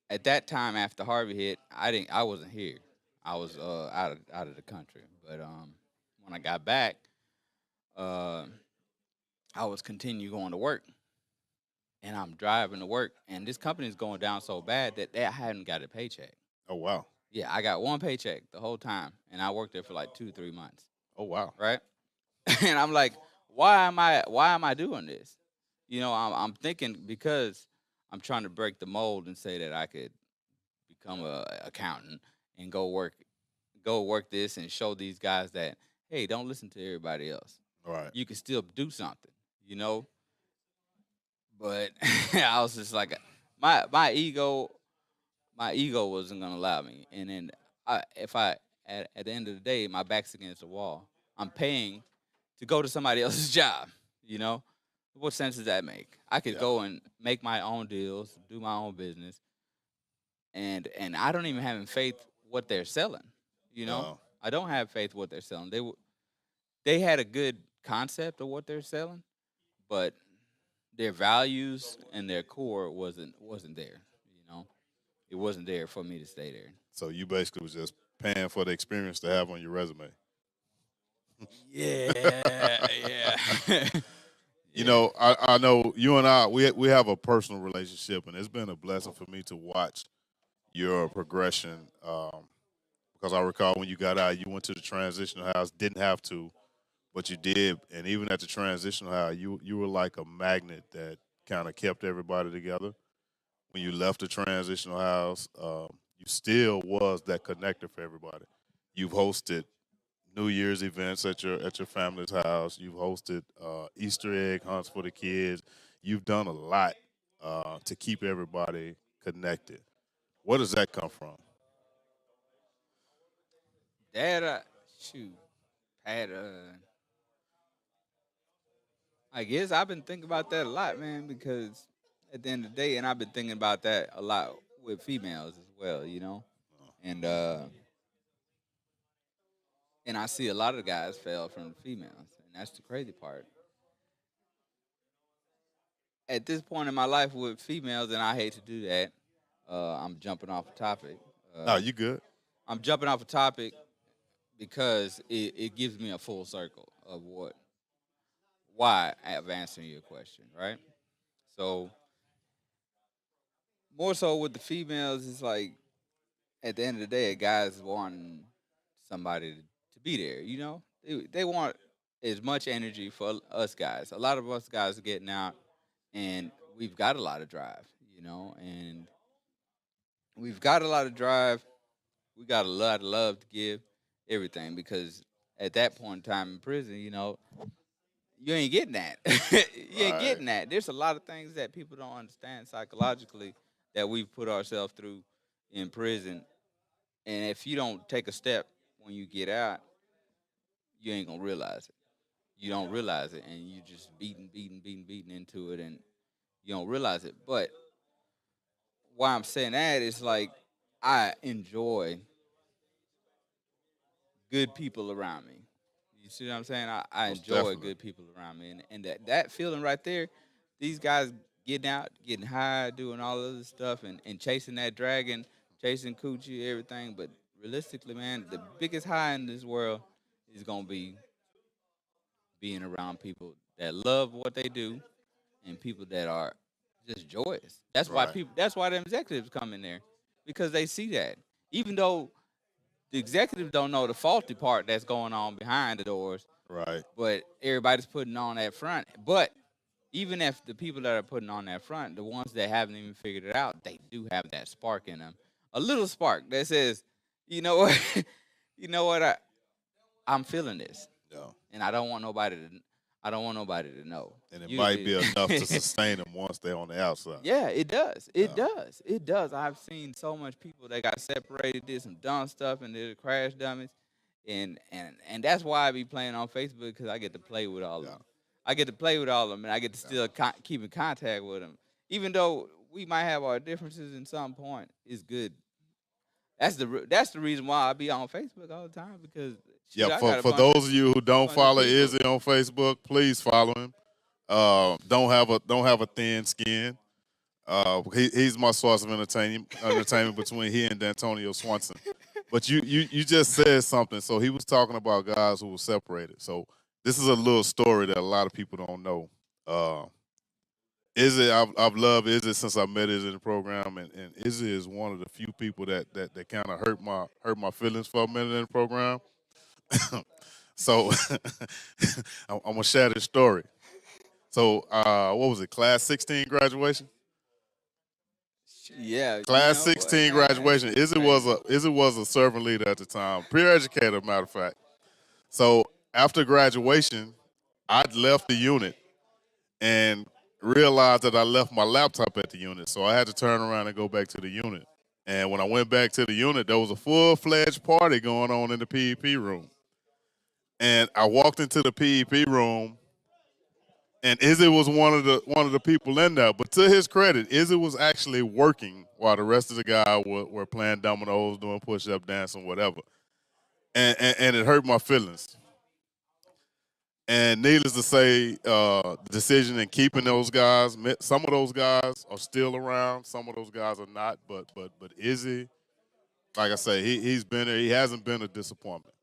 at that time after Harvey hit, I wasn't here. I was out of the country. But when I got back, uh, I was continue going to work, and I'm driving to work, and this company's going down so bad that I hadn't got a paycheck. Oh wow. Yeah, I got one paycheck the whole time, and I worked there for like 2-3 months. Oh wow. Right? And I'm like, why am I doing this? You know, I'm thinking because I'm trying to break the mold and say that I could become a accountant and go work this and show these guys that, hey, don't listen to everybody else. All right. You can still do something, you know. But I was just like, my ego wasn't gonna allow me. And then if I at the end of the day, my back's against the wall. I'm paying to go to somebody else's job. You know, what sense does that make? I could go and make my own deals, do my own business, and I don't even have faith what they're selling. You know, No. I don't have faith what they're selling. They had a good concept of what they're selling, but their values and their core wasn't there. You know, it wasn't there for me to stay there. So you basically was just paying for the experience to have on your resume. Yeah, yeah. You know, I know you and I we have a personal relationship, and it's been a blessing for me to watch your progression. Because I recall when you got out, you went to the transitional house, didn't have to, but you did, and even at the transitional house, you were like a magnet that kind of kept everybody together. When you left the transitional house, you still was that connector for everybody. You've hosted New Year's events at your family's house. You've hosted Easter egg hunts for the kids. You've done a lot to keep everybody connected. Where does that come from? That shoot, Pat. I guess I've been thinking about that a lot, man, because at the end of the day, and I've been thinking about that a lot with females as well, and I see a lot of guys fail from the females, and that's the crazy part. At this point in my life with females, and I hate to do that, I'm jumping off a topic. No, you good. I'm jumping off a topic because it gives me a full circle of why I'm answering your question, right? So more so with the females, it's like at the end of the day, a guy's wanting somebody to be there. They want as much energy for us guys. A lot of us guys are getting out, and we've got a lot of drive, and we've got a lot of drive. We got a lot of love to give, everything, because at that point in time in prison, you ain't getting that. You ain't getting that. There's a lot of things that people don't understand psychologically that we've put ourselves through in prison. And if you don't take a step when you get out, you ain't gonna realize it. You don't realize it, and you just beating into it, and you don't realize it. But why I'm saying that is like I enjoy good people around me. You see what I'm saying? I Most enjoy definitely. good people around me, and that feeling right there, these guys getting out, getting high, doing all of this stuff, and chasing that dragon, chasing coochie, everything. But realistically, man, the biggest high in this world is gonna be being around people that love what they do and people that are just joyous. That's why Right. people. That's why the executives come in there because they see that. Even though the executives don't know the faulty part that's going on behind the doors, Right. but everybody's putting on that front. But even if the people that are putting on that front, the ones that haven't even figured it out, they do have that spark in them, a little spark that says, you know what, you know what, I'm feeling this, Yeah. and I don't want nobody to. I don't want nobody to know. And it might be Usually- enough to sustain them once they're on the outside. Yeah, it does. It does. It does. I've seen so much people that got separated, did some dumb stuff, and did crash dummies, and that's why I be playing on Facebook because I get to play with all of them. I get to play with all of them, and I get to still keep in contact with them, even though we might have our differences in some point. It's good. That's the reason why I be on Facebook all the time because shit, Yeah, I for, got a for bunch those of you who don't bunch of follow people. Izzy on Facebook, please follow him. Don't have a thin skin. He's my source of entertainment between he and D'Antonio Swanson. But you just said something. So he was talking about guys who were separated. So this is a little story that a lot of people don't know. Izzy, I've loved Izzy since I met Izzy in the program, and Izzy is one of the few people that kind of hurt my feelings for a minute in the program. So I'm gonna share this story. So what was it? Class 16 graduation. Yeah, Class you know what, 16 man? graduation. Izzy was a servant leader at the time, peer educator, matter of fact. So after graduation, I'd left the unit and realized that I left my laptop at the unit. So I had to turn around and go back to the unit. And when I went back to the unit, there was a full-fledged party going on in the PEP room. And I walked into the PEP room, and Izzy was one of the people in there. But to his credit, Izzy was actually working while the rest of the guys were playing dominoes, doing push-up, dancing, whatever. And it hurt my feelings. And needless to say, the decision in keeping those guys, some of those guys are still around, some of those guys are not. But Izzy, like I say, he's been there. He hasn't been a disappointment.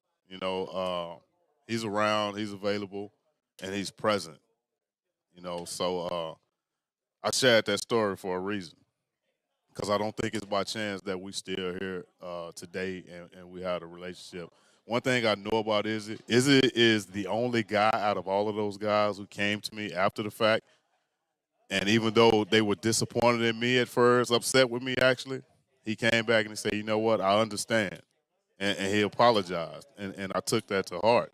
He's around, he's available, and he's present. So I shared that story for a reason because I don't think it's by chance that we still here today and we had a relationship. One thing I know about Izzy is the only guy out of all of those guys who came to me after the fact. And even though they were disappointed in me at first, upset with me actually, he came back and he said, you know what, I understand. And he apologized. And I took that to heart,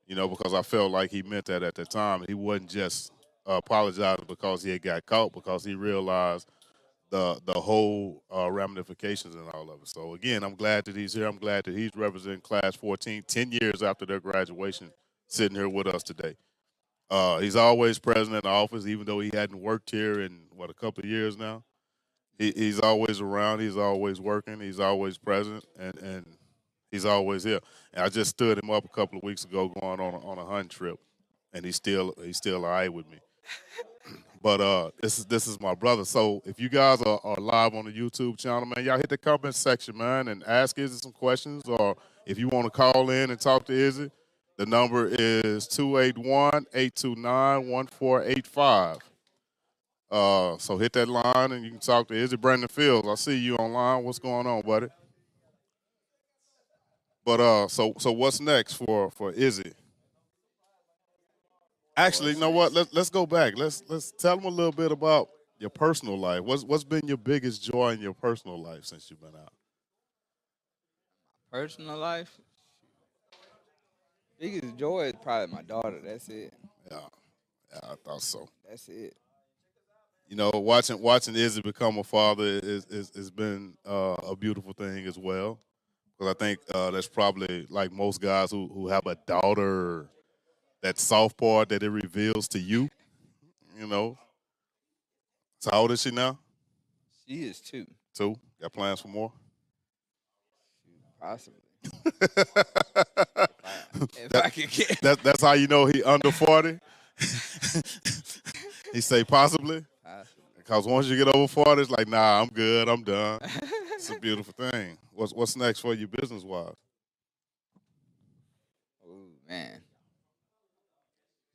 because I felt like he meant that at the time. He wasn't just apologizing because he had got caught, because he realized the whole ramifications and all of it. So again, I'm glad that he's here. I'm glad that he's representing Class 14, 10 years after their graduation, sitting here with us today. He's always present in the office, even though he hadn't worked here in a couple of years now. He's always around. He's always working. He's always present, and he's always here. And I just stood him up a couple of weeks ago, going on a hunt trip, and he's still all right with me. But this is my brother. So if you guys are live on the YouTube channel, man, y'all hit the comment section, man, and ask Izzy some questions. Or if you want to call in and talk to Izzy, the number is 281-829-1485. So hit that line and you can talk to Izzy. Brandon Fields, I see you online. What's going on, buddy? But so what's next for Izzy? Actually, you know what? Let's go back. Let's tell them a little bit about your personal life. What's been your biggest joy in your personal life since you've been out? Personal life, biggest joy is probably my daughter. That's it. Yeah, I thought so. That's it. You know, watching Izzy become a father is been a beautiful thing as well. Because I think that's probably like most guys who have a daughter, that soft part that it reveals to you. You know. So how old is she now? She is 2. 2. Got plans for more? Possibly. if I can get That's how you know he under 40. He say possibly. Because once you get over 40, it's like, nah, I'm good, I'm done. It's a beautiful thing. What's next for you business wise? Oh man,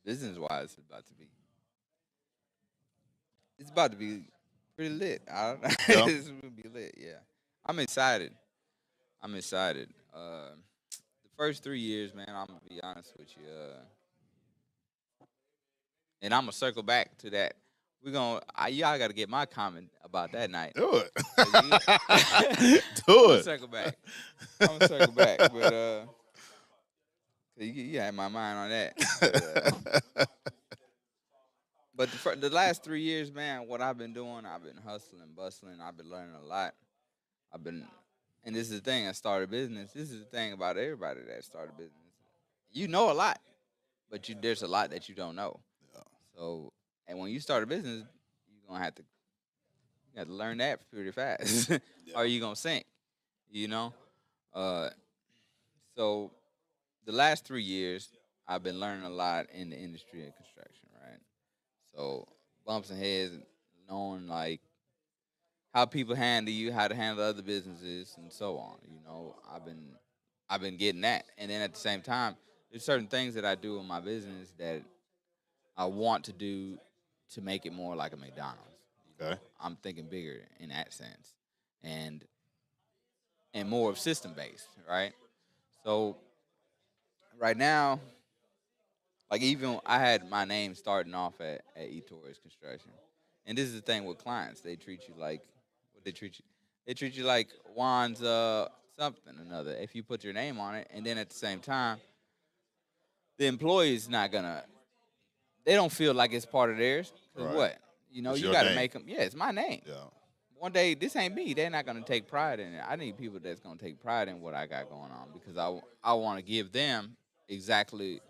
business wise, it's about to be pretty lit. I don't know. Yeah. It's gonna be lit. Yeah, I'm excited. I'm excited. The first 3 years, man, I'm gonna be honest with you. And I'm gonna circle back to that. Y'all got to get my comment about that night. Do it. I'm gonna circle back. But you had my mind on that. But the last 3 years, man, what I've been doing, I've been hustling, bustling. I've been learning a lot. And this is the thing. I started business. This is the thing about everybody that started business. You know a lot, but there's a lot that you don't know. Yeah. So, and when you start a business, you're gonna have to learn that pretty fast, or you're gonna sink. You know. So, the last 3 years, I've been learning a lot in the industry of construction, right? So, bumps and heads, knowing like how people handle you, how to handle other businesses, and so on. You know, I've been getting that, and then at the same time, there's certain things that I do in my business that I want to do to make it more like a McDonald's. Okay. I'm thinking bigger in that sense, and more of system based, right? So right now, like even I had my name starting off at Etoria's Construction, and this is the thing with clients: they treat you like what they treat you. They treat you like Juan's something or another. If you put your name on it, and then at the same time, the employee is not gonna. They don't feel like it's part of theirs. 'Cause Right. what? You know, It's you your got to name. make them. Yeah, it's my name. Yeah. One day, this ain't me. They're not gonna take pride in it. I need people that's gonna take pride in what I got going on because I want to give them exactly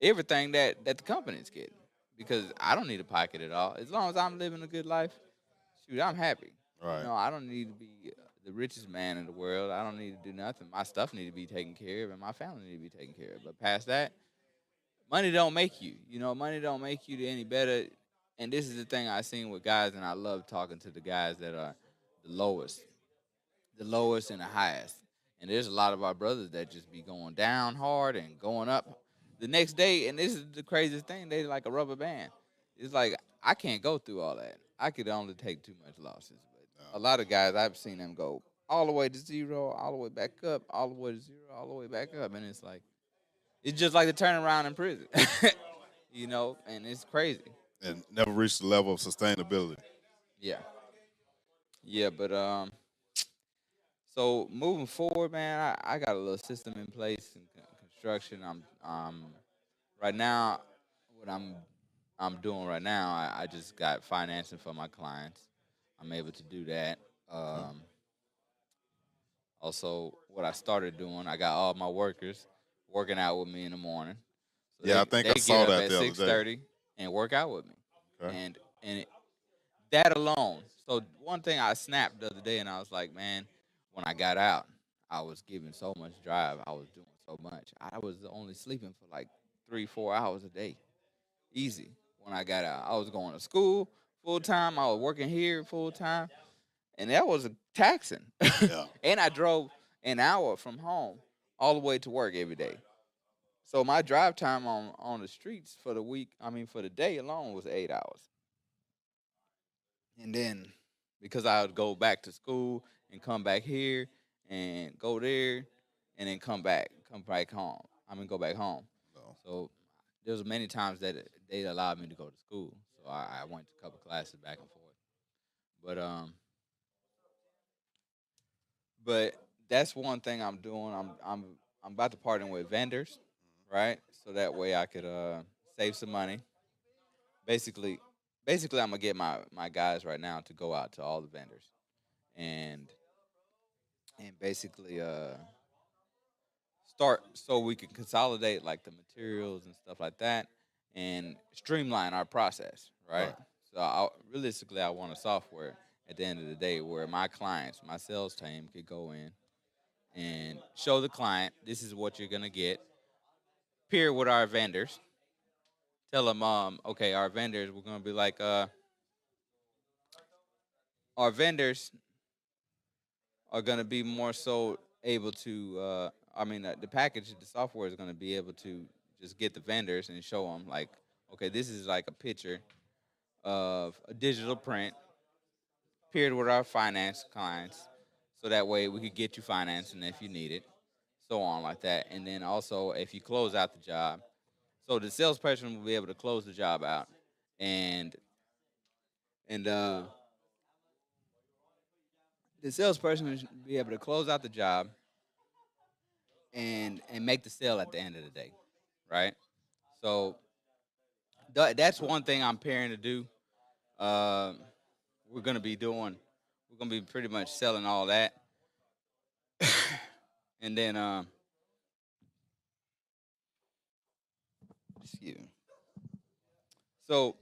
everything that the company's getting because I don't need a pocket at all. As long as I'm living a good life, shoot, I'm happy. Right. You know, I don't need to be the richest man in the world. I don't need to do nothing. My stuff need to be taken care of, and my family need to be taken care of. But past that, money don't make you. You know, money don't make you any better. And this is the thing I seen with guys, and I love talking to the guys that are the lowest and the highest. And there's a lot of our brothers that just be going down hard and going up the next day. And this is the craziest thing. They like a rubber band. It's like, I can't go through all that. I could only take too much losses. But a lot of guys, I've seen them go all the way to zero, all the way back up, all the way to zero, all the way back up. And it's like, it's just like the turnaround in prison, you know, and it's crazy. And never reached the level of sustainability. Yeah. Yeah, but so moving forward, man, I got a little system in place in construction. I'm right now what I'm doing right now. I just got financing for my clients. I'm able to do that. Also, what I started doing, I got all my workers working out with me in the morning. So Yeah, I think I they saw get up that at the other day. 6:30 and work out with me, Okay. and that alone. So one thing I snapped the other day, and I was like, man, when I got out, I was giving so much drive. I was doing so much. I was only sleeping for like 3-4 hours a day, easy. When I got out, I was going to school full time. I was working here full time, and that was taxing. Yeah. And I drove an hour from home all the way to work every day. So my drive time on the streets for the week, I mean for the day alone, was 8 hours. And then because I would go back to school and come back here and go there and then come back home. I mean go back home. So there was many times that they allowed me to go to school. So I went to a couple classes back and forth. But that's one thing I'm doing. I'm about to partner with vendors, right? So that way I could save some money. Basically, I'm gonna get my guys right now to go out to all the vendors and basically start so we can consolidate like the materials and stuff like that and streamline our process, right? So realistically, I want a software at the end of the day where my clients, my sales team, could go in and show the client this is what you're gonna get. Peer with our vendors, tell them, okay, our vendors, we're gonna be like, our vendors are gonna be more so able to, the package, the software is gonna be able to just get the vendors and show them like, okay, this is like a picture of a digital print paired with our finance clients, so that way we could get you financing if you need it, so on like that. And then also if you close out the job, so the salesperson will be able to close the job out, and the salesperson will be able to close out the job and make the sale at the end of the day, right? So that's one thing I'm pairing to do. Um, we're gonna be doing. We're gonna be pretty much selling all that, and then excuse me. So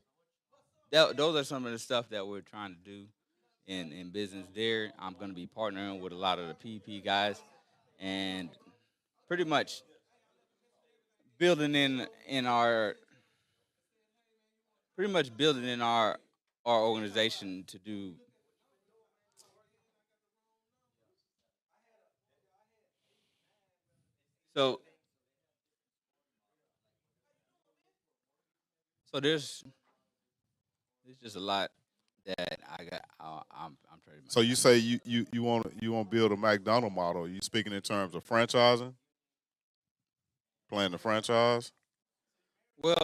those are some of the stuff that we're trying to do in business. There, I'm gonna be partnering with a lot of the PP guys, and pretty much building in our pretty much building in our organization to do. So there's just a lot that I got. I'm trading my So you time. say you want to build a McDonald model. You speaking in terms of franchising, playing the franchise? Well,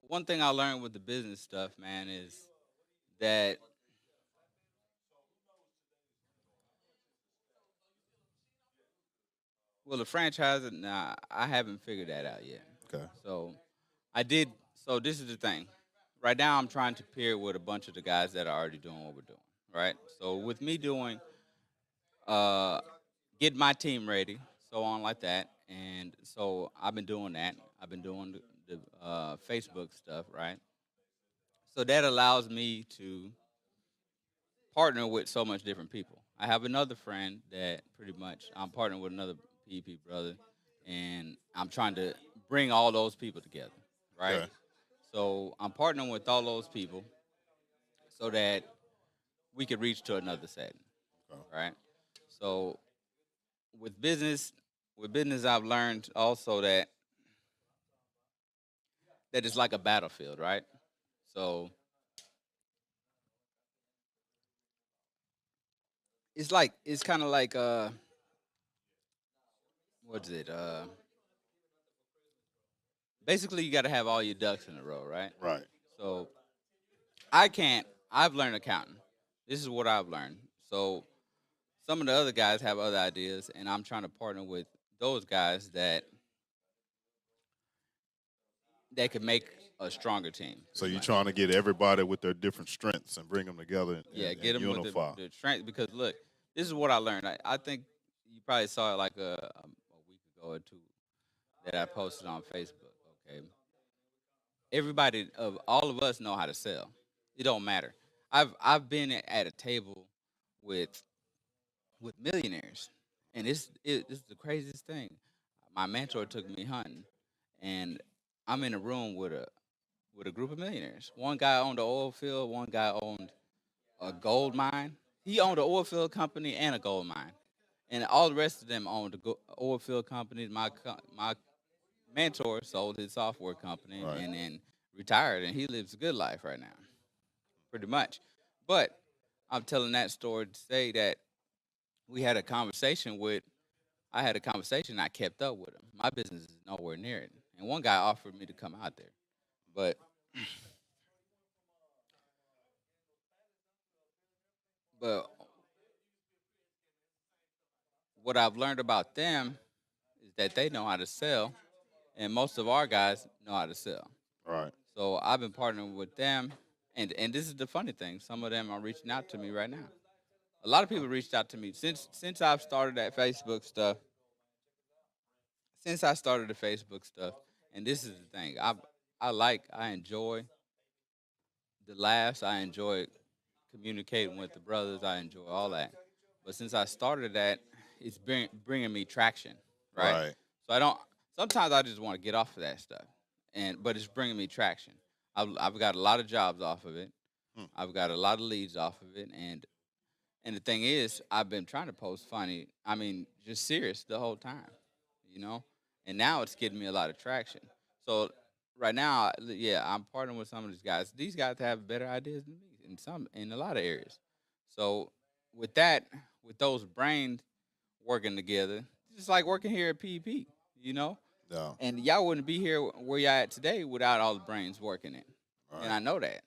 one thing I learned with the business stuff, man, is that the franchise. Nah, I haven't figured that out yet. Okay. So I did. So this is the thing. Right now, I'm trying to pair with a bunch of the guys that are already doing what we're doing. Right. So with me doing, uh, get my team ready, so on like that, and so I've been doing that. I've been doing the Facebook stuff, right? So that allows me to partner with so much different people. I have another friend that pretty much I'm partnering with another PP brother, and I'm trying to bring all those people together, right? Okay. So I'm partnering with all those people so that we could reach to another setting, right? So with business, I've learned also that it's like a battlefield, right? So it's kind of like what's it? Basically you got to have all your ducks in a row, right? Right. So I've learned accounting. This is what I've learned. So some of the other guys have other ideas, and I'm trying to partner with those guys that could make a stronger team. So you're trying to get everybody with their different strengths and bring them together and, Yeah, and get them unify. with the strength. Because look, this is what I learned. I think you probably saw it like a week ago or two that I posted on Facebook. Okay, everybody of all of us know how to sell. It don't matter. I've been at a table with millionaires, and it's the craziest thing. My mentor took me hunting, and I'm in a room with a group of millionaires. One guy owned an oil field. One guy owned a gold mine. He owned an oil field company and a gold mine, and all the rest of them owned oil field companies. My mentor sold his software company and then retired, and he lives a good life right now, pretty much. But I'm telling that story to say that we had a conversation with. I had a conversation. I kept up with him. My business is nowhere near it, and one guy offered me to come out there, but but what I've learned about them is that they know how to sell, and most of our guys know how to sell. Right. So I've been partnering with them, and this is the funny thing. Some of them are reaching out to me right now. A lot of people reached out to me since I've started that Facebook stuff. Since I started the Facebook stuff, and this is the thing, I enjoy the laughs. I enjoy communicating with the brothers. I enjoy all that. But since I started that, it's bringing me traction, right? Right. So I don't. Sometimes I just want to get off of that stuff, but it's bringing me traction. I've got a lot of jobs off of it. I've got a lot of leads off of it, and the thing is, I've been trying to post funny. I mean, just serious the whole time, you know. And now it's getting me a lot of traction. So right now, yeah, I'm partnering with some of these guys. These guys have better ideas than me in a lot of areas. So with that, with those brains working together, just like working here at PEP, you know. Yeah. And y'all wouldn't be here where y'all at today without all the brains working it. And I know that.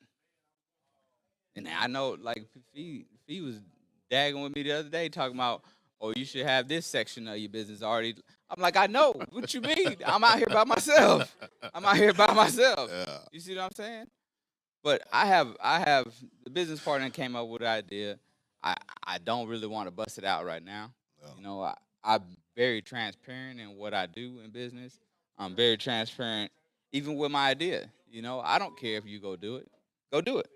And I know, like, Fee was dagging with me the other day talking about, oh, you should have this section of your business already. I'm like, I know. What you mean? I'm out here by myself. I'm out here by myself. Yeah. You see what I'm saying? But I have the business partner came up with an idea. I don't really want to bust it out right now. Yeah. You know, I'm very transparent in what I do in business. I'm very transparent even with my idea. You know, I don't care if you go do it. Go do it.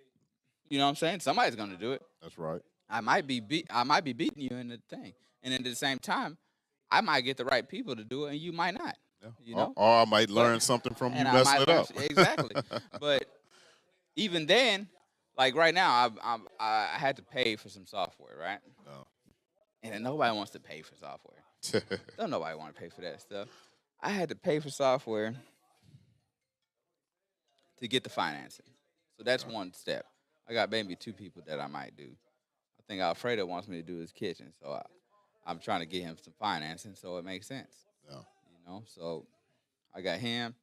You know what I'm saying? Somebody's gonna do it. That's right. I might be beating you in the thing, and at the same time, I might get the right people to do it, and you might not. Yeah. You know, Or I might learn something from you and I messing might it learn up. exactly. But even then, like right now, I had to pay for some software, right? No. And nobody wants to pay for software. Don't nobody want to pay for that stuff. I had to pay for software to get the financing. So that's one step. I got maybe two people that I might do. I think Alfredo wants me to do his kitchen, so I'm trying to get him some financing so it makes sense. Yeah. You know, so I got him.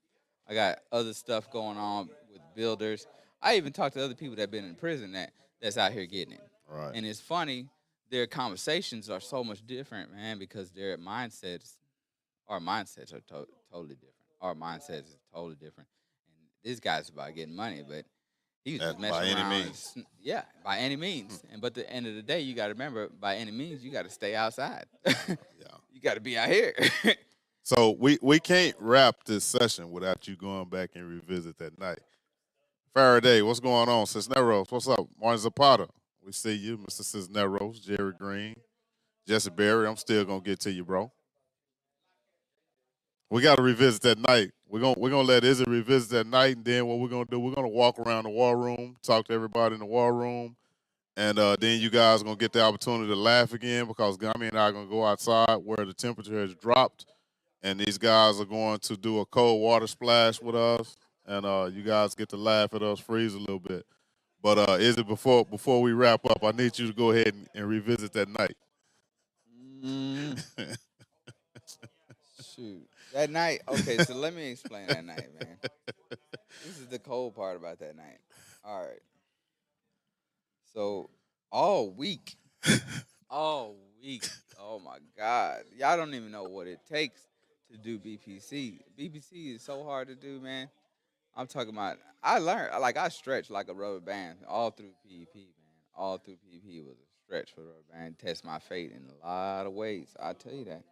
I got other stuff going on with builders. I even talked to other people that been in prison that's out here getting it. Right. And it's funny, their conversations are so much different, man, because our mindsets are totally different. Our mindsets is totally different. And this guy's about getting money, but he was just messing by any around. means. Yeah, by any means. But at the end of the day, you got to remember, by any means, you got to stay outside. You got to be out here. So we can't wrap this session without you going back and revisit that night. Faraday, what's going on? Cisneros, what's up? Martin Zapata, we see you. Mr. Cisneros, Jerry Green, Jesse Berry, I'm still going to get to you, bro. We got to revisit that night. We're gonna let Izzy revisit that night, and then what we're gonna do, we're gonna walk around the war room, talk to everybody in the war room, and then you guys are gonna get the opportunity to laugh again because Gami and I are gonna go outside where the temperature has dropped, and these guys are going to do a cold water splash with us, and you guys get to laugh at us freeze a little bit. But Izzy, before we wrap up, I need you to go ahead and revisit that night. Shoot. That night, okay, so let me explain that night, man. This is the cold part about that night. All right. So, all week, oh my God. Y'all don't even know what it takes to do BPC. BPC is so hard to do, man. I'm talking about, I learned, like, I stretched like a rubber band all through PEP, man. All through PEP was a stretch for a rubber band. Test my fate in a lot of ways. I'll tell you that.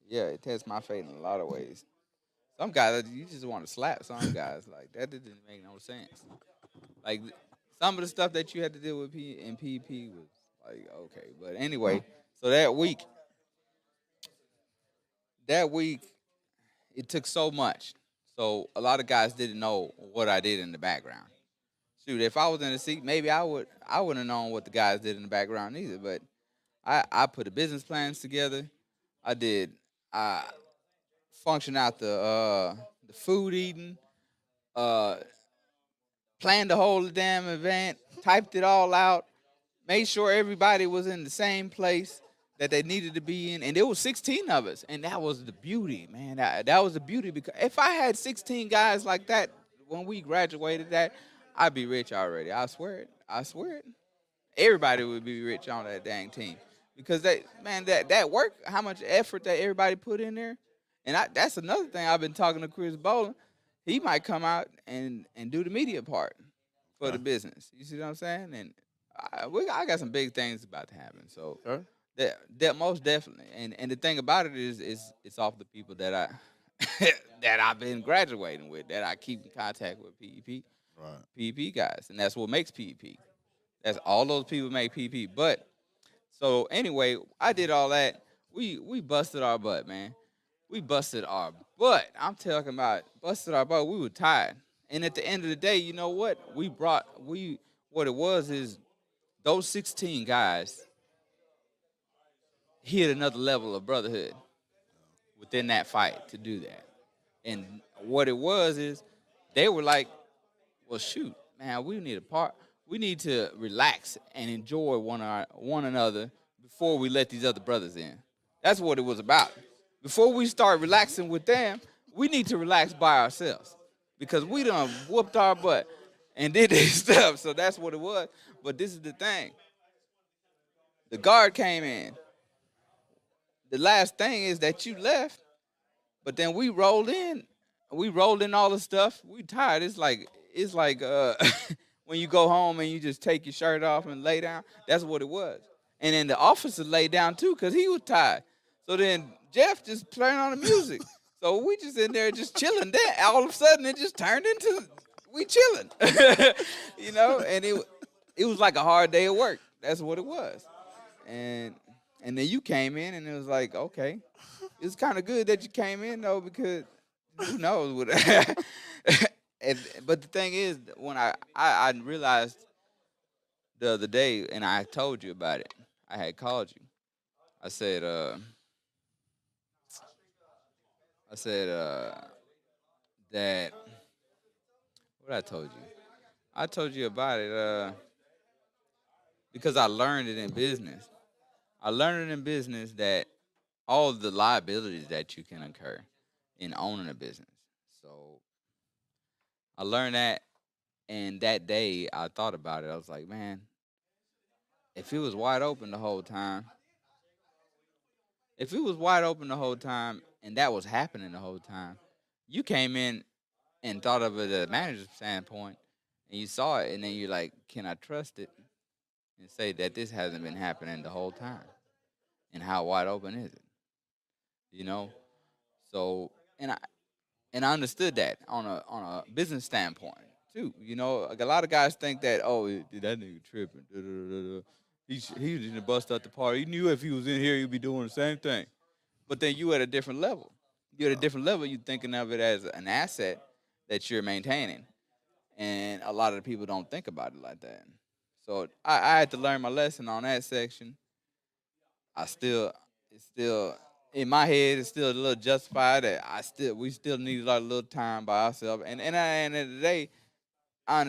Yeah, it tests my fate in a lot of ways. Some guys, you just want to slap some guys. Like, that didn't make no sense. Like, some of the stuff that you had to deal with in PP was like, okay. But anyway, so that week, it took so much. So a lot of guys didn't know what I did in the background. Shoot, if I was in the seat, maybe I wouldn't have known what the guys did in the background either. But I put the business plans together. I functioned out the food eating, uh, planned the whole damn event, typed it all out, made sure everybody was in the same place that they needed to be in. And there was 16 of us. And that was the beauty, man. That was the beauty, because if I had 16 guys like that when we graduated, I'd be rich already. I swear it. I swear it. Everybody would be rich on that dang team. Because that work, how much effort that everybody put in there. And that's another thing I've been talking to Chris Bowling. He might come out and do the media part for the business. You see what I'm saying? And I got some big things about to happen. So that most definitely. And the thing about it is it's off the people that that I've been graduating with, that I keep in contact with, PEP. Right. PEP guys. And that's what makes PEP. That's all those people make PEP. But so anyway, I did all that. We busted our butt, man. We busted our butt. I'm talking about busted our butt. We were tired. And at the end of the day, you know what? What it was is those 16 guys hit another level of brotherhood within that fight to do that. And what it was is they were like, well, shoot, man, we need a part. We need to relax and enjoy one another before we let these other brothers in. That's what it was about. Before we start relaxing with them, we need to relax by ourselves, because we done whooped our butt and did this stuff. So that's what it was. But this is the thing. The guard came in. The last thing is that you left, but then we rolled in. We rolled in all the stuff. We tired. It's like when you go home and you just take your shirt off and lay down. That's what it was. And then the officer laid down too, because he was tired. So then Jeff just turned on the music. So we just in there just chilling. Then all of a sudden it just turned into we chilling. And it was like a hard day of work. That's what it was. And then you came in and it was like, okay. It's kind of good that you came in though, because who knows what but the thing is, when I realized the other day, and I told you about it, I had called you. I said that what I told you. I told you about it because I learned it in business. I learned it in business that all the liabilities that you can incur in owning a business. So I learned that, and that day I thought about it. I was like, man, if it was wide open the whole time, and that was happening the whole time, you came in and thought of it as a manager's standpoint, and you saw it, and then you're like, can I trust it and say that this hasn't been happening the whole time? And how wide open is it? So, and I understood that on a business standpoint too. Like a lot of guys think that, oh, dude, that nigga tripping. Da, da, da, da. He was in the bust out the party. He knew if he was in here, he'd be doing the same thing. But then you at a different level. You're at a different level. You're thinking of it as an asset that you're maintaining, and a lot of the people don't think about it like that. So I had to learn my lesson on that section. It's still in my head. It's still a little justified that we still need a little time by ourselves. And at the end of the day, I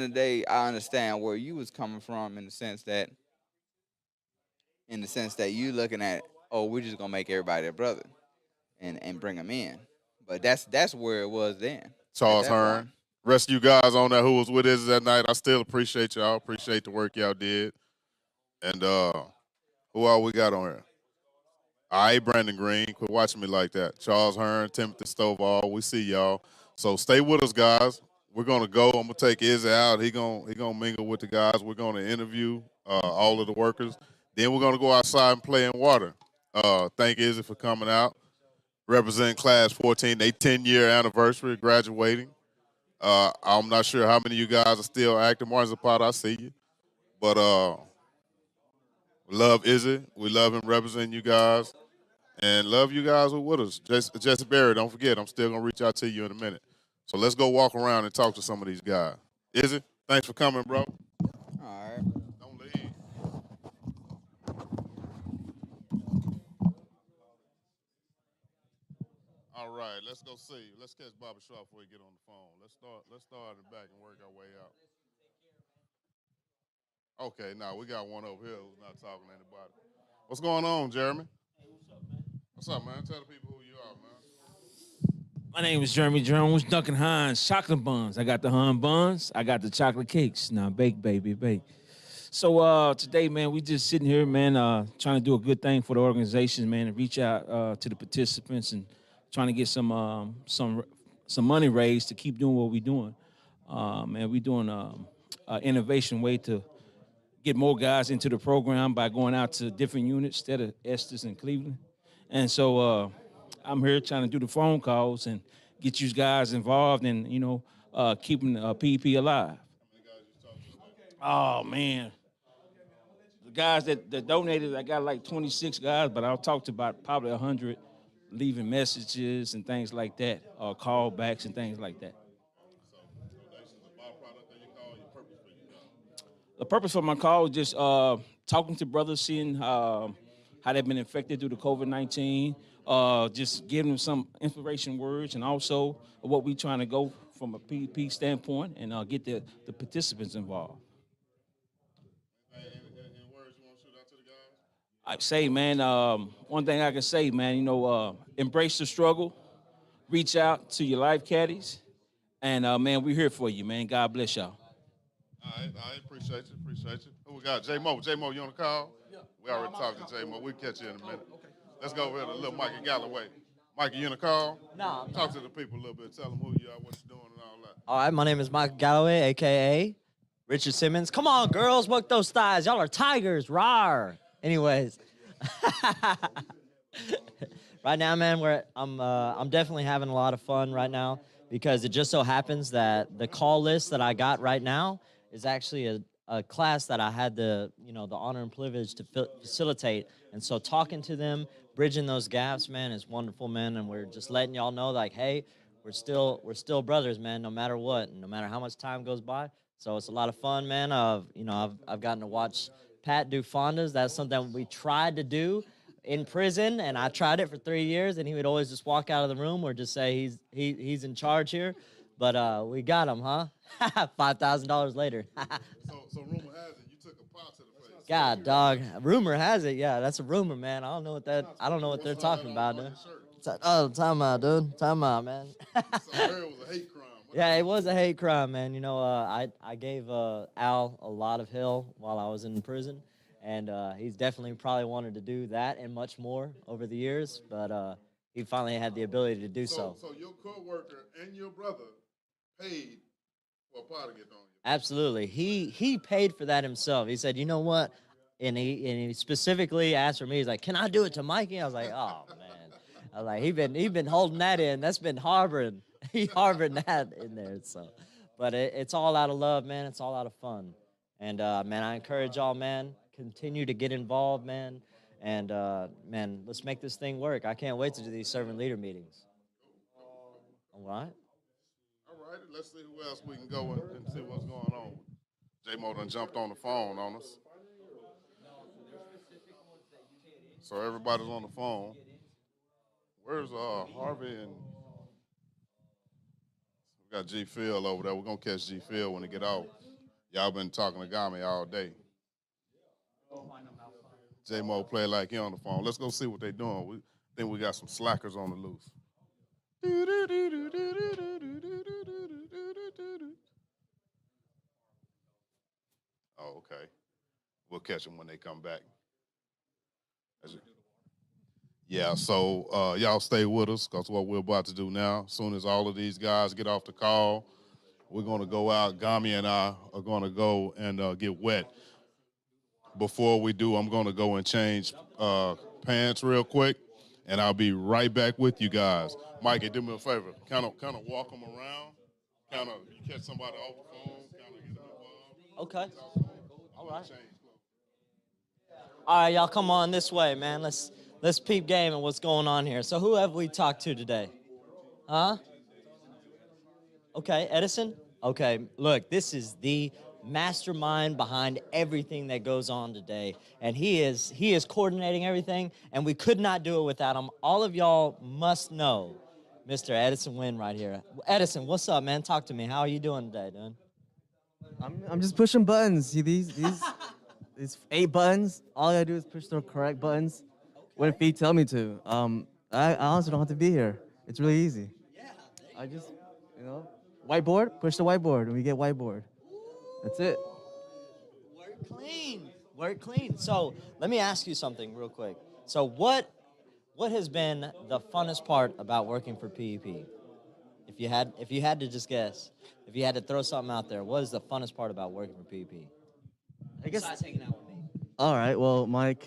understand where you was coming from in the sense that you looking at, oh, we're just gonna make everybody a brother and bring them in. But that's where it was then. Charles Hahn. Rest of you guys on there who was with us that night, I still appreciate y'all. Appreciate the work y'all did. And who all we got on here? All right, Brandon Green. Quit watching me like that. Charles Hearn, Timothy Stovall. We see y'all. So stay with us, guys. We're gonna go. I'm gonna take Izzy out. He gonna mingle with the guys. We're gonna interview all of the workers. Then we're gonna go outside and play in water. Thank Izzy for coming out. representing class 14, they 10-year anniversary, graduating. I'm not sure how many of you guys are still active. Martin Zapata, I see you. But love Izzy. We love him representing you guys. And love you guys who are with us. Jesse Berry, don't forget, I'm still going to reach out to you in a minute. So let's go walk around and talk to some of these guys. Izzy, thanks for coming, bro. All right. Don't leave. All right, let's go see. Let's catch Bobby Shaw before we get on the phone. Let's start in the back and work our way out. Okay, now we got one over here who's not talking to anybody. What's going on, Jeremy? What's up, man? Tell the people who you are, man. My name is Jeremy Jones, Duncan Hines, chocolate buns. I got the Hahn buns. I got the chocolate cakes. Now bake, baby, bake. So today, man, we just sitting here, man, trying to do a good thing for the organization, man, and reach out to the participants and trying to get some money raised to keep doing what we're doing. And we're doing an innovation way to get more guys into the program by going out to different units instead of Estes and Cleveland. And so I'm here trying to do the phone calls and get you guys involved and, keeping PEP alive. Oh, man. The guys that donated, I got like 26 guys, but I'll talk to about probably 100 leaving messages and things like that, or callbacks and things like that. The purpose for my call was just talking to brothers, seeing how they've been infected due to COVID-19, just giving them some inspiration words, and also what we're trying to go from a PEP standpoint and get the participants involved. I say, man, one thing I can say, man, embrace the struggle, reach out to your life caddies, and man, we're here for you, man. God bless y'all. All right, I appreciate you. Who we got? J-Mo. J-Mo, you on the call? Yeah. We already talked to J-Mo. We'll catch you in a minute. Okay. Let's go over here to little Mikey Galloway. Mikey, you on the call? No. Talk to the people a little bit. Tell them who you are, what you're doing, and all that. All right, my name is Michael Galloway, a.k.a. Richard Simmons. Come on, girls, work those thighs. Y'all are tigers, rawr. Anyways. Right now, man, I'm definitely having a lot of fun right now because it just so happens that the call list that I got right now is actually a class that I had the honor and privilege to facilitate. And so talking to them, bridging those gaps, man, is wonderful, man. And we're just letting y'all know, like, hey, we're still brothers, man, no matter what, and no matter how much time goes by. So it's a lot of fun, man. I've gotten to watch Pat do Fondas. That's something we tried to do in prison, and I tried it for 3 years, and he would always just walk out of the room or just say he's in charge here. But we got him, huh? $5,000 later. So rumor has it you took a pot to the face. God, dog. Rumor has it, yeah, that's a rumor, man. I don't know what they're talking about, dude. Time out, dude. Time out, man. So it was a hate crime. Yeah, it was a hate crime, man. I gave Al a lot of hell while I was in prison, and he's definitely probably wanted to do that and much more over the years, but he finally had the ability to do so. So your co-worker and your brother paid for a pot to get on you? Absolutely. He paid for that himself. He said, you know what? And he specifically asked for me. He's like, can I do it to Mikey? I was like, oh, man. I was like, he been holding that in. That's been harboring. He harbored that in there. So, but it's all out of love, man. It's all out of fun. And, man, I encourage y'all, man, continue to get involved, man. And, man, let's make this thing work. I can't wait to do these servant leader meetings. All right? All right, let's see who else we can go and see what's going on. J-Mo done jumped on the phone on us. So everybody's on the phone. Where's Harvey and we got G Phil over there. We're gonna catch G Phil when they get out. Y'all been talking to Gami all day. J-Mo play like he on the phone. Let's go see what they doing. We think we got some slackers on the loose. Oh, okay. We'll catch them when they come back. Yeah, so y'all stay with us because what we're about to do now, as soon as all of these guys get off the call, we're going to go out. Gami and I are going to go and get wet. Before we do, I'm going to go and change pants real quick, and I'll be right back with you guys. Mikey, do me a favor. Kind of walk them around. Kind of you catch somebody off the phone. Kind of get them involved. Okay. All right. All right, y'all, come on this way, man. Let's peep game and what's going on here. So who have we talked to today? Huh? Okay, Edison? Okay, look, this is the mastermind behind everything that goes on today. And he is coordinating everything, and we could not do it without him. All of y'all must know Mr. Edison Nguyen right here. Edison, what's up, man? Talk to me. How are you doing today, dude? I'm just pushing buttons. See these 8 buttons. All I gotta do is push the correct buttons when feet tell me to. I honestly don't have to be here. It's really easy. I just, whiteboard, push the whiteboard, and we get whiteboard. That's it. Work clean. So let me ask you something real quick. So what has been the funnest part about working for PEP? If you had to just guess, if you had to throw something out there, what is the funnest part about working for PEP? I guess. Besides hanging out with me. All right. Well, Mike,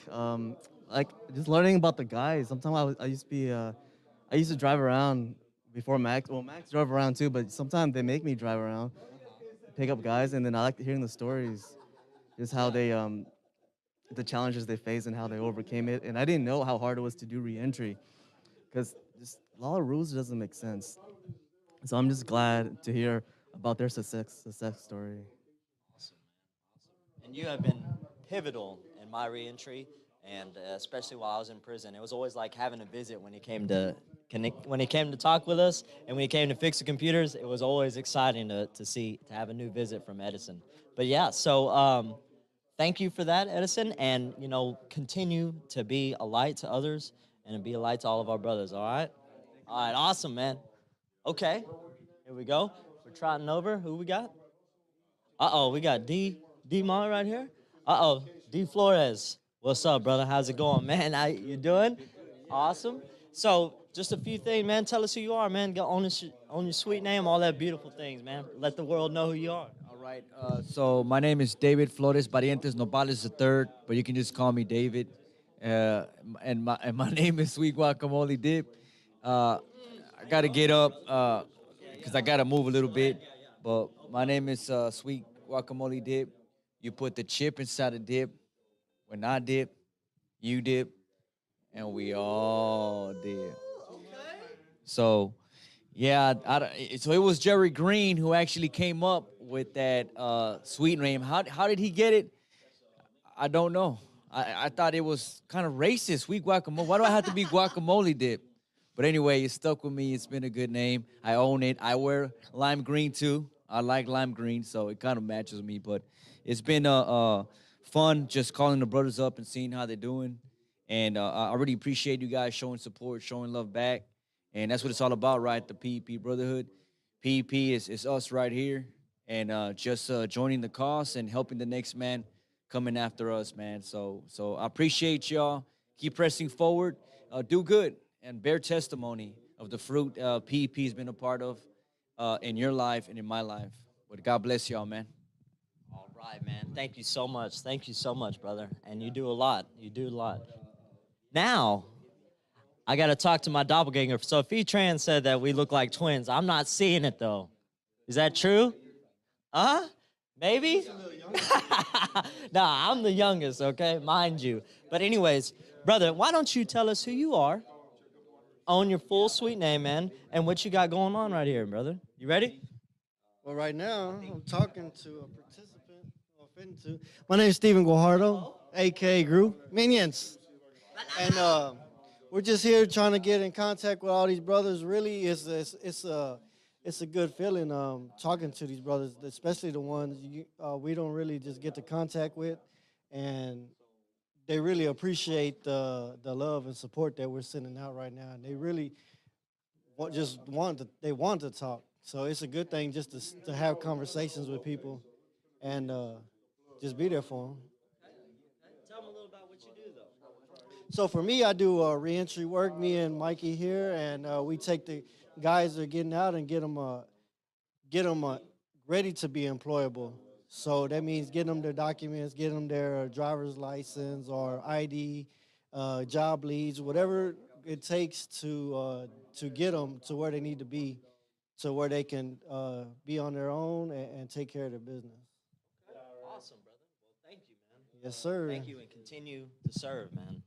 like just learning about the guys. Sometimes I used to drive around before Max. Well, Max drove around too, but sometimes they make me drive around, pick up guys, and then I like hearing the stories, just how they the challenges they face and how they overcame it. And I didn't know how hard it was to do reentry, because just a lot of rules doesn't make sense. So I'm just glad to hear about their success story. And you have been pivotal in my reentry, and especially while I was in prison. It was always like having a visit when he came to talk with us, and when he came to fix the computers. It was always exciting to have a new visit from Edison. But yeah, so thank you for that, Edison, and continue to be a light to others and to be a light to all of our brothers. All right, awesome, man. Okay, here we go. We're trotting over. Who we got? We got D Mon right here. D Flores. What's up, brother? How's it going, man? How you doing? Awesome. So, just a few things, man. Tell us who you are, man. Go on your sweet name, all that beautiful things, man. Let the world know who you are. All right. So my name is David Flores Barrientos Nopales III, but you can just call me David. And my name is Sweet Guacamole Dip. I gotta get up because I gotta move a little bit. But my name is Sweet Guacamole Dip. You put the chip inside the dip. When I dip, you dip, and we all dip. So, yeah, so it was Jerry Green who actually came up with that sweet name. How did he get it? I don't know. I thought it was kind of racist, sweet guacamole. Why do I have to be guacamole dip? But anyway, it stuck with me. It's been a good name. I own it. I wear lime green too. I like lime green, so it kind of matches me. But it's been fun just calling the brothers up and seeing how they're doing. And I really appreciate you guys showing support, showing love back. And that's what it's all about, right? The PEP Brotherhood. PEP is us right here. And just joining the cause and helping the next man coming after us, man. So I appreciate y'all. Keep pressing forward. Do good and bear testimony of the fruit PEP has been a part of in your life and in my life. But God bless y'all, man. All right, man. Thank you so much. Thank you so much, brother. And you do a lot. You do a lot. Now, I got to talk to my doppelganger. Sophie Tran said that we look like twins. I'm not seeing it, though. Is that true? Maybe? Nah, I'm the youngest, okay? Mind you. But anyways, brother, why don't you tell us who you are, own your full sweet name, man, and what you got going on right here, brother. You ready? Well, right now, I'm talking to a participant. My name is Steven Guajardo, a.k.a. Gru Minions. And we're just here trying to get in contact with all these brothers. Really, it's a good feeling talking to these brothers, especially the ones we don't really just get to contact with. And they really appreciate the love and support that we're sending out right now. And they really want to talk. So it's a good thing just to have conversations with people and just be there for them. Tell them a little about what you do, though. So for me, I do reentry work, me and Mikey here, and we take the guys that are getting out and get them ready to be employable. So that means getting them their documents, getting them their driver's license or ID, job leads, whatever it takes to get them to where they need to be, to where they can be on their own and take care of their business. Awesome, brother. Well, thank you, man. Yes, sir. Thank you, and continue to serve, man. You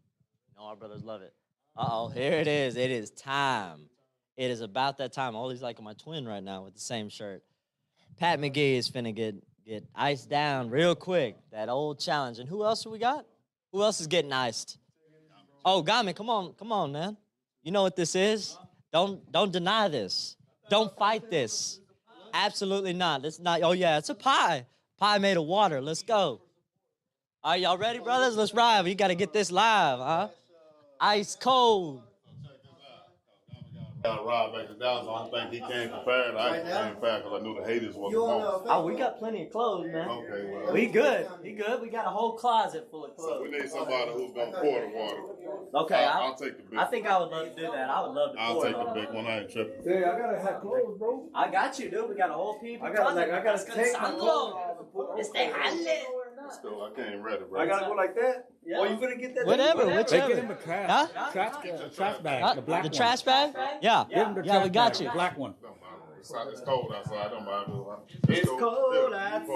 know our brothers love it. Uh-oh, here it is. It is time. It is about that time. All these like my twin right now with the same shirt. Pat McGee is finna get iced down real quick. That old challenge. And who else do we got? Who else is getting iced? Oh, Gami, come on, man. You know what this is? Don't deny this. Don't fight this. Absolutely not. This is not. Oh yeah, it's a pie. Pie made of water. Let's go. Are y'all ready, brothers? Let's ride. We gotta get this live, huh? Ice cold. Got to ride back to Dallas. I don't think he came prepared. I came prepared because I knew the haters wasn't home. Oh, we got plenty of clothes, man. Okay, well. We good. We good. We got a whole closet full of clothes. So we need somebody who's going to pour the water. Okay, I'll take the big one. I think I would love to do that. I would love to I'll pour take it the on. big one. I ain't tripping. Hey, I gotta have clothes, bro. I got you, dude. We got a whole people. I gotta take my clothes off. It's the highlight. Still, I can't read it, bro. I gotta go like that? Yeah. Or you gonna get that? Whatever, They whichever. get him a Huh? trash bag, the black The one. trash bag? Yeah. Give him the Yeah, trash we got bag, you. the black one. It's cold outside. Don't mind. It's cold outside.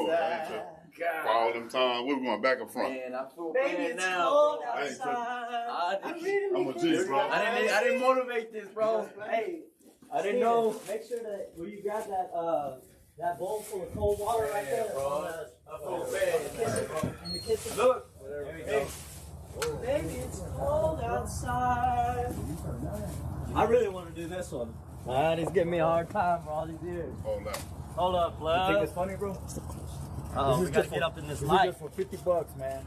For all them times, we were going back and front. Man, I feel Baby, bad it's now. cold I ain't tripping. outside. I'm a G, bro. I didn't motivate this, bro. Hey, I didn't know. Make sure that when you grab that bowl full of cold water right there. bro. In the kitchen. Look. Hey. Baby, it's cold outside. I really want to do this one. He's giving me a hard time for all these years. Hold up. Hold up, You blood. think it's funny, bro? Oh, we is gotta just get for- up in this This light. is just for $50, man.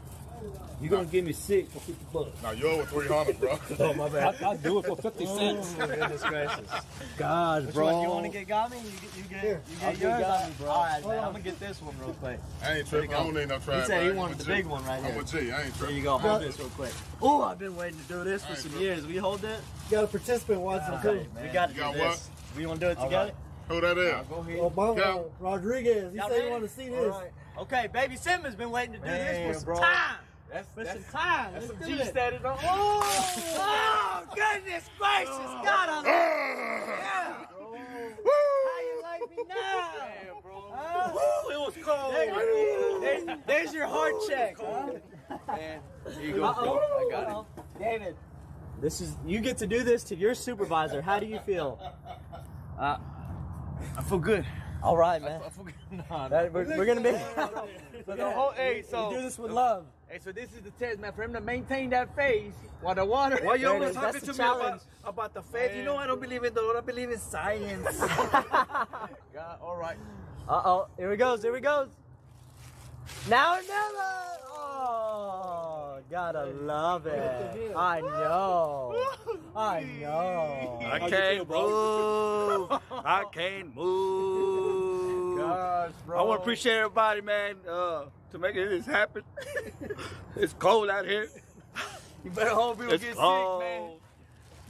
You're gonna give me 6 for $50. Now you're over 300, bro. Oh my bad. I'll do it for 50 cents. Oh, goodness gracious. God, Which bro. one? You want to get Gami? You get I'll yours? get Gami, bro. All right, man. I'm gonna get this one real quick. I ain't tripping. I don't need no trash He said he bag. wanted I'm a the G. big one right here. I'm a G. I ain't There tripping. you go. Hold this real quick. Oh, I've been waiting to do this for some years. Will you hold that? You got a participant watching too. We got to You do got this. what? We want to do it together? Who that is? Go ahead. Obama, Rodriguez. He Y'all said he ready? wanted to see this. All right. Okay, Baby Simba's been waiting to do this Man, for some bro. time. That's Some time. That's some Let's do G it. status. Oh, goodness gracious. God, I love yeah. How you like me now? Yeah, bro. Woo, it was cold. There's your heart check. Huh? Man, here you go, bro. I got it. David, you get to do this to your supervisor. How do you feel? I feel good. All right, man. I feel good. We're gonna be. So the whole, hey, so We do this with love. Hey, so this is the test, man, for him to maintain that phase while the water. Why you There it always is. talking That's to the me challenge. about the faith? You know I don't believe in the Lord. I believe in science. God, all right. Uh-oh. Here he goes. Here he goes. Now or never. Oh, gotta love it. I know. I know. I can't move. I can't move. Gosh, bro. I want to appreciate everybody, man, to make this happen. It's cold out here. You better hope people get cold. sick, man.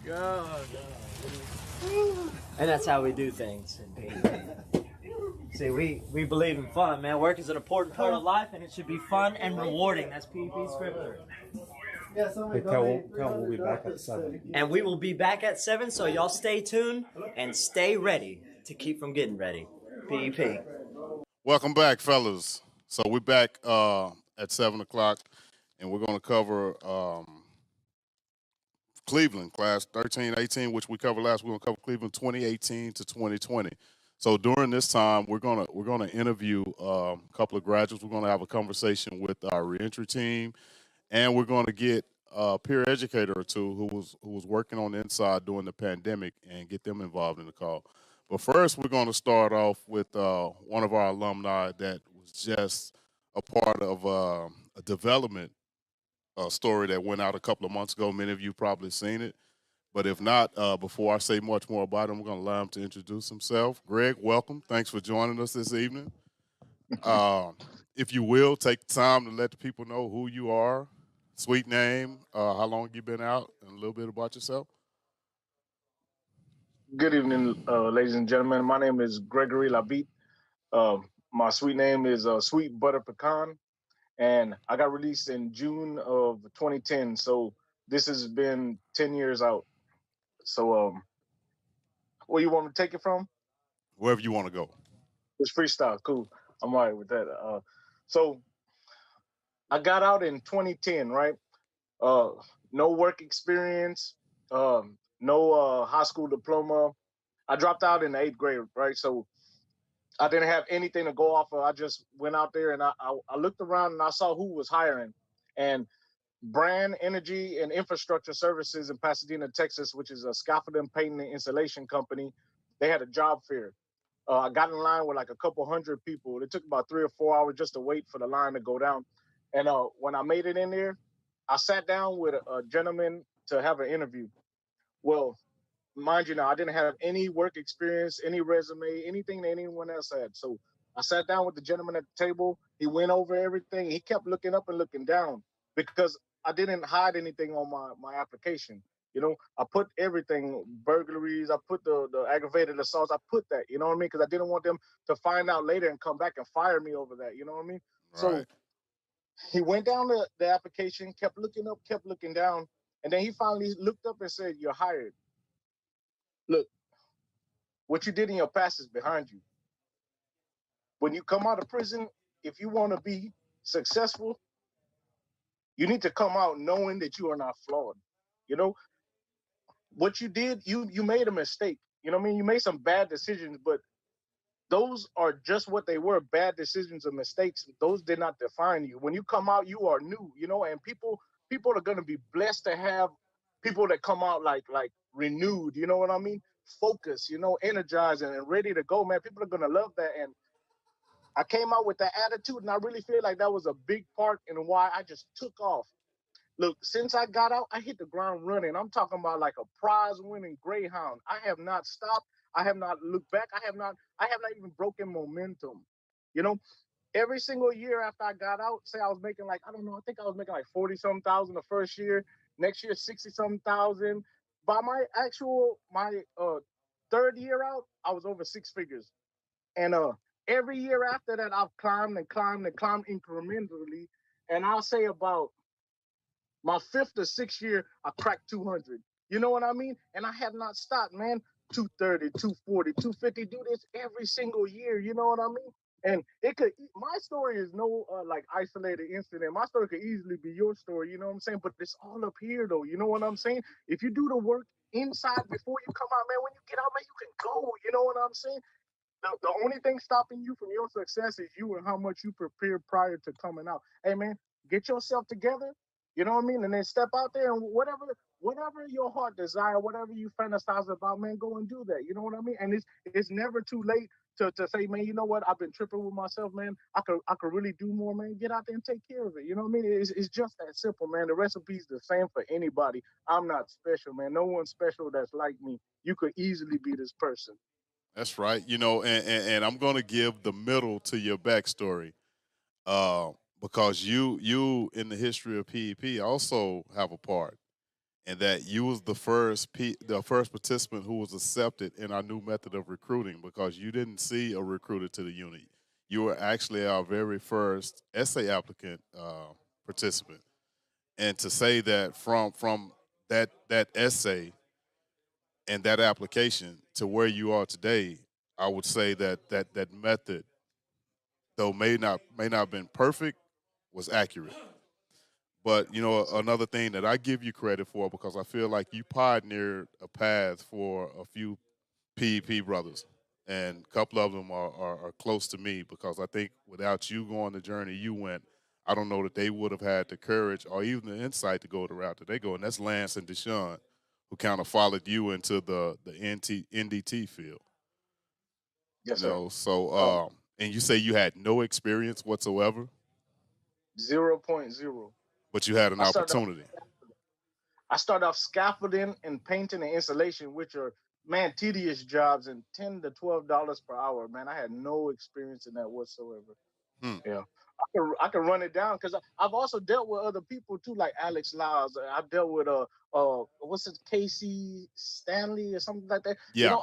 God. And that's how we do things. See, we believe in fun, man. Work is an important part of life, and it should be fun and rewarding. That's PvP scripture. We'll be back at 7. And we will be back at 7, so y'all stay tuned and stay ready to keep from getting ready. PvP. Welcome back, fellas. So we're back at 7 o'clock, and we're going to cover Cleveland, class 13-18, which we covered last. We're going to cover Cleveland 2018 to 2020. So during this time, we're gonna interview a couple of graduates. We're gonna have a conversation with our reentry team, and we're gonna get a peer educator or two who was working on the inside during the pandemic and get them involved in the call. But first, we're gonna start off with one of our alumni that was just a part of a development story that went out a couple of months ago. Many of you probably seen it. But if not, before I say much more about him, we're going to allow him to introduce himself. Greg, welcome. Thanks for joining us this evening. If you will, take the time to let the people know who you are, sweet name, how long you been out, and a little bit about yourself. Good evening, ladies and gentlemen. My name is Gregory LaBeet. My sweet name is Sweet Butter Pecan, and I got released in June of 2010. So this has been 10 years out. So where you want me to take it from? Wherever you want to go. It's freestyle. Cool. I'm all right with that. So I got out in 2010, right? Uh, no work experience, no high school diploma. I dropped out in the 8th grade, right? So I didn't have anything to go off of. I just went out there and I looked around and I saw who was hiring. And Brand Energy and Infrastructure Services in Pasadena, Texas, which is a scaffolding, painting, and insulation company, they had a job fair. I got in line with like a couple hundred people. It took about 3 or 4 hours just to wait for the line to go down. And when I made it in there, I sat down with a gentleman to have an interview. Well, mind you now, I didn't have any work experience, any resume, anything that anyone else had. So I sat down with the gentleman at the table. He went over everything. He kept looking up and looking down because I didn't hide anything on my application. You know, I put everything, burglaries, I put the aggravated assaults, I put that, you know what I mean? Because I didn't want them to find out later and come back and fire me over that, you know what I mean? So Right. he went down the application, kept looking up, kept looking down, and then he finally looked up and said, "You're hired. Look, what you did in your past is behind you. When you come out of prison, if you want to be successful, you need to come out knowing that you are not flawed. You know, what you did, you made a mistake. You know what I mean? You made some bad decisions, but those are just what they were, bad decisions and mistakes. Those did not define you. When you come out, you are new, you know, and people are gonna be blessed to have people that come out like renewed, you know what I mean? Focused, you know, energized and ready to go, man. People are gonna love that. And I came out with that attitude, and I really feel like that was a big part in why I just took off. Look, since I got out, I hit the ground running. I'm talking about like a prize-winning greyhound. I have not stopped. I have not looked back. I have not even broken momentum. You know, every single year after I got out, say I was making like, I don't know, I think I was making like 40 something thousand the first year. Next year, 60 something thousand. By my third year out, I was over 6 figures. And every year after that, I've climbed and climbed and climbed incrementally. And I'll say about my 5th or 6th year, I cracked 200. You know what I mean? And I have not stopped, man. 230, 240, 250. Do this every single year. You know what I mean? And my story is no like isolated incident. My story could easily be your story. You know what I'm saying? But it's all up here, though. You know what I'm saying? If you do the work inside before you come out, man, when you get out, man, you can go. You know what I'm saying? The only thing stopping you from your success is you and how much you prepared prior to coming out. Hey man, get yourself together. You know what I mean? And then step out there and whatever your heart desire, whatever you fantasize about, man, go and do that. You know what I mean? And it's never too late to say, man, you know what? I've been tripping with myself, man. I could really do more, man. Get out there and take care of it. You know what I mean? It's just that simple, man. The recipe's the same for anybody. I'm not special, man. No one's special that's like me. You could easily be this person. That's right. You know, and I'm going to give the middle to your backstory uh, because you in the history of PEP also have a part in that you was the first participant who was accepted in our new method of recruiting because you didn't see a recruiter to the unit. You were actually our very first essay applicant participant, and to say that from that essay and that application to where you are today, I would say that method, though may not have been perfect, was accurate. But you know, another thing that I give you credit for because I feel like you pioneered a path for a few PEP brothers, and a couple of them are close to me because I think without you going the journey you went, I don't know that they would have had the courage or even the insight to go the route that they go, and that's Lance and Deshaun, who kind of followed you into the NDT field. Yes, You sir. know, so Um, and you say you had no experience whatsoever, 0.0. but you had an I started off opportunity. I started off scaffolding and painting and installation, which are man tedious jobs and $10 to $12 per hour. Man, I had no experience in that whatsoever. Hmm. Yeah, I can run it down because I've also dealt with other people too, like Alex Lyles. I've dealt with what's it, Casey Stanley or something like that. You Yeah, know,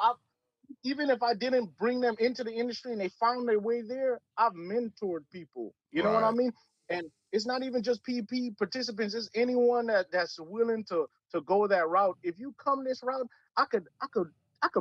even if I didn't bring them into the industry and they found their way there, I've mentored people. You know what I right. mean? And it's not even just PP participants. It's anyone that's willing to go that route. If you come this route, I could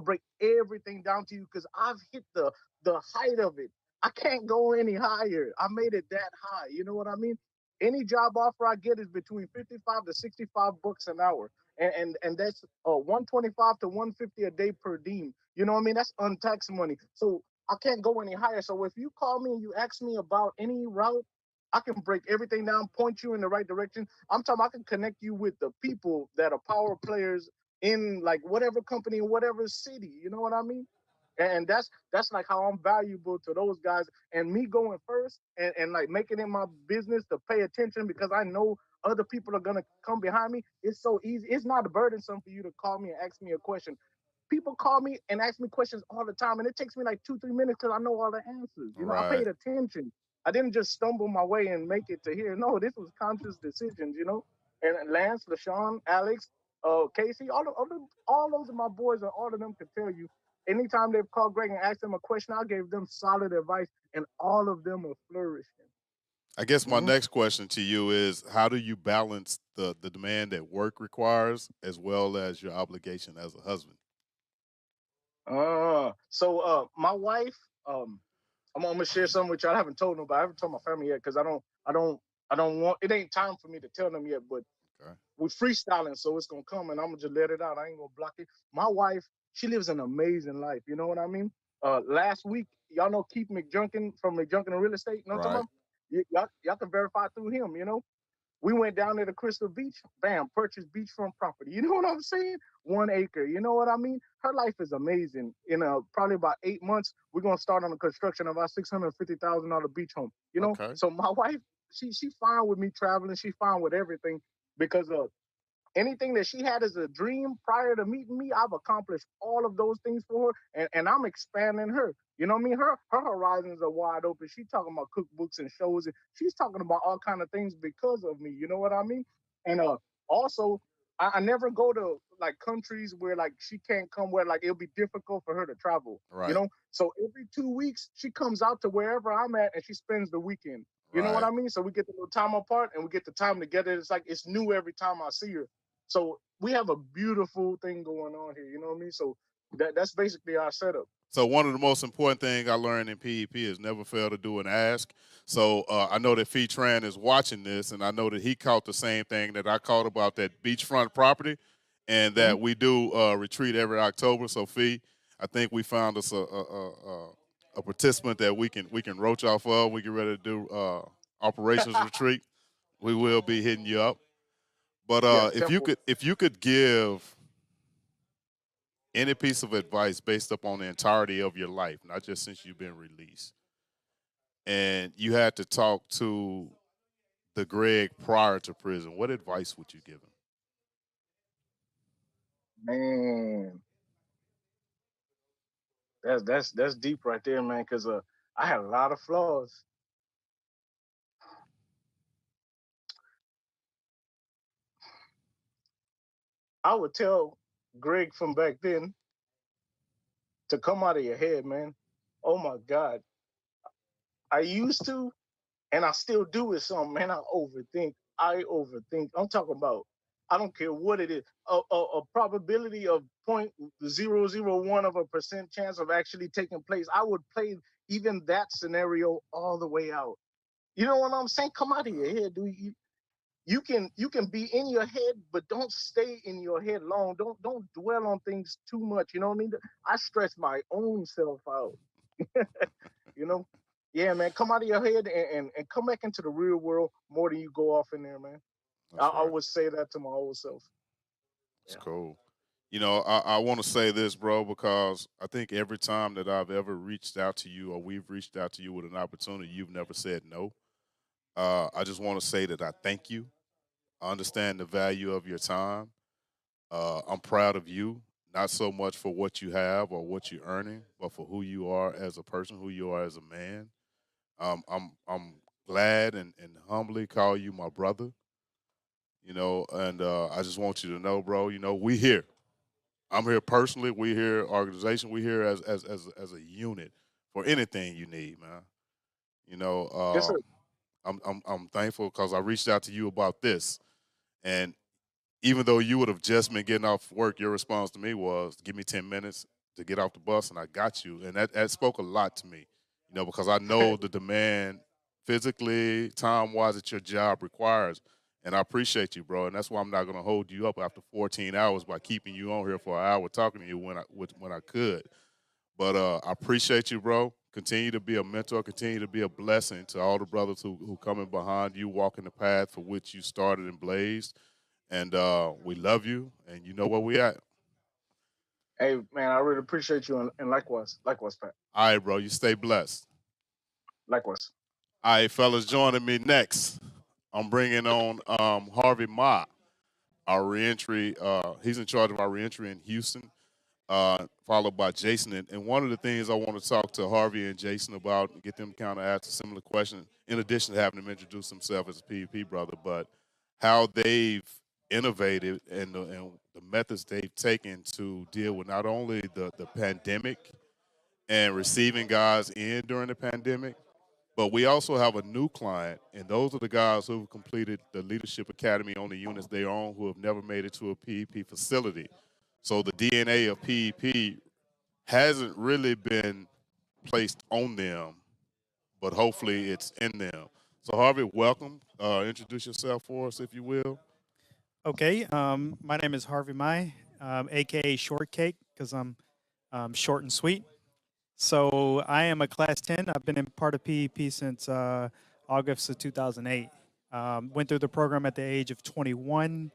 break everything down to you because I've hit the height of it. I can't go any higher. I made it that high. You know what I mean? Any job offer I get is between 55 to 65 bucks an hour. And that's 125 to 150 a day per diem. You know what I mean? That's untaxed money. So I can't go any higher. So if you call me and you ask me about any route, I can break everything down, point you in the right direction. I'm talking I can connect you with the people that are power players in like whatever company in whatever city. You know what I mean? And that's like how I'm valuable to those guys. And me going first and like making it my business to pay attention because I know other people are gonna come behind me. It's so easy. It's not burdensome for you to call me and ask me a question. People call me and ask me questions all the time, and it takes me like 2-3 minutes because I know all the answers. You know, I Right. paid attention. I didn't just stumble my way and make it to here. No, this was conscious decisions. You know, and Lance, LaShawn, Alex, Casey, all those of my boys, and all of them could tell you. Anytime they've called Greg and asked them a question, I gave them solid advice, and all of them are flourishing. I guess my Mhm. next question to you is how do you balance the demand that work requires as well as your obligation as a husband? My wife, I'm gonna share something with you. I haven't told nobody. I haven't told my family yet because I don't want. It ain't time for me to tell them yet. But Okay. we're freestyling, so it's gonna come, and I'm gonna just let it out. I ain't gonna block it. My wife, she lives an amazing life. You know what I mean? Last week, y'all know Keith McJunkin from McJunkin and Real Estate. You know what I'm talking Right. about? Y'all can verify through him. You know, we went down there to Crystal Beach, bam, purchased beachfront property. You know what I'm saying? 1 acre. You know what I mean? Her life is amazing. In probably about 8 months, we're gonna start on the construction of our $650,000 beach home. You know, Okay. so my wife, she fine with me traveling. She fine with everything because anything that she had as a dream prior to meeting me, I've accomplished all of those things for her, and I'm expanding her. You know what I mean? Her horizons are wide open. She's talking about cookbooks and shows, and she's talking about all kind of things because of me. You know what I mean? And also, I never go to like countries where like she can't come, where like it'll be difficult for her to travel. You Right. know, so every 2 weeks she comes out to wherever I'm at, and she spends the weekend. You know what Right. I mean? So we get the little time apart, and we get the time together. It's like it's new every time I see her. So we have a beautiful thing going on here. You know what I mean? So that's basically our setup. So one of the most important things I learned in PEP is never fail to do an ask. So I know that Fee Tran is watching this, and I know that he caught the same thing that I caught about that beachfront property, and that we do retreat every October. So Fee, I think we found us a participant that we can roach off of. We get ready to do operations retreat. We will be hitting you up. But Yeah, if you could give any piece of advice based upon the entirety of your life, not just since you've been released, and you had to talk to the Greg prior to prison, what advice would you give him? man, that's deep right there, man. Because I had a lot of flaws. I would tell Greg from back then to come out of your head, man. Oh my God, I used to, and I still do it. Some man, I overthink. I overthink. I'm talking about. I don't care what it is. A probability of 0.001% chance of actually taking place. I would play even that scenario all the way out. You know what I'm saying? Come out of your head, dude. You can be in your head, but don't stay in your head long. Don't dwell on things too much. You know what I mean? I stress my own self out. You know? Yeah, man. Come out of your head and come back into the real world more than you go off in there, man. I, That's I right. would say that to my old self. It's cool. You know, I want to say this, bro, because I think every time that I've ever reached out to you or we've reached out to you with an opportunity, you've never said no. I just want to say that I thank you. I understand the value of your time. I'm proud of you, not so much for what you have or what you're earning, but for who you are as a person, who you are as a man. I'm glad and humbly call you my brother. You know, and I just want you to know, bro. You know, we here. I'm here personally. We here, organization. We here as a unit for anything you need, man. You know, Yes, sir. I'm thankful because I reached out to you about this, and even though you would have just been getting off work, your response to me was, "Give me 10 minutes to get off the bus," and I got you, and that spoke a lot to me, because I know the demand physically, time-wise that your job requires, and I appreciate you, bro, and that's why I'm not going to hold you up after 14 hours by keeping you on here for an hour talking to you when I could. But I appreciate you, bro. Continue to be a mentor. Continue to be a blessing to all the brothers who coming behind you, walking the path for which you started and blazed. And we love you, and you know where we at. Hey, man, I really appreciate you, and likewise, Pat. All right, bro. You stay blessed. Likewise. All right, fellas, joining me next, I'm bringing on Harvey Ma, our reentry. He's in charge of our reentry in Houston, followed by Jason. And one of the things I want to talk to Harvey and Jason about, and get them to kind of ask a similar question, in addition to having them introduce themselves as a PvP brother, but how they've innovated and the methods they've taken to deal with not only the pandemic and receiving guys in during the pandemic, but we also have a new client, and those are the guys who have completed the Leadership Academy on the units they own who have never made it to a PEP facility. So the DNA of PEP hasn't really been placed on them, but hopefully it's in them. So Harvey, welcome. Introduce yourself for us, if you will. Okay, my name is Harvey Mai, aka Shortcake, because I'm short and sweet. So I am a Class 10. I've been in part of PEP since August of 2008. Went through the program at the age of 21.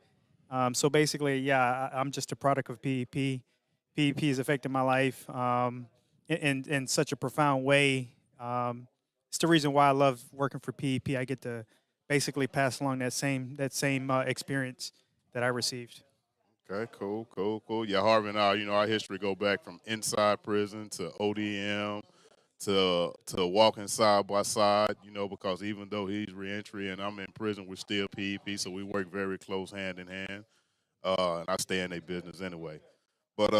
So basically, yeah, I'm just a product of PEP. PEP has affected my life in such a profound way. It's the reason why I love working for PEP. I get to basically pass along that same experience that I received. Okay, cool. Yeah, Harvey and I, our history go back from inside prison to ODM to walking side by side, because even though he's reentry and I'm in prison, we're still PEP, so we work very close hand in hand. And I stay in their business anyway. But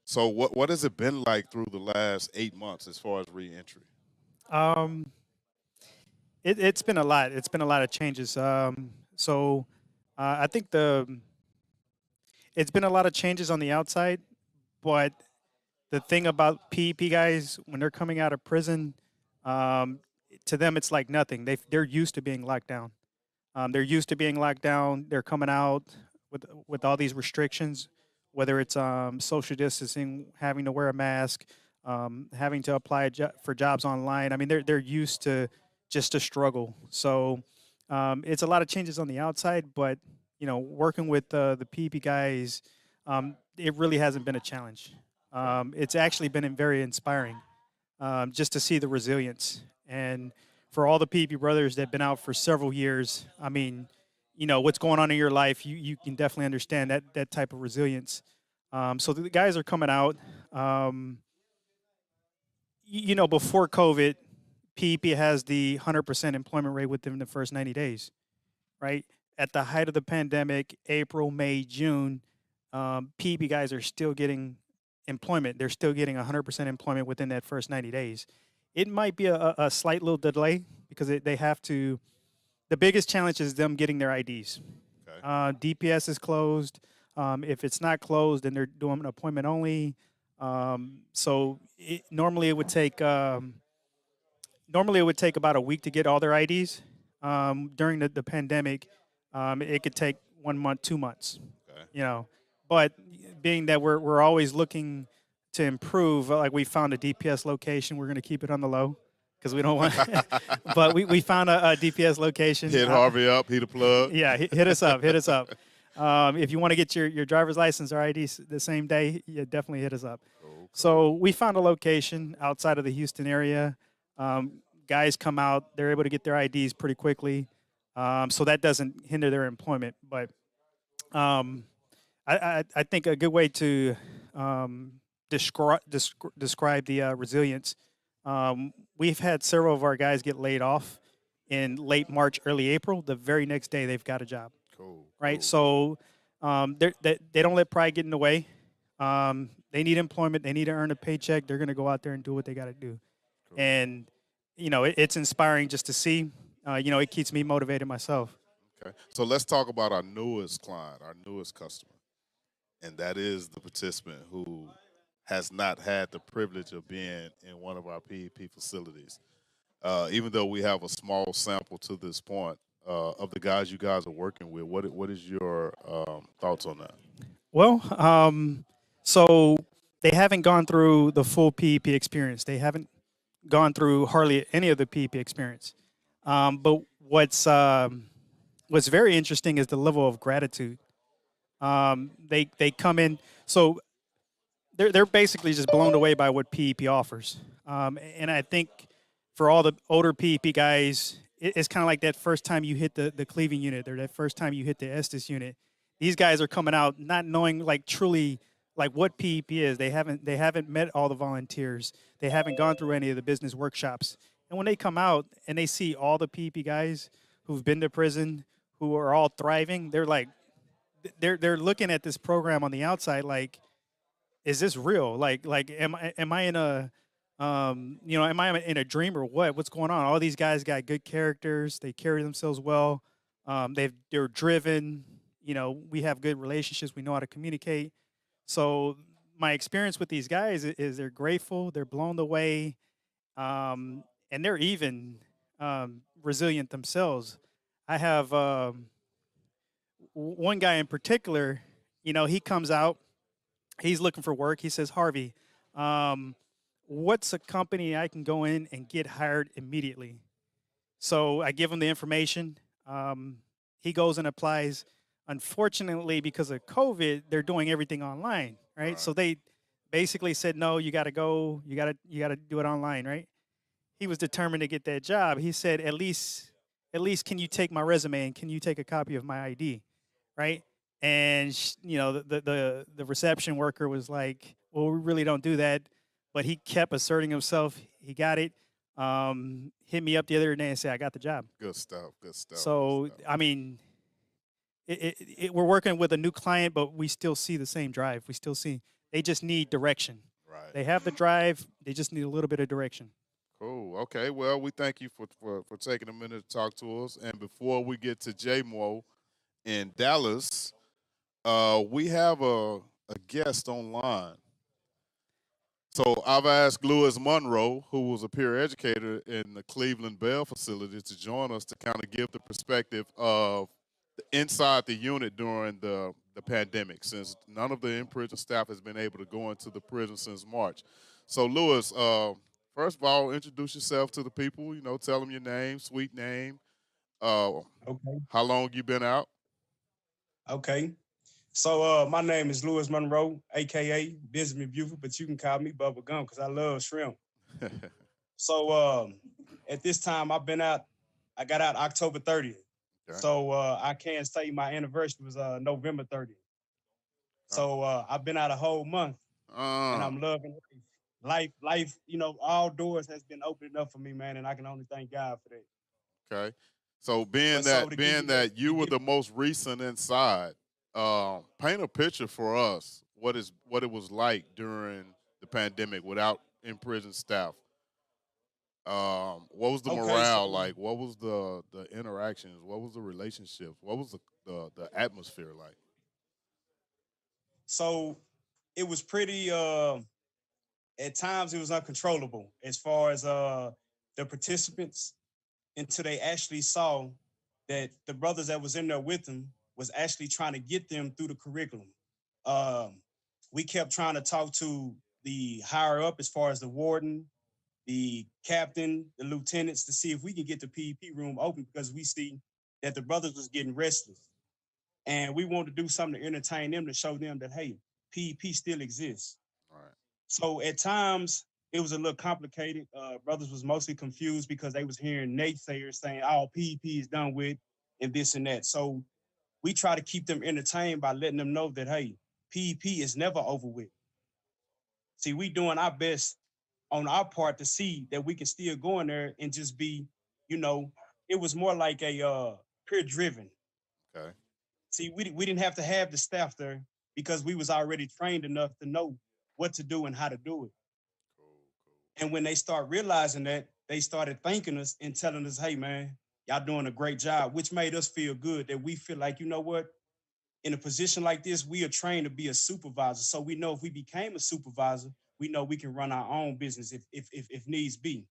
so what has it been like through the last 8 months as far as reentry? It's been a lot. It's been a lot of changes. So I think it's been a lot of changes on the outside, but the thing about PEP guys, when they're coming out of prison, to them it's like nothing. They're used to being locked down. They're used to being locked down. They're coming out with all these restrictions, whether it's social distancing, having to wear a mask, having to apply for jobs online. I mean, they're used to just a struggle. So it's a lot of changes on the outside, but working with the PEP guys, it really hasn't been a challenge. It's actually been very inspiring just to see the resilience. And for all the PEP brothers that have been out for several years, I mean, what's going on in your life, you can definitely understand that type of resilience. So the guys are coming out. Before COVID, PEP has the 100% employment rate within the first 90 days, right? At the height of the pandemic, April, May, June, PEP guys are still getting employment. They're still getting 100% employment within that first 90 days. It might be a slight little delay because they have to. The biggest challenge is them getting their IDs. Okay. DPS is closed. If it's not closed, then they're doing an appointment only. So normally it would take about a week to get all their IDs. During the pandemic, it could take 1 month, 2 months. Okay. But being that we're always looking to improve, like we found a DPS location, we're going to keep it on the low because we don't want. But we found a DPS location. Hit Harvey up. He the plug. Yeah, hit us up. Hit us up. If you want to get your driver's license or ID the same day, yeah, definitely hit us up. Cool. So we found a location outside of the Houston area. Guys come out, they're able to get their IDs pretty quickly. So that doesn't hinder their employment. But I think a good way to describe the resilience, we've had several of our guys get laid off in late March, early April. The very next day, they've got a job. Cool. Right? Cool. So they don't let pride get in the way. They need employment. They need to earn a paycheck. They're going to go out there and do what they got to do. Cool. And, it's inspiring just to see. it keeps me motivated myself. Okay. So let's talk about our newest client, our newest customer, and that is the participant who has not had the privilege of being in one of our PEP facilities. Even though we have a small sample to this point of the guys you guys are working with, what is your thoughts on that? Well, so they haven't gone through the full PEP experience. They haven't gone through hardly any of the PEP experience. But what's very interesting is the level of gratitude. They come in, so they're basically just blown away by what PEP offers. And I think for all the older PEP guys, it's kind of like that first time you hit the cleaving unit or that first time you hit the Estes unit. These guys are coming out not knowing like truly like what PEP is. They haven't met all the volunteers. They haven't gone through any of the business workshops. And when they come out and they see all the PEP guys who've been to prison, who are all thriving, they're like, they're looking at this program on the outside like, is this real? Like am I in a am I in a dream or what? What's going on? All these guys got good characters. They carry themselves well. They're driven. We have good relationships. We know how to communicate. So my experience with these guys is they're grateful. They're blown away, and they're even resilient themselves. I have one guy in particular. He comes out. He's looking for work. He says, Harvey, what's a company I can go in and get hired immediately? So I give him the information. He goes and applies. Unfortunately, because of COVID, they're doing everything online, right? So they basically said, no, you got to go. You got to do it online, right? He was determined to get that job. He said, at least, can you take my resume and can you take a copy of my ID, right? And the reception worker was like, well, we really don't do that. But he kept asserting himself. He got it. Hit me up the other day and said, I got the job. Good stuff. Good stuff. So, I mean, we're working with a new client, but we still see the same drive. We still see they just need direction. Right. They have the drive. They just need a little bit of direction. Cool. Okay. Well, we thank you for taking a minute to talk to us. And before we get to J-Mo in Dallas, we have a guest online. So I've asked Lewis Monroe, who was a peer educator in the Cleveland Bell facility, to join us to kind of give the perspective of inside the unit during the pandemic, since none of the in-prison staff has been able to go into the prison since March. So Lewis, first of all, introduce yourself to the people. Tell them your name, sweet name. Okay. How long you been out? Okay. So my name is Lewis Monroe, aka Benjamin Buford, but you can call me Bubba Gum because I love shrimp. So at this time I've been out. I got out October 30th. Okay. So I can't say my anniversary was November 30th. So I've been out a whole month, and I'm loving life. Life, all doors has been opening up for me, man, and I can only thank God for that. Okay. So being But that you were the most recent inside, paint a picture for us what it was like during the pandemic without in prison staff. What was the morale like? What was the interactions? What was the relationships? What was the atmosphere like? So it was pretty. At times, it was uncontrollable as far as the participants until they actually saw that the brothers that was in there with them was actually trying to get them through the curriculum. We kept trying to talk to the higher up as far as the warden, the captain, the lieutenants to see if we can get the PEP room open because we see that the brothers was getting restless. And we wanted to do something to entertain them to show them that, hey, PEP still exists. All right. So at times it was a little complicated. Brothers was mostly confused because they was hearing naysayers saying, "Oh, PEP is done with," and this and that. So we try to keep them entertained by letting them know that, hey, PEP is never over with. See, we doing our best on our part to see that we can still go in there and just be, it was more like a peer driven. Okay. See, we didn't have to have the staff there because we was already trained enough to know what to do and how to do it. And when they start realizing that, they started thanking us and telling us, hey, man, Y'all doing a great job, which made us feel good that we feel like, you know what? In a position like this, we are trained to be a supervisor. So we know if we became a supervisor, we know we can run our own business if needs be.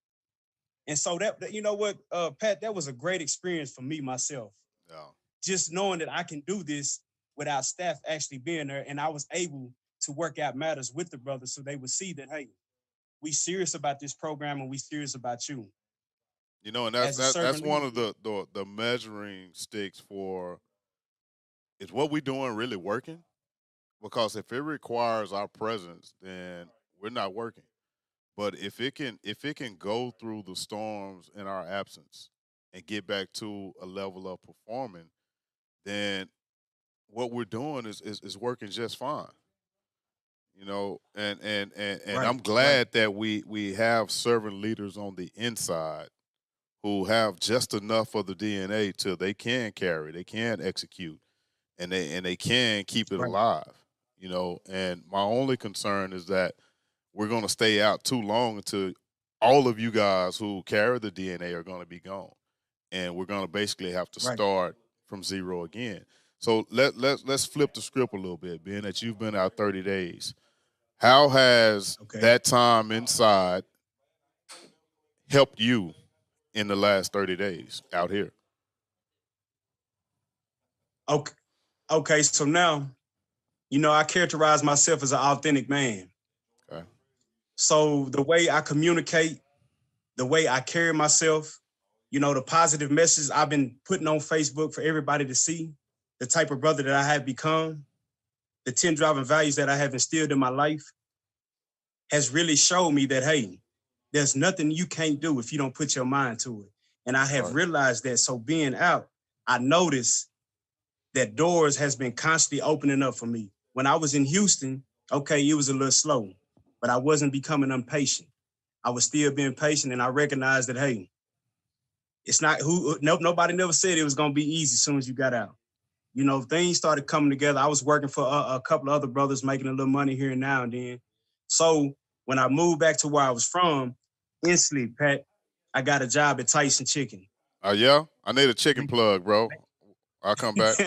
And so you know what, Pat, that was a great experience for me myself. Yeah. Just knowing that I can do this without staff actually being there, and I was able to work out matters with the brothers so they would see that, hey, we serious about this program and we serious about you. You know, and As a that's servant one of leader, the measuring sticks for, is what we doing really working? Because if it requires our presence, then we're not working. But if it can go through the storms in our absence and get back to a level of performing, then what we're doing is working just fine. You know, and I'm right, glad that we have servant leaders on the inside who have just enough of the DNA till they can carry, they can execute, and they can keep it right. alive. You know, and my only concern is that we're going to stay out too long until all of you guys who carry the DNA are going to be gone, and we're going to basically have to Right. start from zero again. So let's flip the script a little bit, being that you've been out 30 days. How has Okay. that time inside helped you in the last 30 days out here? Okay. Okay. So now, you know, I characterize myself as an authentic man. Okay. So the way I communicate, the way I carry myself, you know, the positive message I've been putting on Facebook for everybody to see, the type of brother that I have become, the 10 driving values that I have instilled in my life has really showed me that, hey, there's nothing you can't do if you don't put your mind to it. And I have Right. realized that. So being out, I noticed that doors has been constantly opening up for me. When I was in Houston, okay, it was a little slow, but I wasn't becoming impatient. I was still being patient, and I recognized that, hey, it's not nobody never said it was gonna be easy as soon as you got out. You know, things started coming together. I was working for a couple of other brothers, making a little money here and now and then. So when I moved back to where I was from, instantly, Pat, I got a job at Tyson Chicken. Oh yeah, I need a chicken plug, bro. I'll come back.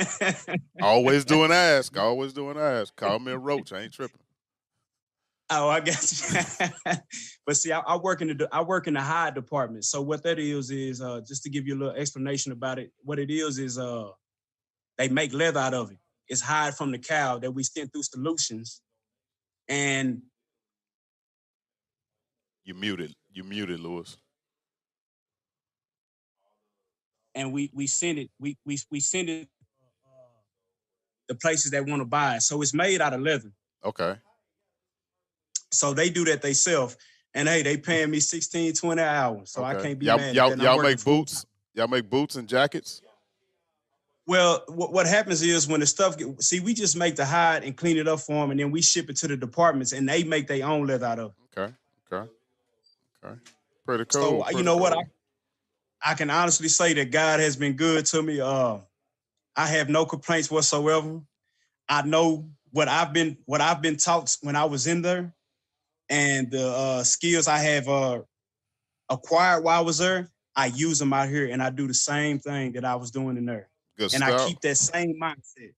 Always doing ask. Always doing ask. Call me a roach. I ain't tripping. Oh, I got you. But see, I work in the hide department. So what that is just to give you a little explanation about it. What it is they make leather out of it. It's hide from the cow that we send through solutions, and You muted. You muted, Lewis. we send it we send it the places that want to buy it. So it's made out of leather. Okay. So they do that themselves. And hey, they paying me 16, 20 an hour. So I Okay. can't be mad at that. And I'm Y'all working make boots. Y'all make boots and jackets. Well, what happens is when the stuff we just make the hide and clean it up for them, and then we ship it to the departments, and they make their own leather out of it. Okay. Okay. Okay. Pretty cool. So you Pretty know what? cool. I can honestly say that God has been good to me. I have no complaints whatsoever. I know what I've been taught when I was in there, and the skills I have acquired while I was there. I use them out here, and I do the same thing that I was doing in there, Good and I stuff. keep that same mindset.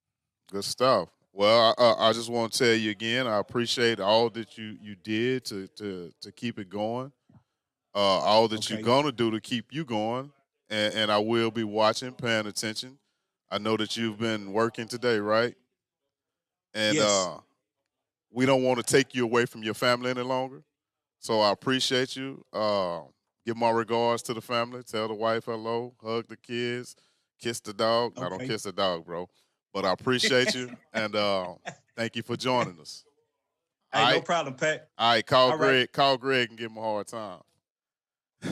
Good stuff. Well, I just want to tell you again, I appreciate all that you did to keep it going. All that you're Okay. gonna do to keep you going, and I will be watching, paying attention. I know that you've been working today, right? And Yes. we don't want to take you away from your family any longer. So I appreciate you. Give my regards to the family. Tell the wife hello. Hug the kids. Kiss the dog. No, don't Okay. kiss the dog, bro. But I appreciate you, and thank you for joining us. Hey, All no right. problem, Pat. All right, call All Greg. right. Call Greg and give him a hard time.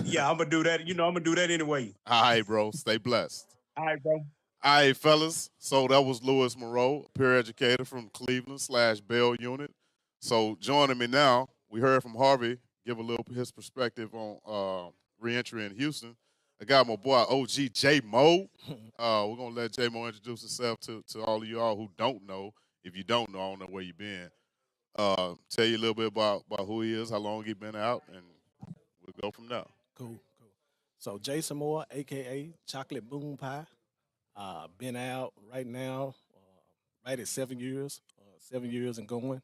Yeah, I'm gonna do that. You know, I'm gonna do that anyway. All right, bro. Stay blessed. All right, bro. All right, fellas. So that was Louis Monroe, peer educator from Cleveland/Bell Unit. So joining me now, we heard from Harvey give a little his perspective on reentry in Houston. I got my boy OG J Mo. We're gonna let J Mo introduce himself to all of y'all who don't know. If you don't know, I don't know where you been. Tell you a little bit about who he is, how long he been out, and we'll go from there. Cool. So Jason Moore, aka Chocolate Moon Pie, been out right now, right at 7 years, 7 years and going.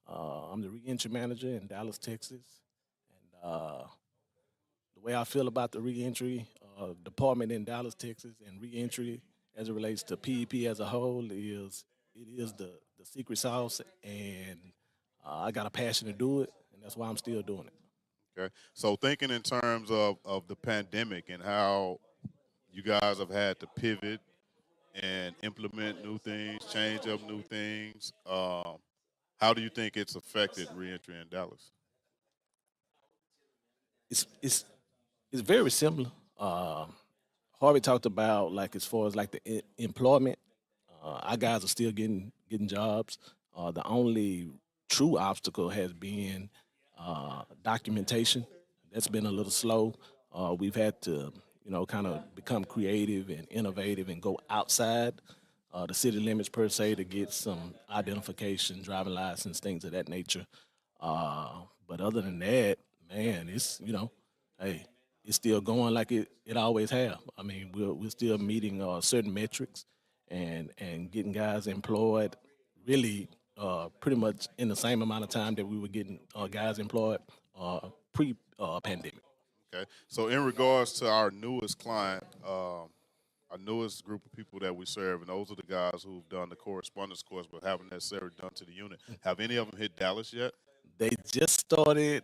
I'm the reentry manager in Dallas, Texas. The way I feel about the reentry department in Dallas, Texas, and reentry as it relates to PEP as a whole is it is the secret sauce, and I got a passion to do it, and that's why I'm still doing it. Okay. So thinking in terms of the pandemic and how you guys have had to pivot and implement new things, change up new things. How do you think it's affected reentry in Dallas? It's very similar. Harvey talked about like as far as like the employment, our guys are still getting jobs. The only true obstacle has been documentation. That's been a little slow. We've had to, kind of become creative and innovative and go outside the city limits per se to get some identification, driving license, things of that nature. But other than that, man, it's hey, it's still going like it always have. I mean, we're still meeting certain metrics and getting guys employed really pretty much in the same amount of time that we were getting guys employed pre pandemic. Okay. So in regards to our newest client, our newest group of people that we serve, and those are the guys who've done the correspondence course but haven't necessarily done to the unit. Have any of them hit Dallas yet? They just started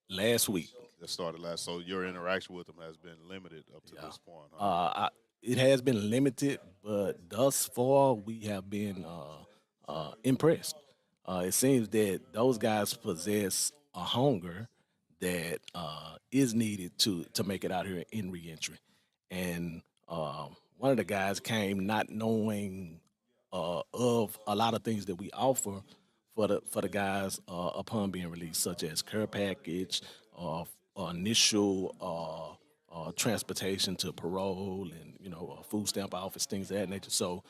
last week. That started last. So your interaction with them has been limited up to this point. Huh? It has been limited, but thus far we have been impressed. It seems that those guys possess a hunger that is needed to make it out here in reentry. And one of the guys came not knowing of a lot of things that we offer for the guys upon being released, such as care package, initial transportation to parole, and food stamp office, things of that nature. So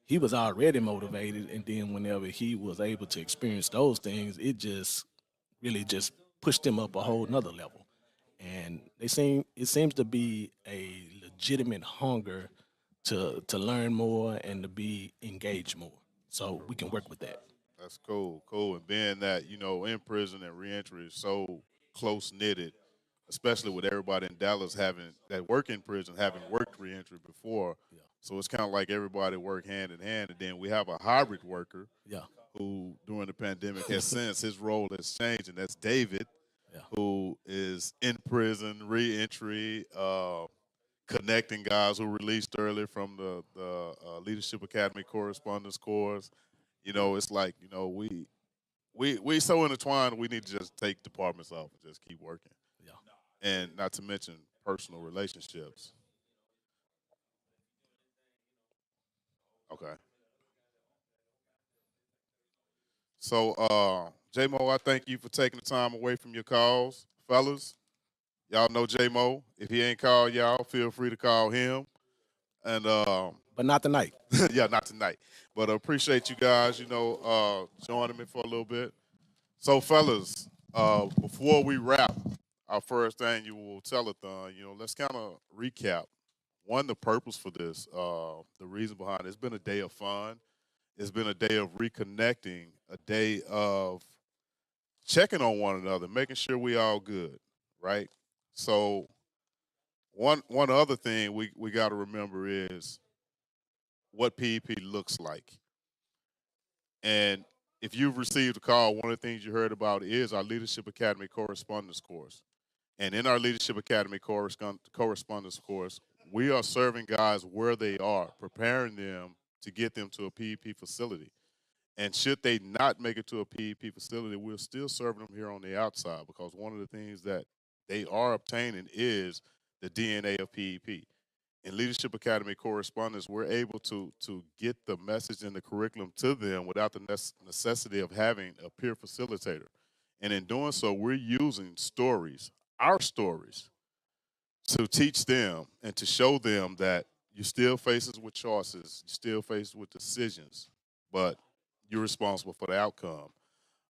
he was already motivated, and then whenever he was able to experience those things, it just really just pushed him up a whole nother level. And it seems to be a legitimate hunger to learn more and to be engaged more. So we can work with that. That's cool, cool. And being that, in prison and reentry is so close knitted, especially with everybody in Dallas having that work in prison, having worked reentry before. Yeah. So it's kind of like everybody work hand in hand. And then we have a hybrid worker Yeah. who during the pandemic has since his role has changed, and that's David, who is in prison, reentry, connecting guys who released early from the Leadership Academy correspondence course. It's like we so intertwined. We need to just take departments off and just keep working. Yeah. And not to mention personal relationships. Okay. So, J-Mo, I thank you for taking the time away from your calls. Fellas, y'all know J-Mo. If he ain't called y'all, feel free to call him. And But not tonight. yeah, not tonight. But I appreciate you guys, joining me for a little bit. So, fellas, before we wrap our first annual telethon, let's kind of recap. One, the purpose for this, the reason behind it. It's been a day of fun. It's been a day of reconnecting, a day of checking on one another, making sure we all good, right? So one other thing we got to remember is what PEP looks like. And if you've received a call, one of the things you heard about is our Leadership Academy correspondence course. And in our Leadership Academy correspondence course, we are serving guys where they are, preparing them to get them to a PEP facility. And should they not make it to a PEP facility, we're still serving them here on the outside, because one of the things that they are obtaining is the DNA of PEP. In Leadership Academy correspondence, we're able to get the message and the curriculum to them without the necessity of having a peer facilitator. And in doing so, we're using stories, our stories, to teach them and to show them that you're still faced with choices, you're still faced with decisions, but you're responsible for the outcome.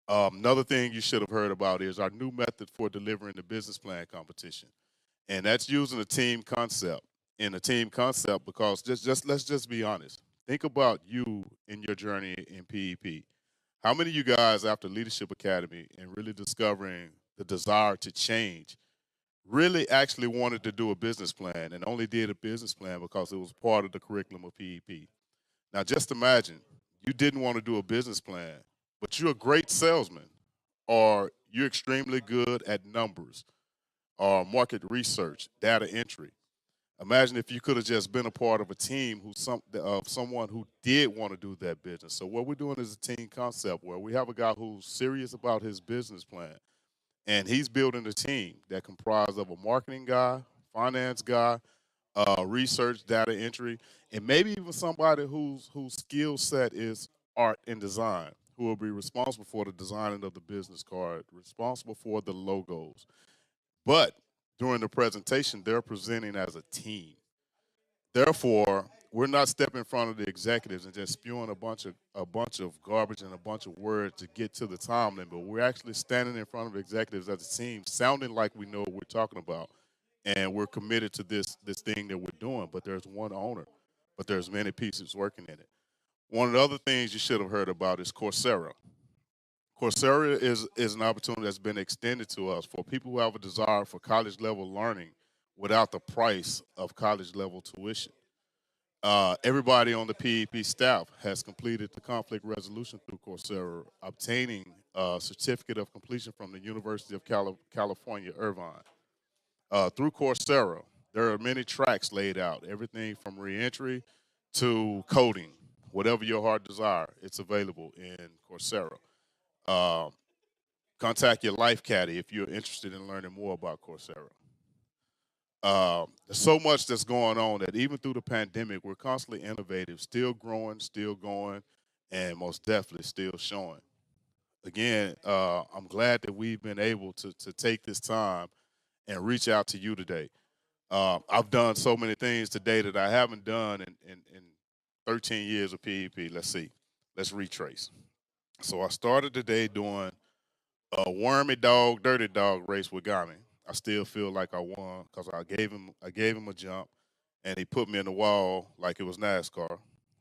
Another thing you should have heard about is our new method for delivering the business plan competition. And that's using a team concept. And a team concept because just let's just be honest. Think about you in your journey in PEP. How many of you guys after Leadership Academy and really discovering the desire to change really actually wanted to do a business plan and only did a business plan because it was part of the curriculum of PEP? Now just imagine you didn't want to do a business plan, but you're a great salesman or you're extremely good at numbers or market research, data entry. Imagine if you could have just been a part of a team of someone who did want to do that business. So what we're doing is a team concept where we have a guy who's serious about his business plan, and he's building a team that comprised of a marketing guy, finance guy, research, data entry, and maybe even somebody whose skill set is art and design, who will be responsible for the designing of the business card, responsible for the logos. But during the presentation, they're presenting as a team. Therefore, we're not stepping in front of the executives and just spewing a bunch of garbage and a bunch of words to get to the time limit. But we're actually standing in front of executives as a team, sounding like we know what we're talking about, and we're committed to this thing that we're doing. But there's one owner, but there's many pieces working in it. One of the other things you should have heard about is Coursera. Coursera is an opportunity that's been extended to us for people who have a desire for college level learning without the price of college level tuition. Everybody on the PEP staff has completed the conflict resolution through Coursera, obtaining a certificate of completion from the University of California, Irvine. Through Coursera, there are many tracks laid out, everything from reentry to coding. Whatever your heart desire, it's available in Coursera. Uh, Contact your life caddy if you're interested in learning more about Coursera. There's so much that's going on that even through the pandemic, we're constantly innovative, still growing, still going, and most definitely still showing. Again, I'm glad that we've been able to take this time and reach out to you today. I've done so many things today that I haven't done in 13 years of PEP. Let's see. Let's retrace. So I started today doing a wormy dog, dirty dog race with Gami. I still feel like I won because I gave him a jump, and he put me in the wall like it was NASCAR.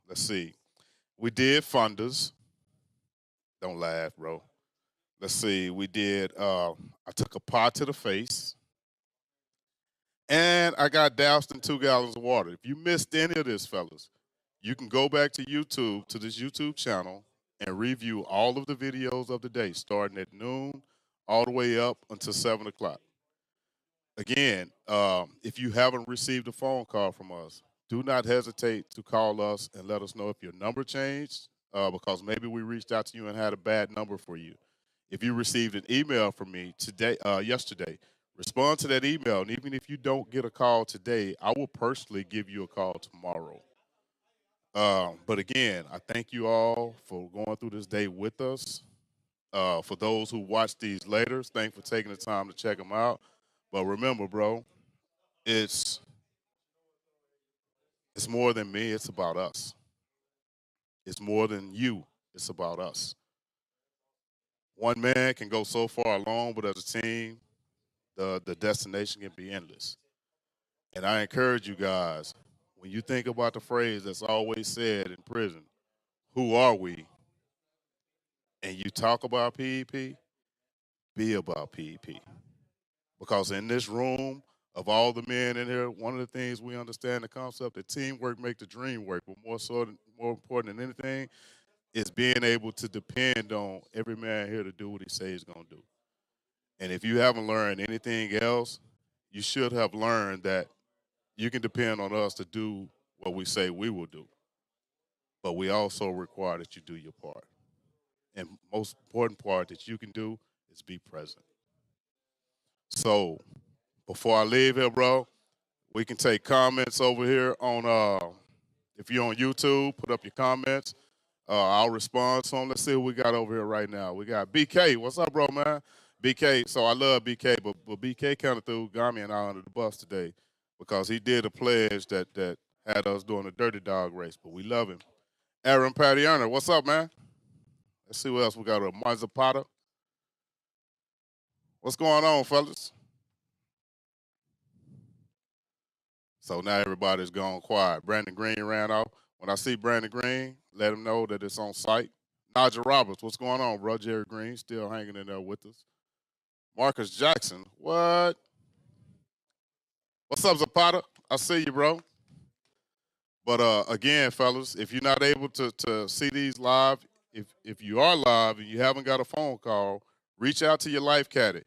Let's see. We did Fondas. Don't laugh, bro. Let's see. We did. I took a pot to the face, and I got doused in 2 gallons of water. If you missed any of this, fellas, you can go back to YouTube, to this YouTube channel, and review all of the videos of the day, starting at noon all the way up until 7 o'clock. Again, if you haven't received a phone call from us, do not hesitate to call us and let us know if your number changed, because maybe we reached out to you and had a bad number for you. If you received an email from me yesterday, respond to that email. And even if you don't get a call today, I will personally give you a call tomorrow. But again, I thank you all for going through this day with us. For those who watch these later, thanks for taking the time to check them out. But remember, bro, it's more than me. It's about us. It's more than you. It's about us. One man can go so far alone, but as a team, the destination can be endless. And I encourage you guys, when you think about the phrase that's always said in prison, who are we? And you talk about PEP, be about PEP. Because in this room, of all the men in here, one of the things we understand the concept that teamwork makes the dream work, but more important than anything is being able to depend on every man here to do what he says he's going to do. And if you haven't learned anything else, you should have learned that you can depend on us to do what we say we will do. But we also require that you do your part. And most important part that you can do is be present. So before I leave here, bro, we can take comments over here on, if you're on YouTube, put up your comments. I'll respond to them. Let's see what we got over here right now. We got BK. What's up, bro, man? BK. So I love BK, but BK kind of threw Gami and I under the bus today because he did a pledge that had us doing a dirty dog race, but we love him. Aaron Patiana, what's up, man? Let's see what else we got. Mazapata. What's going on, fellas? So now everybody's gone quiet. Brandon Green ran off. When I see Brandon Green, let him know that it's on site. Najee Roberts, what's going on, bro? Jerry Green still hanging in there with us. Marcus Jackson, what? What's up, Zapata? I see you, bro. But again, fellas, if you're not able to see these live, if you are live and you haven't got a phone call, reach out to your life caddy.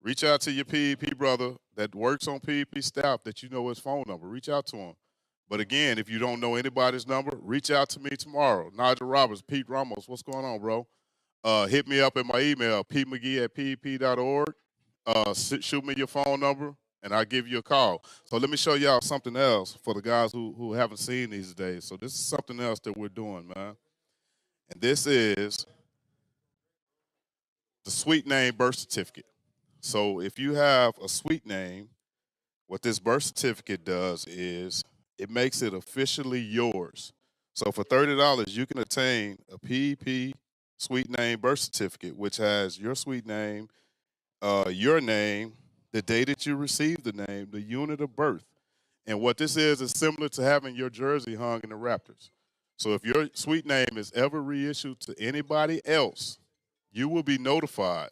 Reach out to your PEP brother that works on PEP staff that you know his phone number. Reach out to him. But again, if you don't know anybody's number, reach out to me tomorrow. Nigel Roberts, Pete Ramos, what's going on, bro? Hit me up at my email, pmcgee@pep.org. Shoot me your phone number, and I'll give you a call. So let me show y'all something else for the guys who haven't seen these days. So this is something else that we're doing, man. And this is the Sweet Name Birth Certificate. So if you have a sweet name, what this birth certificate does is it makes it officially yours. So for $30, you can obtain a PEP sweet name birth certificate, which has your sweet name, your name, the day that you received the name, the unit of birth. And what this is similar to having your jersey hung in the Raptors. So if your sweet name is ever reissued to anybody else, you will be notified.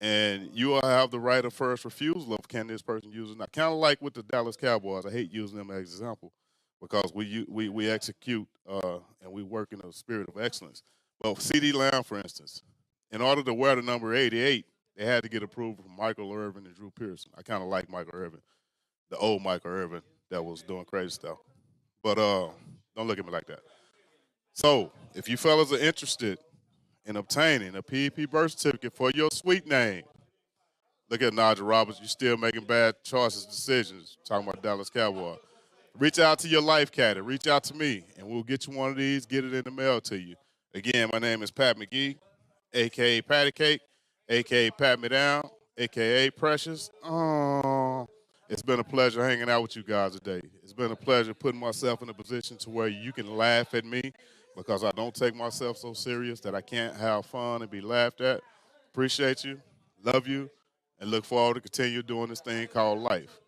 And you will have the right of first refusal of can this person use it. Now, kind of like with the Dallas Cowboys, I hate using them as an example because we execute and we work in a spirit of excellence. But C.D. Lamb, for instance, in order to wear the number 88, they had to get approval from Michael Irvin and Drew Pearson. I kind of like Michael Irvin, the old Michael Irvin that was doing crazy stuff. But don't look at me like that. So if you fellas are interested in obtaining a PEP birth certificate for your sweet name, look at Nigel Roberts. You're still making bad choices, decisions, talking about Dallas Cowboys. Reach out to your life caddy. Reach out to me, and we'll get you one of these, get it in the mail to you. Again, my name is Pat McGee, a.k.a. Patty Cake, a.k.a. Pat Me Down, a.k.a. Precious. Oh, it's been a pleasure hanging out with you guys today. It's been a pleasure putting myself in a position to where you can laugh at me because I don't take myself so serious that I can't have fun and be laughed at. Appreciate you, love you, and look forward to continue doing this thing called life.